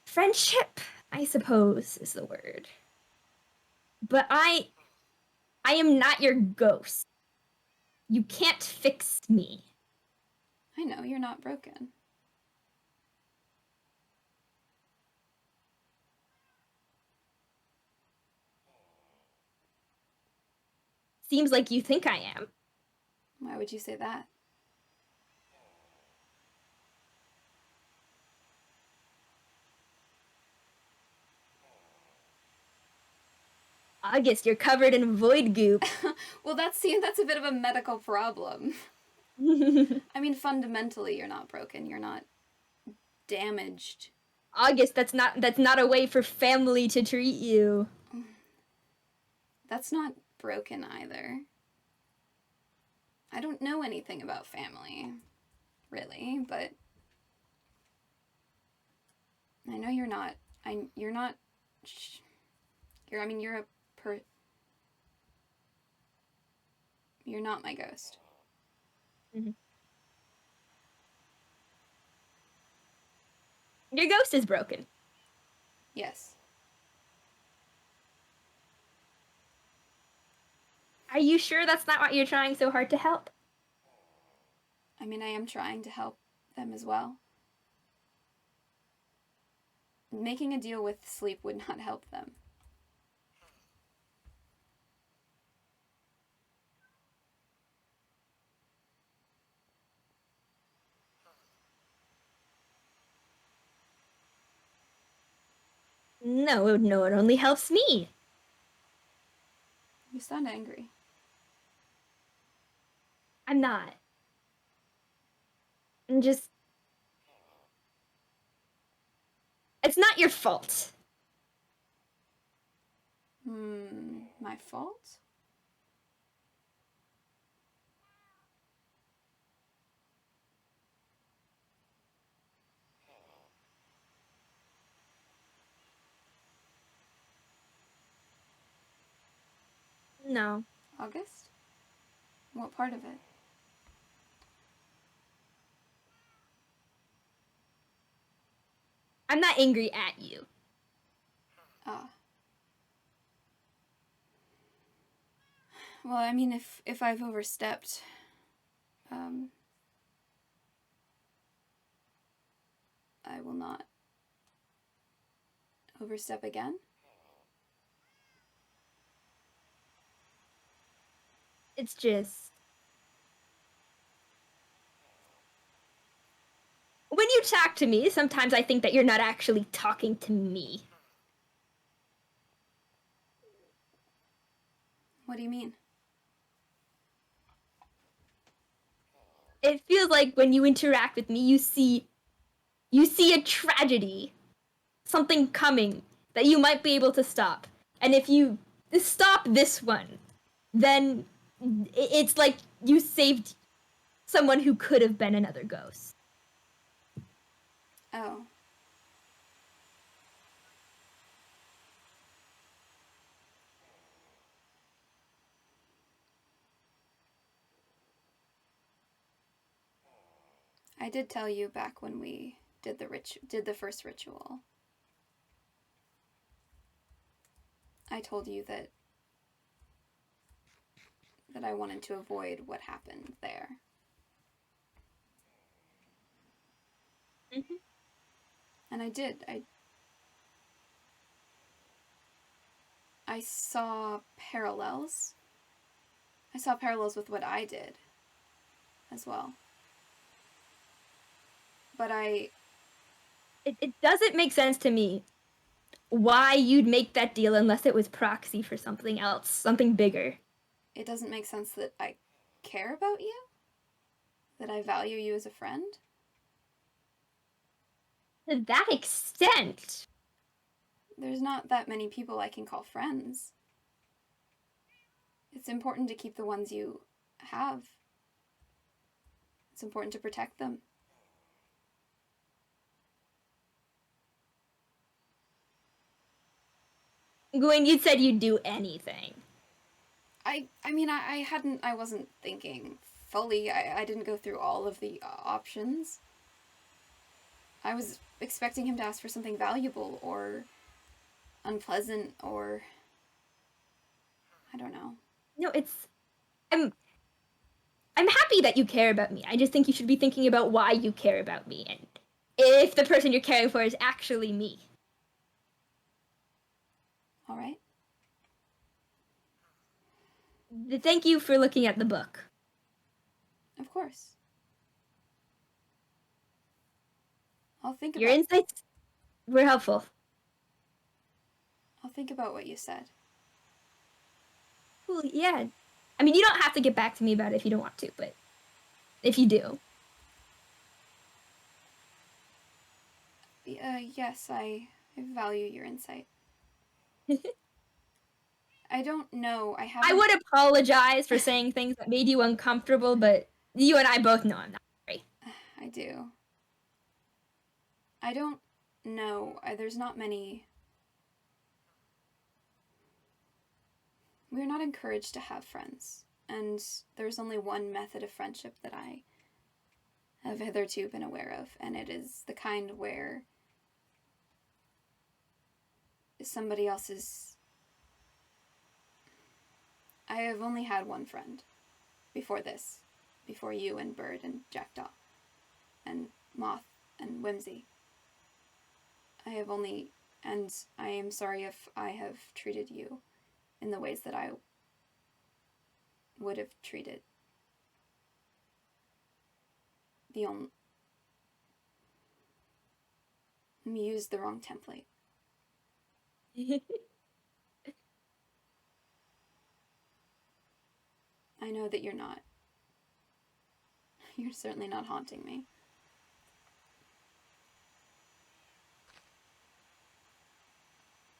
friendship, I suppose is the word. But I am not your ghost. You can't fix me. I know, you're not broken. Seems like you think I am. Why would you say that? August, you're covered in void goop. Well, that's a bit of a medical problem. I mean, fundamentally, you're not broken. You're not damaged. August, that's not a way for family to treat you. That's not broken either. I don't know anything about family, really, but I know you're not. You're not. You're not my ghost. Mm-hmm. Your ghost is broken. Yes. Are you sure that's not what you're trying so hard to help? I mean, I am trying to help them as well. Making a deal with sleep would not help them. No, it only helps me. You sound angry. I'm not. I'm just. It's not your fault. My fault? No. August? What part of it? I'm not angry at you. Ah. Well, I mean, if I've overstepped, I will not overstep again. It's just when you talk to me, sometimes I think that you're not actually talking to me. What do you mean? It feels like when you interact with me, you see a tragedy, something coming that you might be able to stop. And if you stop this one, then it's like you saved someone who could have been another ghost. Oh. I did tell you back when we did the first ritual. I told you that I wanted to avoid what happened there. Mm-hmm. And I did. I saw parallels. I saw parallels with what I did as well. But It doesn't make sense to me why you'd make that deal unless it was proxy for something else, something bigger. it doesn't make sense that I care about you, that I value you as a friend. To that extent. There's not that many people I can call friends. It's important to keep the ones you have. It's important to protect them. Gawain, you said you'd do anything. I mean, I wasn't thinking fully. I didn't go through all of the options. I was expecting him to ask for something valuable or unpleasant or I don't know. No, I'm happy that you care about me. I just think you should be thinking about why you care about me and if the person you're caring for is actually me. All right. Thank you for looking at the book. Of course. I'll think Your about insights were helpful. I'll think about what you said. Cool, yeah. I mean, you don't have to get back to me about it if you don't want to, but if you do. Yes, I value your insight. I don't know. I would apologize for saying things that made you uncomfortable, but you and I both know I'm not sorry. I do. I don't know. There's not many. We're not encouraged to have friends, and there's only one method of friendship that I have hitherto been aware of, and it is the kind where somebody else's. I have only had one friend before this, before you and Bird and Jackdaw and Moth and Whimsy. I have only, and I am sorry if I have treated you in the ways that I would have treated the only. Used the wrong template. I know that you're not. You're certainly not haunting me.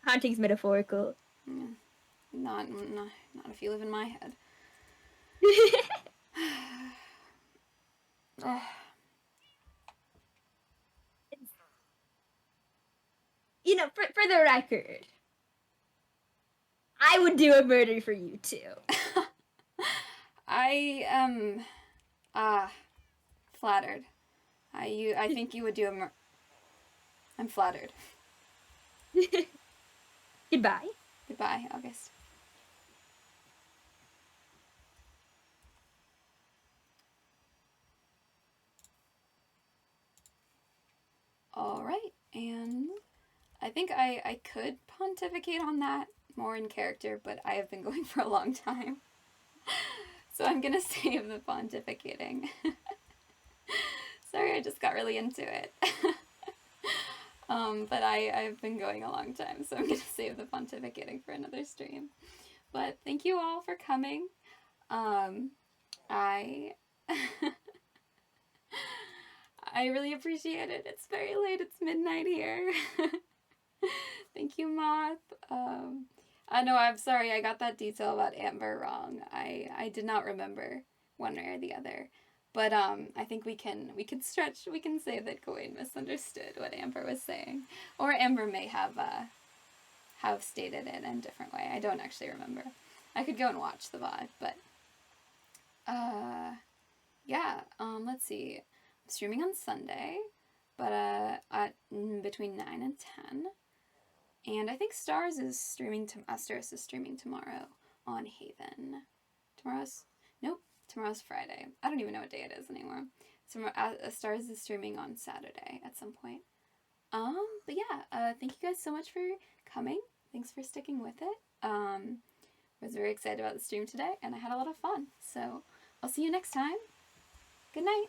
Haunting's metaphorical. Yeah. Not if you live in my head. Ugh. You know, for the record, I would do a murder for you too. I am flattered. I think you would do I'm flattered. Goodbye. Goodbye, August. All right, and I think I could pontificate on that more in character, but I have been going for a long time. So I'm gonna save the pontificating. Sorry, I just got really into it. But I've been going a long time, so I'm gonna save the pontificating for another stream. But thank you all for coming. I I really appreciate it. It's very late. It's midnight here. Thank you, Moth. I know, I'm sorry, I got that detail about Amber wrong. I did not remember one way or the other. But I think we can stretch, we can say that Gawain misunderstood what Amber was saying. Or Amber may have stated it in a different way. I don't actually remember. I could go and watch the VOD, but yeah, let's see. I'm streaming on Sunday, but at between 9 and 10. And I think Asterlsks is streaming tomorrow on Haven. Tomorrow's Friday. I don't even know what day it is anymore. Asterlsks is streaming on Saturday at some point. But yeah, thank you guys so much for coming. Thanks for sticking with it. I was very excited about the stream today, and I had a lot of fun. So I'll see you next time. Good night.